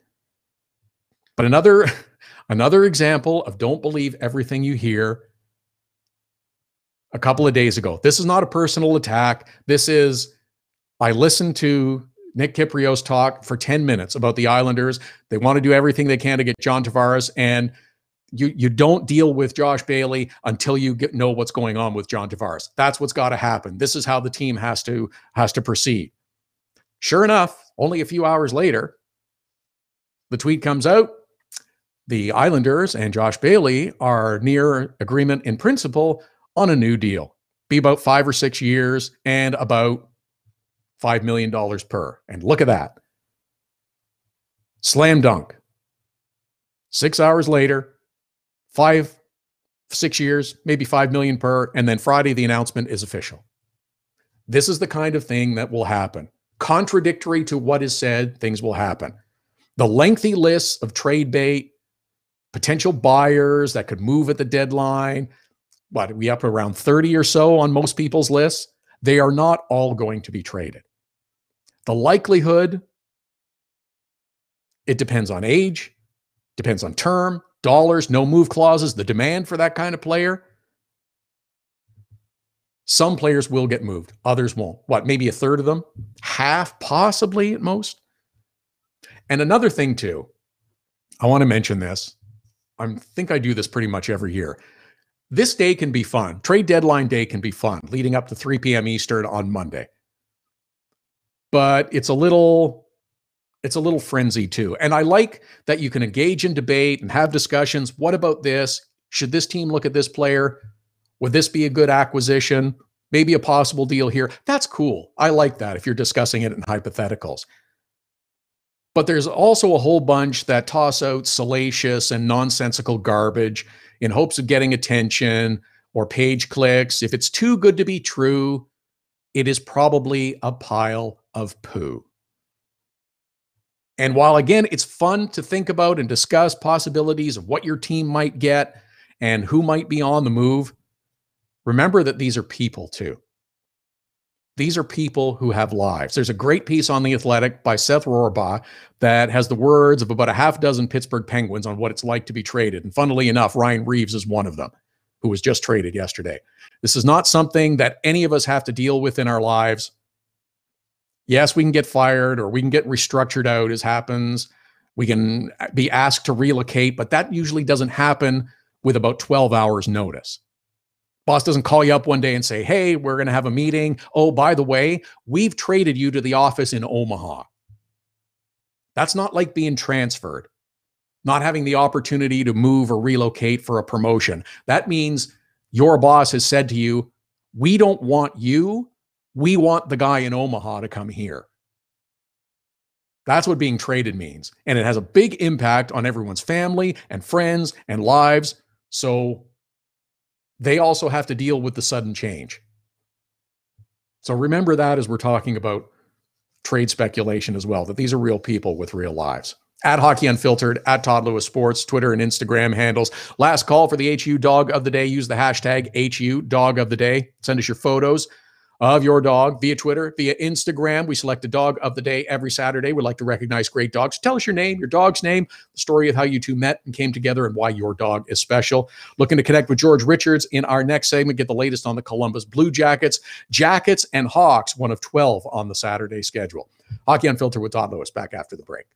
But another example of don't believe everything you hear. A couple of days ago. This is not a personal attack. This is, I listened to Nick Kiprios talk for 10 minutes about the Islanders. They want to do everything they can to get John Tavares, and you don't deal with Josh Bailey until you know what's going on with John Tavares. That's what's got to happen. This is how the team has to proceed. Sure enough, only a few hours later, the tweet comes out. The Islanders and Josh Bailey are near agreement in principle on a new deal. Be about 5 or 6 years and about $5 million per. And look at that. Slam dunk. 6 hours later, 5, 6 years, maybe $5 million per. And then Friday, the announcement is official. This is the kind of thing that will happen. Contradictory to what is said, things will happen. The lengthy lists of trade bait, potential buyers that could move at the deadline, what, are we up around 30 or so on most people's lists? They are not all going to be traded. The likelihood, it depends on age, depends on term, dollars, no move clauses, the demand for that kind of player. Some players will get moved, others won't. What, maybe a third of them? Half, possibly at most. And another thing too, I want to mention this. I think I do this pretty much every year. This day can be fun. Trade deadline day can be fun, leading up to 3 p.m. Eastern on Monday. But it's a little frenzy too. And I like that you can engage in debate and have discussions. What about this? Should this team look at this player? Would this be a good acquisition? Maybe a possible deal here. That's cool. I like that if you're discussing it in hypotheticals. But there's also a whole bunch that toss out salacious and nonsensical garbage in hopes of getting attention or page clicks. If it's too good to be true, it is probably a pile of poo. And while, again, it's fun to think about and discuss possibilities of what your team might get and who might be on the move, remember that these are people too. These are people who have lives. There's a great piece on The Athletic by Seth Rohrbaugh that has the words of about a half dozen Pittsburgh Penguins on what it's like to be traded. And funnily enough, Ryan Reeves is one of them who was just traded yesterday. This is not something that any of us have to deal with in our lives. Yes, we can get fired or we can get restructured out, as happens. We can be asked to relocate, but that usually doesn't happen with about 12 hours notice. Boss doesn't call you up one day and say, hey, we're going to have a meeting. Oh, by the way, we've traded you to the office in Omaha. That's not like being transferred, not having the opportunity to move or relocate for a promotion. That means your boss has said to you, we don't want you. We want the guy in Omaha to come here. That's what being traded means. And it has a big impact on everyone's family and friends and lives. So they also have to deal with the sudden change. So remember that as we're talking about trade speculation as well, that these are real people with real lives. At Hockey Unfiltered, at Todd Lewis Sports, Twitter and Instagram handles. Last call for the HU Dog of the Day. Use the hashtag HU Dog of the Day. Send us your photos of your dog via Twitter, via Instagram. We select a dog of the day every Saturday. We'd like to recognize great dogs. Tell us your name, your dog's name, the story of how you two met and came together, and why your dog is special. Looking to connect with George Richards in our next segment. Get the latest on the Columbus Blue Jackets, Jackets, and Hawks, one of 12 on the Saturday schedule. Hockey Unfiltered with Todd Lewis, back after the break.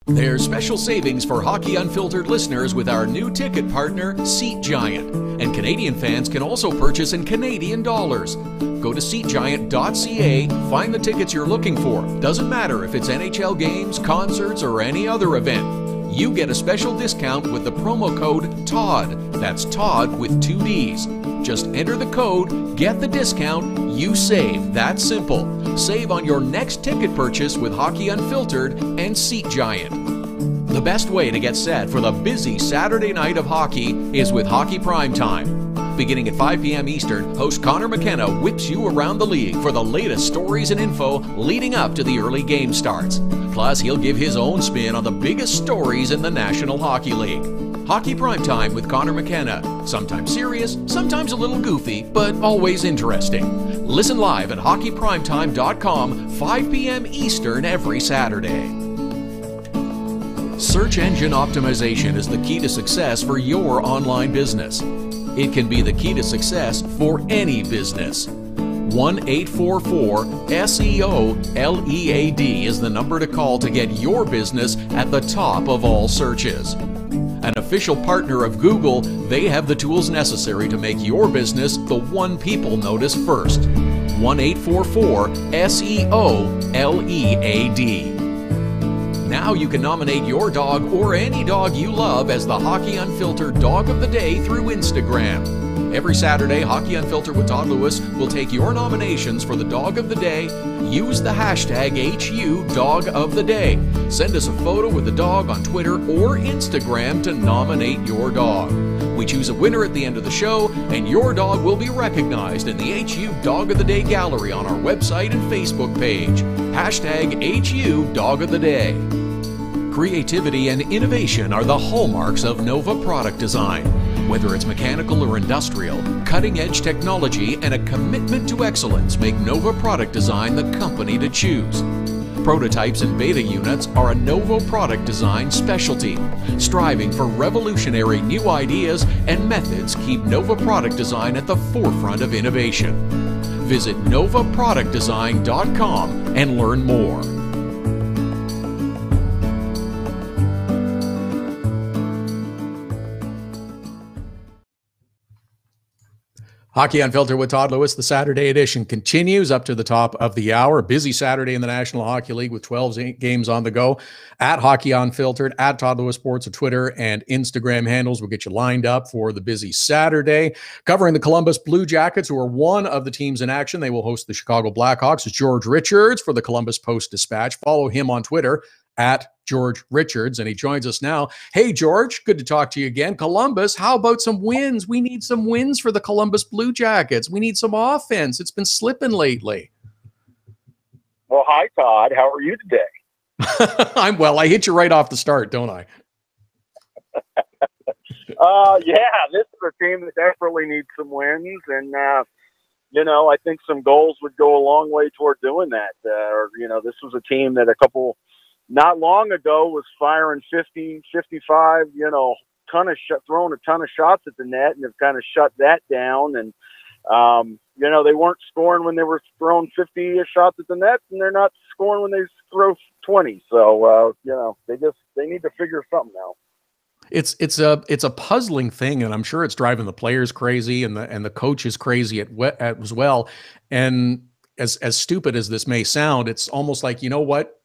There's special savings for Hockey Unfiltered listeners with our new ticket partner, Seat Giant. And Canadian fans can also purchase in Canadian dollars. Go to SeatGiant.ca, find the tickets you're looking for. Doesn't matter if it's NHL games, concerts, or any other event. You get a special discount with the promo code TODD. That's Todd with 2 Ds. Just enter the code, get the discount, you save. That's simple. Save on your next ticket purchase with Hockey Unfiltered and Seat Giant. The best way to get set for the busy Saturday night of hockey is with Hockey Primetime. Beginning at 5 p.m. Eastern, host Connor McKenna whips you around the league for the latest stories and info leading up to the early game starts. Plus, he'll give his own spin on the biggest stories in the National Hockey League. Hockey Primetime with Connor McKenna. Sometimes serious, sometimes a little goofy, but always interesting. Listen live at hockeyprimetime.com, 5 p.m. Eastern every Saturday. Search engine optimization is the key to success for your online business. It can be the key to success for any business. 1-844-SEO-LEAD is the number to call to get your business at the top of all searches. An official partner of Google, they have the tools necessary to make your business the one people notice first. 1-844-SEO-LEAD. Now you can nominate your dog or any dog you love as the Hockey Unfiltered Dog of the Day through Instagram. Every Saturday, Hockey Unfiltered with Todd Lewis will take your nominations for the Dog of the Day. Use the hashtag HU Dog of the Day. Send us a photo with the dog on Twitter or Instagram to nominate your dog. We choose a winner at the end of the show, and your dog will be recognized in the HU Dog of the Day gallery on our website and Facebook page. Hashtag HU Dog of the Day. Creativity and innovation are the hallmarks of Nova Product Design. Whether it's mechanical or industrial, cutting-edge technology and a commitment to excellence make Nova Product Design the company to choose. Prototypes and beta units are a Nova Product Design specialty. Striving for revolutionary new ideas and methods keep Nova Product Design at the forefront of innovation. Visit novaproductdesign.com and learn more. Hockey Unfiltered with Todd Lewis, the Saturday edition continues up to the top of the hour. Busy Saturday in the National Hockey League with 12 games on the go. At Hockey Unfiltered, at Todd Lewis Sports, at Twitter and Instagram handles. We'll get you lined up for the busy Saturday. Covering the Columbus Blue Jackets, who are one of the teams in action. They will host the Chicago Blackhawks. It's George Richards for the Columbus Post-Dispatch. Follow him on Twitter at George Richards, and he joins us now. Hey, George, good to talk to you again. Columbus, how about some wins? We need some wins for the Columbus Blue Jackets. We need some offense. It's been slipping lately. Well, hi, Todd. How are you today? I'm well. I hit you right off the start, don't I? Yeah, this is a team that desperately needs some wins, and I think some goals would go a long way toward doing that. This was a team that not long ago was firing 50, 55, throwing a ton of shots at the net, and have kind of shut that down. And, they weren't scoring when they were throwing 50 shots at the net, and they're not scoring when they throw 20. So, they need to figure something out. It's a puzzling thing, and I'm sure it's driving the players crazy and the coaches crazy as well. And as stupid as this may sound, it's almost like, you know what?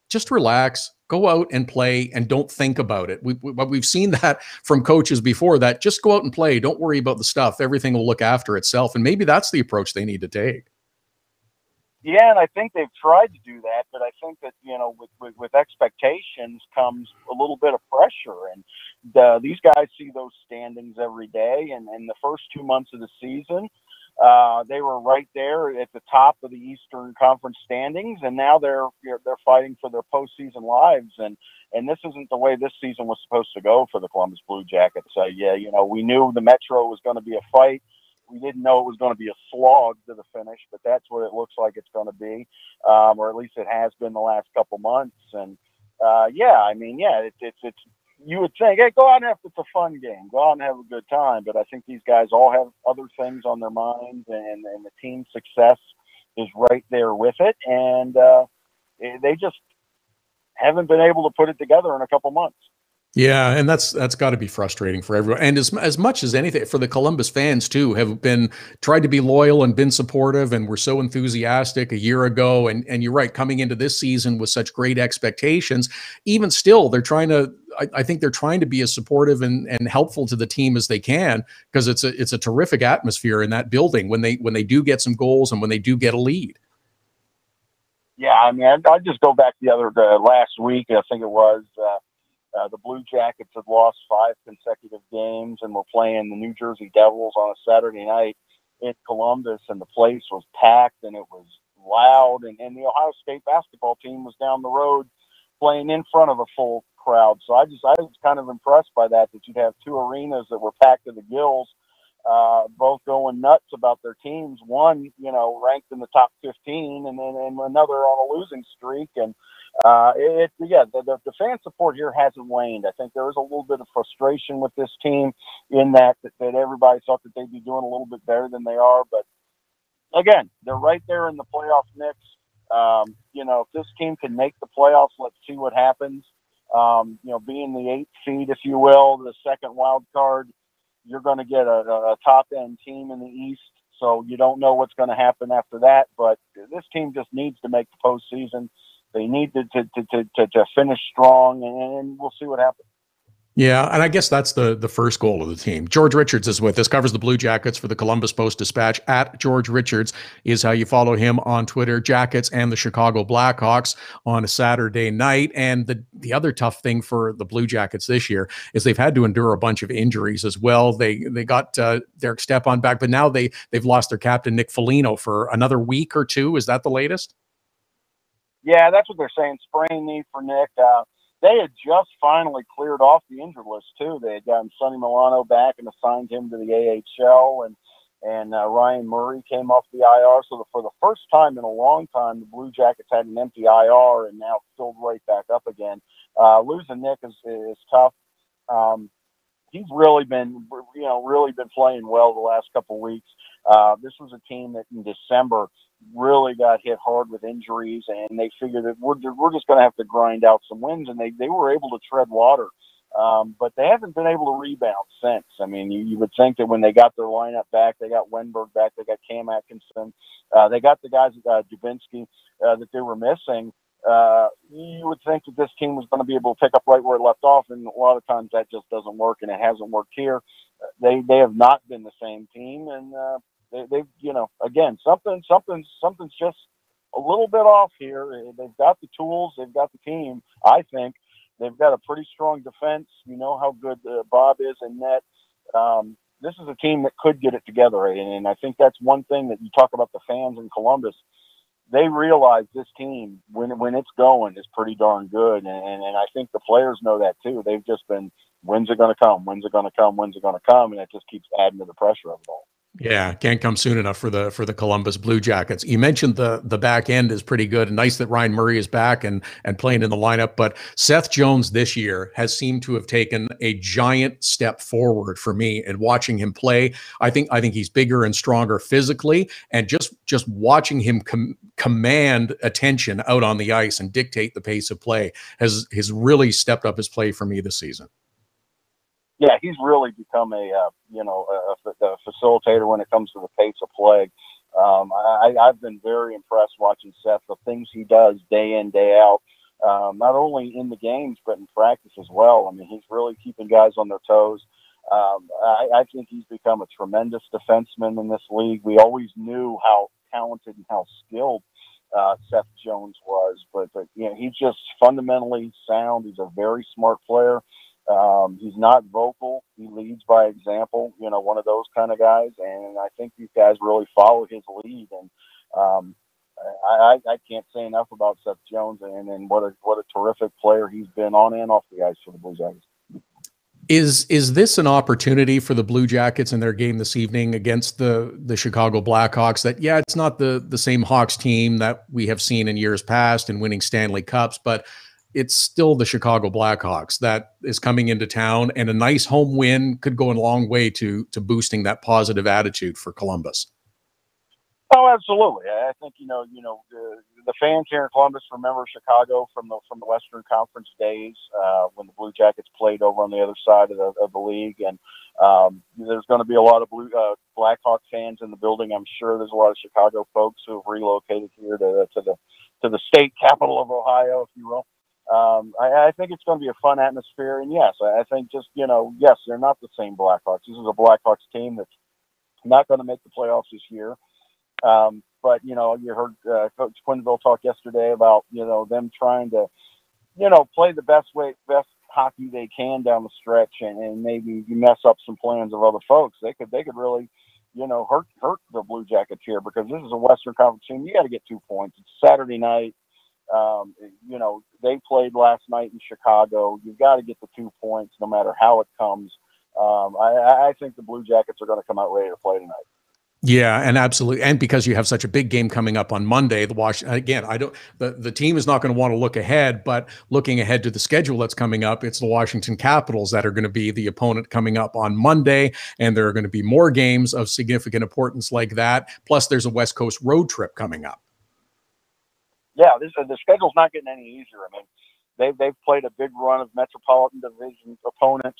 Just relax, go out and play, and don't think about it. We've seen that from coaches before, that just go out and play. Don't worry about the stuff. Everything will look after itself. And maybe that's the approach they need to take. Yeah, and I think they've tried to do that, but I think that, with expectations comes a little bit of pressure. And these guys see those standings every day. And in the first 2 months of the season, they were right there at the top of the Eastern Conference standings, and now they're fighting for their postseason lives. And this isn't the way this season was supposed to go for the Columbus Blue Jackets. We knew the Metro was going to be a fight. We didn't know it was going to be a slog to the finish, but that's what it looks like it's going to be, or at least it has been the last couple months. And it's you would think, hey, go out and it's a fun game, go out and have a good time. But I think these guys all have other things on their minds, and the team's success is right there with it, and they just haven't been able to put it together in a couple months. Yeah, and that's got to be frustrating for everyone. And as much as anything, for the Columbus fans too, have been tried to be loyal and been supportive, and were so enthusiastic a year ago. And you're right, coming into this season with such great expectations, even still, they're trying to. I think they're trying to be as supportive and helpful to the team as they can, because it's a terrific atmosphere in that building when they do get some goals and when they do get a lead. Yeah, I mean, I just go back the last week, I think it was. The Blue Jackets had lost 5 consecutive games and were playing the New Jersey Devils on a Saturday night in Columbus, and the place was packed and it was loud. And the Ohio State basketball team was down the road playing in front of a full crowd. So I was kind of impressed by that you'd have 2 arenas that were packed to the gills, both going nuts about their teams. One, ranked in the top 15, and another on a losing streak. And the fan support here hasn't waned. I think there is a little bit of frustration with this team in that everybody thought that they'd be doing a little bit better than they are. But again, they're right there in the playoff mix. If this team can make the playoffs, let's see what happens. Being the 8th seed, if you will, the second wild card, you're going to get a top-end team in the East. So you don't know what's going to happen after that. But this team just needs to make the postseason. They need to finish strong, and we'll see what happens. Yeah, and I guess that's the first goal of the team. George Richards is with us, covers the Blue Jackets for the Columbus Post-Dispatch. At George Richards is how you follow him on Twitter. Jackets and the Chicago Blackhawks on a Saturday night. And the other tough thing for the Blue Jackets this year is they've had to endure a bunch of injuries as well. They got Derek Stepan back, but now they've lost their captain, Nick Foligno, for another week or two. Is that the latest? Yeah, that's what they're saying. Sprain knee for Nick. They had just finally cleared off the injured list too. They had gotten Sonny Milano back and assigned him to the AHL, and Ryan Murray came off the IR. So for the first time in a long time, the Blue Jackets had an empty IR and now filled right back up again. Losing Nick is tough. He's really been playing well the last couple of weeks. This was a team that in December really got hit hard with injuries, and they figured that we're just going to have to grind out some wins, and they were able to tread water. But they haven't been able to rebound since. I mean, you would think that when they got their lineup back, they got Wenberg back, they got Cam Atkinson, they got the guys, Dubinsky, that they were missing. You would think that this team was going to be able to pick up right where it left off, and a lot of times that just doesn't work, and it hasn't worked here. They have not been the same team, and they've again, something's just a little bit off here. They've got the tools, they've got the team. I think they've got a pretty strong defense. You know how good Bob is in net. This is a team that could get it together, and I think that's one thing that you talk about the fans in Columbus. They realize this team, when it's going, is pretty darn good, and I think the players know that too. They've just been, when's it going to come? When's it going to come? When's it going to come? And it just keeps adding to the pressure of it all. Yeah, can't come soon enough for the Columbus Blue Jackets. You mentioned the back end is pretty good. Nice that Ryan Murray is back and playing in the lineup. But Seth Jones this year has seemed to have taken a giant step forward for me. And watching him play, I think he's bigger and stronger physically. And just watching him command attention out on the ice and dictate the pace of play has really stepped up his play for me this season. Yeah, he's really become a facilitator when it comes to the pace of play. I've been very impressed watching Seth, the things he does day in, day out, not only in the games, but in practice as well. I mean, he's really keeping guys on their toes. I think he's become a tremendous defenseman in this league. We always knew how talented and how skilled Seth Jones was, but you know, he's just fundamentally sound. He's a very smart player. He's not vocal. He leads by example, you know, one of those kind of guys. And I think these guys really follow his lead. And I can't say enough about Seth Jones and what a terrific player he's been on and off the ice for the Blue Jackets. Is this an opportunity for the Blue Jackets in their game this evening against the Chicago Blackhawks that, yeah, it's not the same Hawks team that we have seen in years past and winning Stanley Cups, but it's still the Chicago Blackhawks that is coming into town, and a nice home win could go a long way to boosting that positive attitude for Columbus. Oh, absolutely. I think, the fans here in Columbus remember Chicago from the Western Conference days when the Blue Jackets played over on the other side of the league. And there's going to be a lot of Blackhawk fans in the building. I'm sure there's a lot of Chicago folks who have relocated here to the state capital of Ohio, if you will. I think it's going to be a fun atmosphere. And yes, I think just, yes, they're not the same Blackhawks. This is a Blackhawks team that's not going to make the playoffs this year. But, you heard Coach Quenneville talk yesterday about, them trying to, play the best hockey they can down the stretch and maybe mess up some plans of other folks. They could really, hurt the Blue Jackets here because this is a Western Conference team. You got to get 2 points. It's Saturday night. They played last night in Chicago. You've got to get the 2 points no matter how it comes. I think the Blue Jackets are going to come out ready to play tonight. Yeah, and absolutely. And because you have such a big game coming up on Monday, the team is not going to want to look ahead, but looking ahead to the schedule that's coming up, it's the Washington Capitals that are going to be the opponent coming up on Monday. And there are going to be more games of significant importance like that. Plus there's a West Coast road trip coming up. Yeah, the schedule's not getting any easier. I mean, they've played a big run of Metropolitan Division opponents.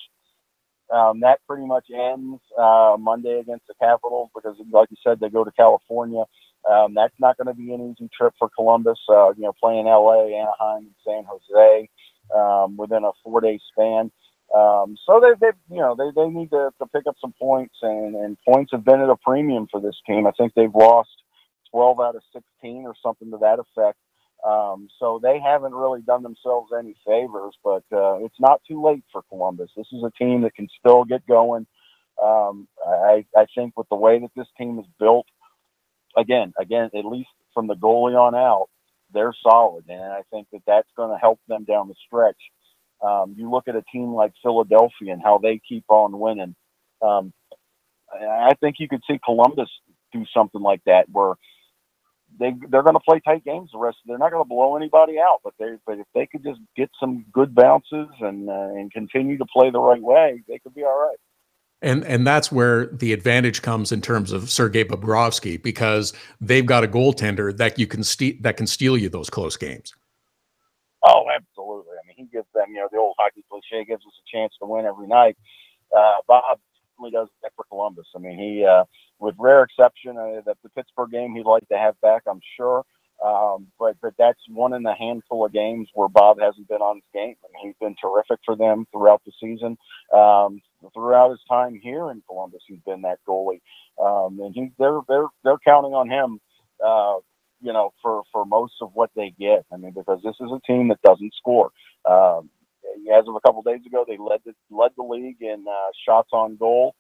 That pretty much ends Monday against the Capitals because, like you said, they go to California. That's not going to be an easy trip for Columbus. Playing LA, Anaheim, and San Jose within a 4-day span. So they need to pick up some points, and points have been at a premium for this team. I think they've lost 12 out of 16 or something to that effect. So they haven't really done themselves any favors, but it's not too late for Columbus. This is a team that can still get going. I think with the way that this team is built, again, at least from the goalie on out, they're solid, and I think that that's going to help them down the stretch. You look at a team like Philadelphia and how they keep on winning. I think you could see Columbus do something like that where they're going to play tight games the rest. They're not going to blow anybody out, but if they could just get some good bounces and continue to play the right way, they could be all right. And that's where the advantage comes in terms of Sergei Bobrovsky, because they've got a goaltender that that can steal you those close games. Oh, absolutely. I mean, he gives them, the old hockey cliche, gives us a chance to win every night. Bob certainly does that for Columbus. I mean, he, with rare exception, that the Pittsburgh game he'd like to have back, I'm sure. But that's one in a handful of games where Bob hasn't been on his game. I mean, he's been terrific for them throughout the season. Throughout his time here in Columbus, he's been that goalie. And they're counting on him, for most of what they get. I mean, because this is a team that doesn't score. As of a couple of days ago, they led the league in shots on goal,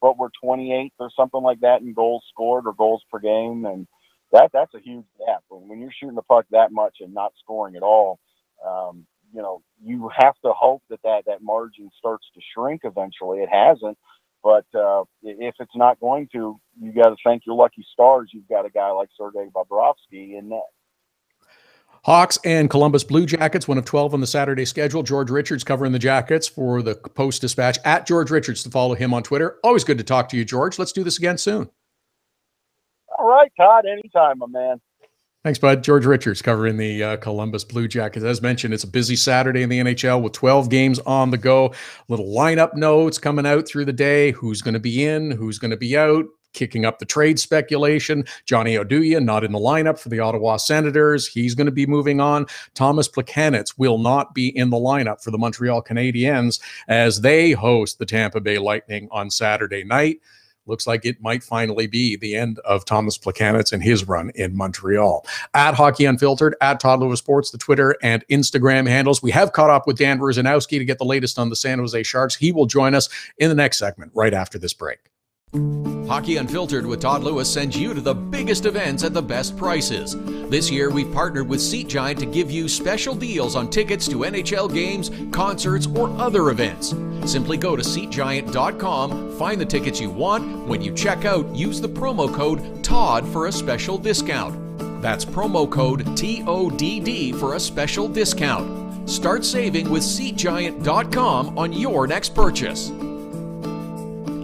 but we're 28th or something like that in goals scored or goals per game, and that's a huge gap. When you're shooting the puck that much and not scoring at all, you have to hope that margin starts to shrink eventually. It hasn't, but if it's not going to, you got to thank your lucky stars. You've got a guy like Sergei Bobrovsky in net. Hawks and Columbus Blue Jackets, 1 of 12 on the Saturday schedule. George Richards covering the Jackets for the Post-Dispatch. At George Richards to follow him on Twitter. Always good to talk to you, George. Let's do this again soon. All right, Todd. Anytime, my man. Thanks, bud. George Richards covering the Columbus Blue Jackets. As mentioned, it's a busy Saturday in the NHL with 12 games on the go. Little lineup notes coming out through the day. Who's going to be in? Who's going to be out? Kicking up the trade speculation. Johnny Oduya not in the lineup for the Ottawa Senators. He's going to be moving on. Thomas Plekanec will not be in the lineup for the Montreal Canadiens as they host the Tampa Bay Lightning on Saturday night. looks like it might finally be the end of Thomas Plekanec and his run in Montreal. At Hockey Unfiltered, at Todd Lewis Sports, the Twitter and Instagram handles. We have caught up with Dan Rusanowsky to get the latest on the San Jose Sharks. He will join us in the next segment right after this break. Hockey Unfiltered with Todd Lewis sends you to the biggest events at the best prices. This year, we've partnered with Seat Giant to give you special deals on tickets to NHL games, concerts, or other events. Simply go to SeatGiant.com, find the tickets you want. When you check out, use the promo code TODD for a special discount. That's promo code TODD for a special discount. Start saving with SeatGiant.com on your next purchase.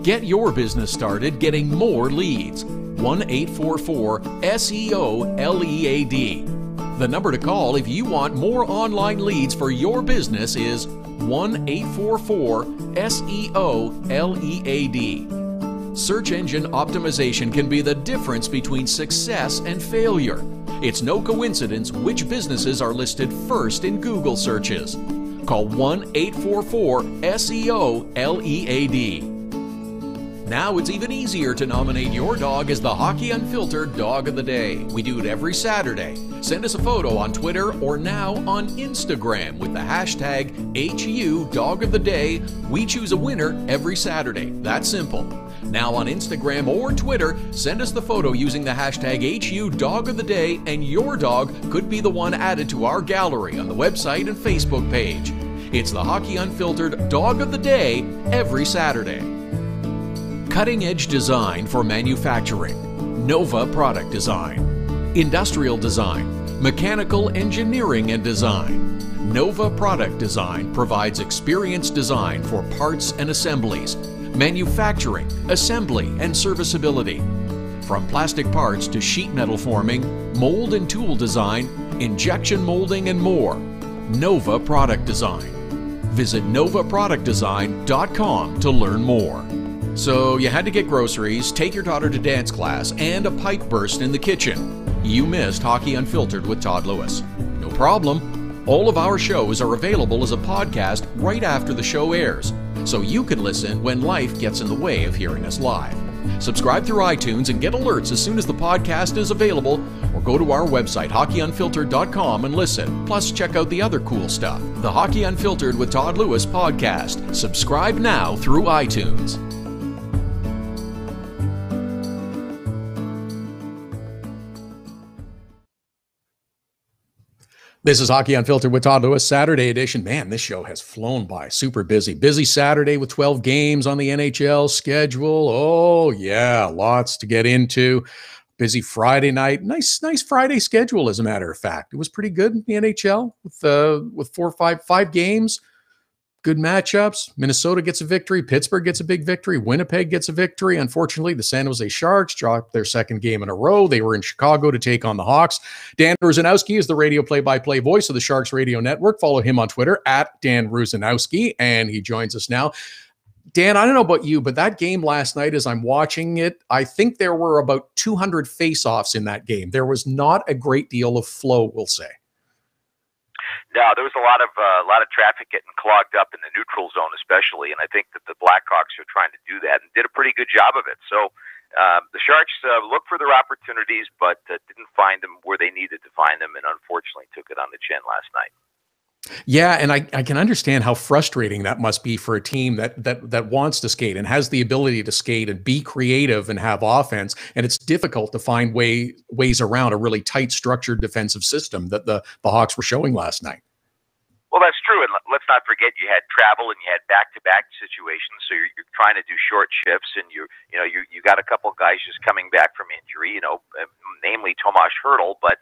Get your business started getting more leads. 1-844-SEO-LEAD. The number to call if you want more online leads for your business is 1-844-SEO-LEAD. Search engine optimization can be the difference between success and failure. It's no coincidence which businesses are listed first in Google searches. Call 1-844-SEO-LEAD. Now it's even easier to nominate your dog as the Hockey Unfiltered Dog of the Day. We do it every Saturday. Send us a photo on Twitter or now on Instagram with the hashtag HU Dog of the Day. We choose a winner every Saturday. That's simple. Now on Instagram or Twitter, send us the photo using the hashtag HU Dog of the Day, and your dog could be the one added to our gallery on the website and Facebook page. It's the Hockey Unfiltered Dog of the Day every Saturday. Cutting-edge design for manufacturing, Nova Product Design. Industrial design, mechanical engineering and design. Nova Product Design provides experienced design for parts and assemblies, manufacturing, assembly, and serviceability. From plastic parts to sheet metal forming, mold and tool design, injection molding, and more. Nova Product Design. Visit novaproductdesign.com to learn more. So you had to get groceries, take your daughter to dance class, and a pipe burst in the kitchen. You missed Hockey Unfiltered with Todd Lewis. No problem. All of our shows are available as a podcast right after the show airs, so you can listen when life gets in the way of hearing us live. Subscribe through iTunes and get alerts as soon as the podcast is available, or go to our website, hockeyunfiltered.com, and listen. Plus, check out the other cool stuff. The Hockey Unfiltered with Todd Lewis podcast. Subscribe now through iTunes. This is Hockey Unfiltered with Todd Lewis, Saturday edition. Man, this show has flown by. Super busy. Busy Saturday with 12 games on the NHL schedule. Oh, yeah, lots to get into. Busy Friday night. Nice Friday schedule, as a matter of fact. It was pretty good in the NHL with five games. Good matchups. Minnesota gets a victory. Pittsburgh gets a big victory. Winnipeg gets a victory. Unfortunately, the San Jose Sharks dropped their second game in a row. They were in Chicago to take on the Hawks. Dan Rusanowsky is the radio play-by-play voice of the Sharks Radio Network. Follow him on Twitter at Dan Rusanowsky, and he joins us now. Dan, I don't know about you, but that game last night, as I'm watching it, I think there were about 200 face-offs in that game. There was not a great deal of flow, we'll say. No, there was a lot of traffic getting clogged up in the neutral zone, especially, and I think that the Blackhawks are trying to do that and did a pretty good job of it. So the Sharks looked for their opportunities, but didn't find them where they needed to find them, and unfortunately took it on the chin last night. Yeah, and I can understand how frustrating that must be for a team that wants to skate and has the ability to skate and be creative and have offense, and it's difficult to find ways around a really tight, structured defensive system that the Hawks were showing last night. Well, that's true, and let's not forget you had travel and you had back-to-back situations, so you're trying to do short shifts, and you got a couple guys just coming back from injury, namely Tomas Hertl, but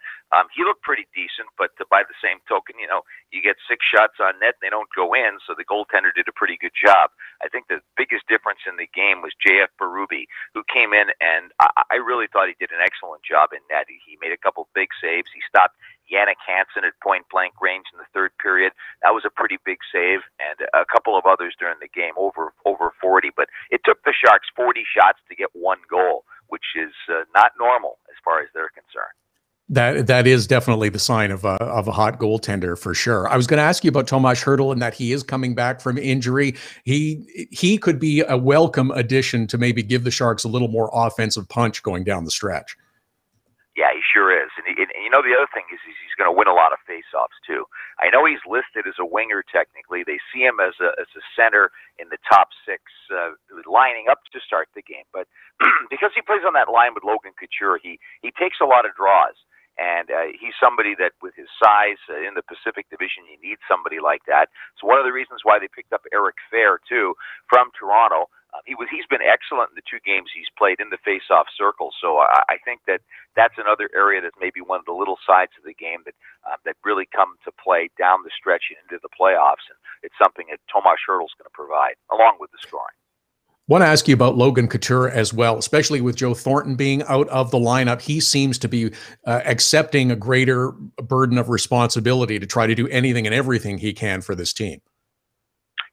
he looked pretty decent. But by the same token, you get 6 shots on net and they don't go in, so the goaltender did a pretty good job. I think the biggest difference in the game was J.F. Berube, who came in, and I really thought he did an excellent job in net. He made a couple big saves. He stopped Yannick Hansen at point-blank range in the third period. That was a pretty big save, and a couple of others during the game, over 40. But it took the Sharks 40 shots to get 1 goal, which is not normal as far as they're concerned. That is definitely the sign of a hot goaltender for sure. I was going to ask you about Tomas Hertl and that he is coming back from injury. He could be a welcome addition to maybe give the Sharks a little more offensive punch going down the stretch. Yeah, he sure is. And you know, the other thing is he's going to win a lot of faceoffs too. I know he's listed as a winger technically. They see him as a center in the top six, lining up to start the game. But because he plays on that line with Logan Couture, he takes a lot of draws. And he's somebody that, with his size in the Pacific Division, you need somebody like that. So one of the reasons why they picked up Eric Fehr too from Toronto. He's been excellent in the 2 games he's played in the face-off circle. So I think that's another area that's maybe one of the little sides of the game that really come to play down the stretch into the playoffs, and it's something that Tomas Hertl's going to provide along with the scoring. Want to ask you about Logan Couture as well, especially with Joe Thornton being out of the lineup. He seems to be accepting a greater burden of responsibility to try to do anything and everything he can for this team.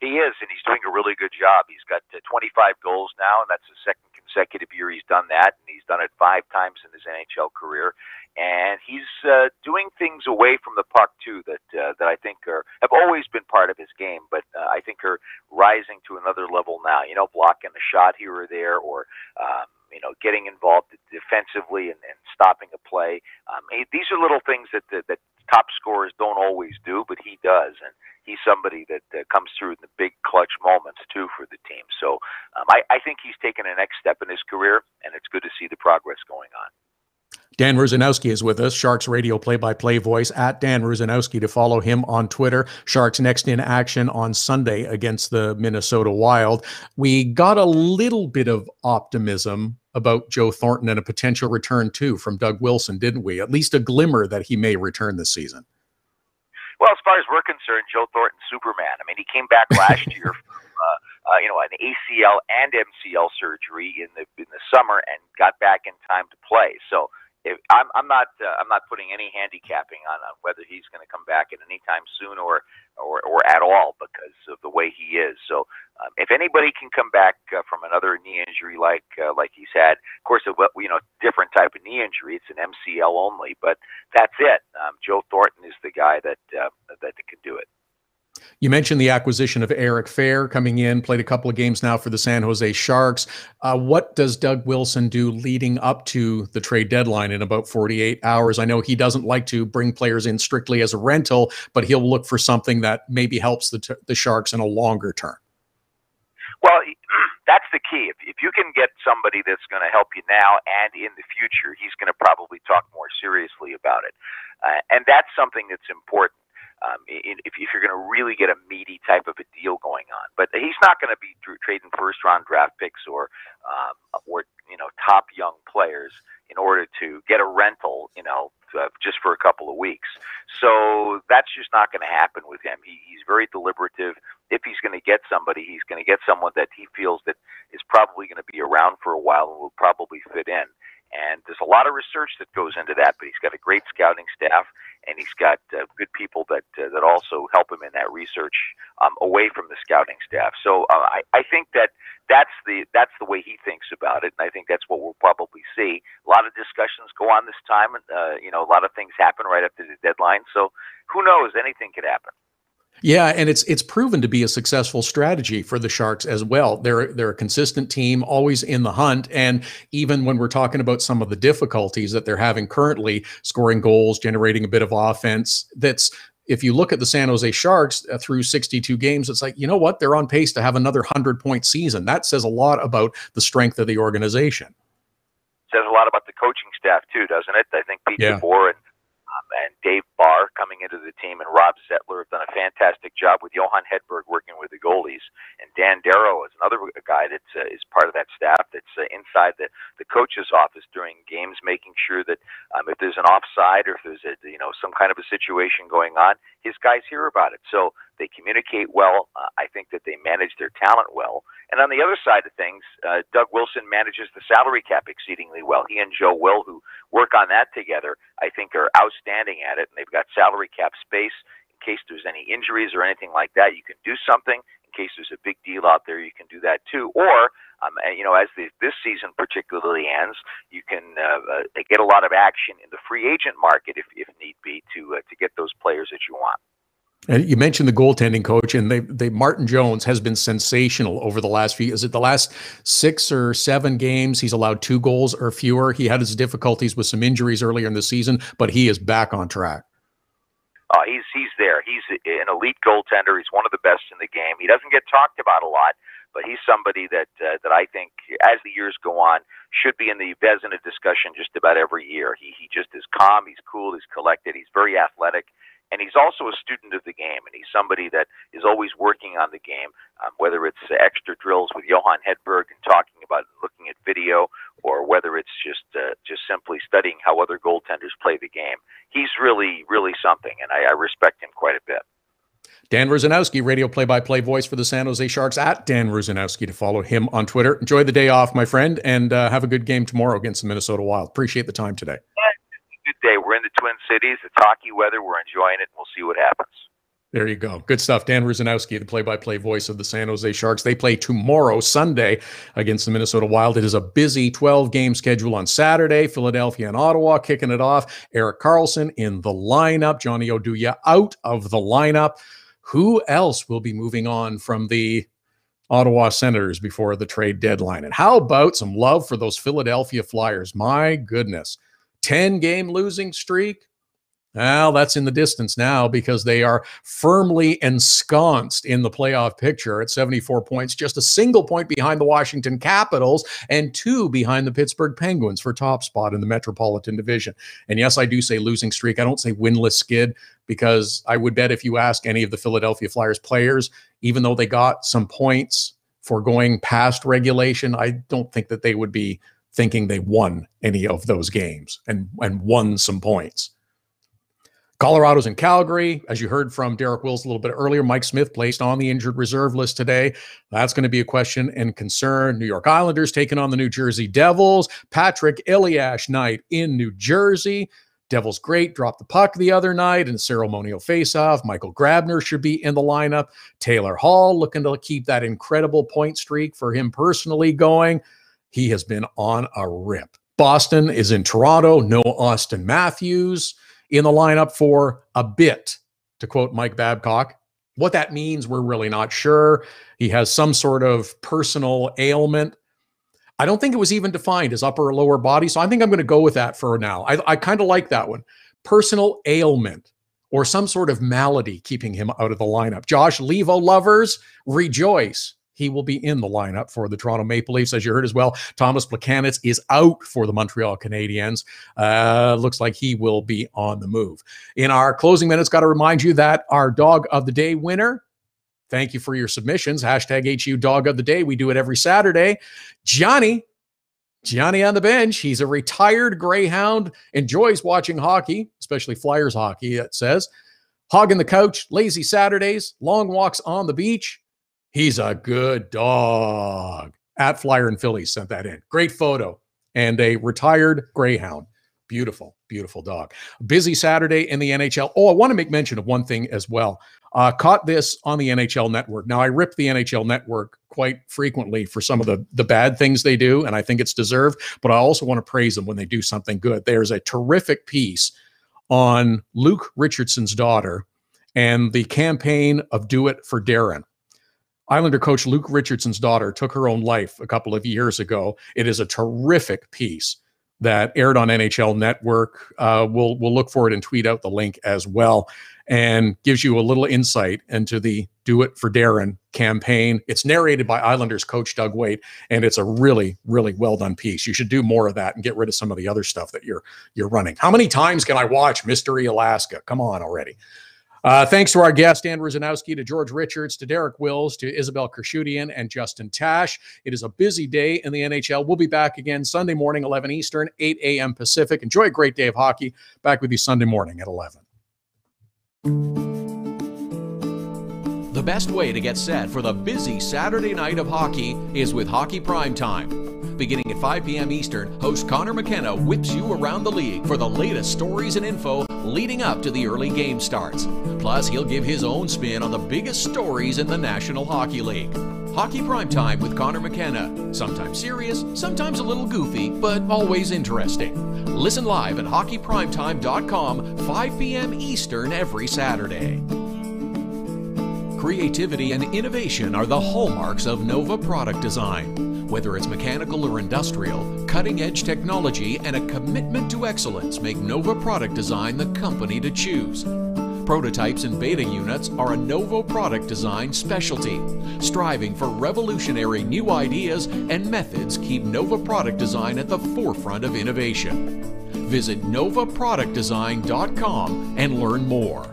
He is, and he's doing a really good job. He's got 25 goals now, and that's the second consecutive year he's done that, and he's done it 5 times in his NHL career. And he's doing things away from the puck too that I think have always been part of his game, but I think are rising to another level now. You know, blocking a shot here or there, or you know, getting involved defensively and stopping a play. These are little things that top scorers don't always do, but he does, and he's somebody that comes through in the big clutch moments too for the team. So I think he's taken a next step in his career, and it's good to see the progress going on. Dan Rusanowsky is with us, Sharks radio play-by-play voice, at Dan Rusanowsky to follow him on Twitter. Sharks next in action on Sunday against the Minnesota Wild. We got a little bit of optimism about Joe Thornton and a potential return too from Doug Wilson, didn't we? At least a glimmer that he may return this season. Well, as far as we're concerned, Joe Thornton's Superman. I mean, he came back last year from an ACL and MCL surgery in the summer and got back in time to play. So I'm not putting any handicapping on whether he's going to come back at any time soon or at all because of the way he is. So if anybody can come back from another knee injury like he's had, of course, different type of knee injury, it's an MCL only, but that's it. Joe Thornton is the guy that can do it. You mentioned the acquisition of Eric Fehr coming in, played a couple of games now for the San Jose Sharks. What does Doug Wilson do leading up to the trade deadline in about 48 hours? I know he doesn't like to bring players in strictly as a rental, but he'll look for something that maybe helps the Sharks in a longer term. Well, that's the key. If you can get somebody that's going to help you now and in the future, he's going to probably talk more seriously about it. And that's something that's important. If you're going to really get a meaty type of a deal going on, but he's not going to be trading first-round draft picks or top young players in order to get a rental, just for a couple of weeks. So that's just not going to happen with him. He's very deliberative. If he's going to get somebody, he's going to get someone that he feels that is probably going to be around for a while and will probably fit in. And there's a lot of research that goes into that, but he's got a great scouting staff, and he's got good people that also help him in that research away from the scouting staff. So I think that's the way he thinks about it, and I think that's what we'll probably see. A lot of discussions go on this time, and a lot of things happen right after the deadline. So who knows? Anything could happen. Yeah, and it's proven to be a successful strategy for the Sharks as well. They're a consistent team, always in the hunt, and even when we're talking about some of the difficulties that they're having currently, scoring goals, generating a bit of offense, if you look at the San Jose Sharks through 62 games, it's like, you know what? They're on pace to have another 100-point season. That says a lot about the strength of the organization. Says a lot about the coaching staff too, doesn't it? I think Pete DeBoer and Dave Barr coming into the team, and Rob Zettler have done a fantastic job with Johan Hedberg working with the goalies, and Dan Darrow is another guy that is part of that staff that's inside the coach's office during games, making sure that if there's an offside or if there's some kind of a situation going on, his guys hear about it. So they communicate well. I think that they manage their talent well. And on the other side of things, Doug Wilson manages the salary cap exceedingly well. He and Joe Will, who work on that together, I think are outstanding at it. And they've got salary cap space in case there's any injuries or anything like that. You can do something. In case there's a big deal out there, you can do that too. Or And, you know, as this season particularly ends, you can get a lot of action in the free agent market if need be to get those players that you want. And you mentioned the goaltending coach, and Martin Jones has been sensational over the last few. Is it the last 6 or 7 games? He's allowed 2 goals or fewer. He had his difficulties with some injuries earlier in the season, but he is back on track. He's there. He's an elite goaltender. He's one of the best in the game. He doesn't get talked about a lot, but he's somebody that I think, as the years go on, should be in the Vezina discussion just about every year. He just is calm. He's cool. He's collected. He's very athletic. And he's also a student of the game, and he's somebody that is always working on the game, whether it's extra drills with Johan Hedberg and talking about looking at video, or whether it's just simply studying how other goaltenders play the game. He's really, really something, and I respect him quite a bit. Dan Rusanowsky, radio play-by-play voice for the San Jose Sharks, at Dan Rusanowsky to follow him on Twitter. Enjoy the day off, my friend, and have a good game tomorrow against the Minnesota Wild. Appreciate the time today. Good day. We're in the Twin Cities. It's hockey weather. We're enjoying it. We'll see what happens. There you go. Good stuff. Dan Rusanowsky, the play-by-play voice of the San Jose Sharks. They play tomorrow, Sunday, against the Minnesota Wild. It is a busy 12-game schedule on Saturday. Philadelphia and Ottawa kicking it off. Erik Karlsson in the lineup. Johnny Oduya out of the lineup. Who else will be moving on from the Ottawa Senators before the trade deadline? And how about some love for those Philadelphia Flyers? My goodness. 10-game losing streak. Well, that's in the distance now because they are firmly ensconced in the playoff picture at 74 points, just a single point behind the Washington Capitals and 2 behind the Pittsburgh Penguins for top spot in the Metropolitan Division. And yes, I do say losing streak. I don't say winless skid, because I would bet if you ask any of the Philadelphia Flyers players, even though they got some points for going past regulation, I don't think that they would be thinking they won any of those games and won some points. Colorado's in Calgary. As you heard from Derek Wills a little bit earlier, Mike Smith placed on the injured reserve list today. That's going to be a question and concern. New York Islanders taking on the New Jersey Devils. Patrick Elias night in New Jersey. Devils great, dropped the puck the other night in a ceremonial faceoff. Michael Grabner should be in the lineup. Taylor Hall looking to keep that incredible point streak for him personally going. He has been on a rip. Boston is in Toronto. No Austin Matthews in the lineup for a bit, to quote Mike Babcock. What that means, we're really not sure. He has some sort of personal ailment. I don't think it was even defined as upper or lower body, so I think I'm going to go with that for now. I kind of like that one. Personal ailment or some sort of malady keeping him out of the lineup. Josh Levo lovers, rejoice. He will be in the lineup for the Toronto Maple Leafs, as you heard as well. Thomas Plekanec is out for the Montreal Canadiens. Looks like he will be on the move. In our closing minutes, got to remind you that our Dog of the Day winner, thank you for your submissions, hashtag HU Dog of the Day. We do it every Saturday. Johnny on the bench. He's a retired Greyhound, enjoys watching hockey, especially Flyers hockey, it says. Hogging the couch, lazy Saturdays, long walks on the beach. He's a good dog. At Flyer and Phillies sent that in. Great photo. And a retired Greyhound. Beautiful, beautiful dog. Busy Saturday in the NHL. Oh, I want to make mention of one thing as well. Caught this on the NHL Network. Now, I rip the NHL Network quite frequently for some of the bad things they do, and I think it's deserved, but I also want to praise them when they do something good. There's a terrific piece on Luke Richardson's daughter and the campaign of Do It for Darren. Islander coach Luke Richardson's daughter took her own life a couple of years ago. It is a terrific piece that aired on NHL Network. We'll look for it and tweet out the link as well, and gives you a little insight into the Do It for Darren campaign. It's narrated by Islanders coach Doug Waite, and it's a really, really well done piece. You should do more of that and get rid of some of the other stuff that you're running. How many times can I watch Mystery Alaska? Come on already. Thanks to our guest, Dan Rusanowsky, to George Richards, to Derek Wills, to Isabelle Khurshudyan, and Justin Tasch. It is a busy day in the NHL. We'll be back again Sunday morning, 11 Eastern, 8 a.m. Pacific. Enjoy a great day of hockey. Back with you Sunday morning at 11. The best way to get set for the busy Saturday night of hockey is with Hockey Primetime. Beginning at 5 p.m. Eastern, host Connor McKenna whips you around the league for the latest stories and info leading up to the early game starts. Plus, he'll give his own spin on the biggest stories in the National Hockey League. Hockey Primetime with Connor McKenna. Sometimes serious, sometimes a little goofy, but always interesting. Listen live at hockeyprimetime.com, 5 p.m. Eastern every Saturday. Creativity and innovation are the hallmarks of Nova Product Design. Whether it's mechanical or industrial, cutting-edge technology and a commitment to excellence make Nova Product Design the company to choose. Prototypes and beta units are a Nova Product Design specialty. Striving for revolutionary new ideas and methods keep Nova Product Design at the forefront of innovation. Visit novaproductdesign.com and learn more.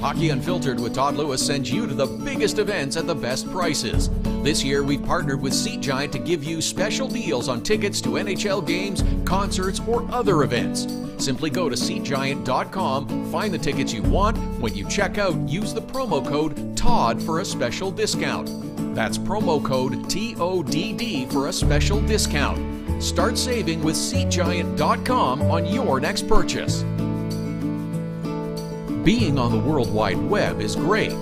Hockey Unfiltered with Todd Lewis sends you to the biggest events at the best prices. This year, we've partnered with Seat Giant to give you special deals on tickets to NHL games, concerts, or other events. Simply go to SeatGiant.com, find the tickets you want. When you check out, use the promo code TODD for a special discount. That's promo code TODD for a special discount. Start saving with SeatGiant.com on your next purchase. Being on the World Wide Web is great.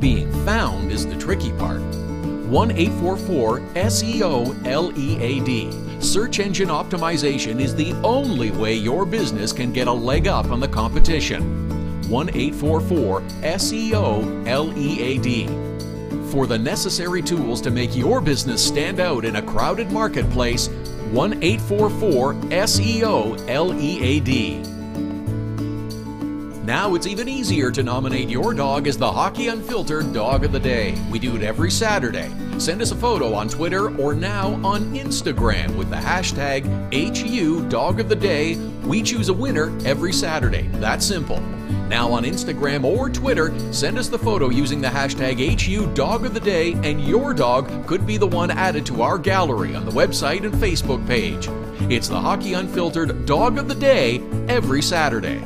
Being found is the tricky part. 1-844-SEO-LEAD. Search engine optimization is the only way your business can get a leg up on the competition. 1-844-SEO-LEAD. For the necessary tools to make your business stand out in a crowded marketplace, 1-844-SEO-LEAD. Now it's even easier to nominate your dog as the Hockey Unfiltered Dog of the Day. We do it every Saturday. Send us a photo on Twitter or now on Instagram with the hashtag HU Dog of the Day. We choose a winner every Saturday. That's simple. Now on Instagram or Twitter, send us the photo using the hashtag HU Dog of the Day, and your dog could be the one added to our gallery on the website and Facebook page. It's the Hockey Unfiltered Dog of the Day every Saturday.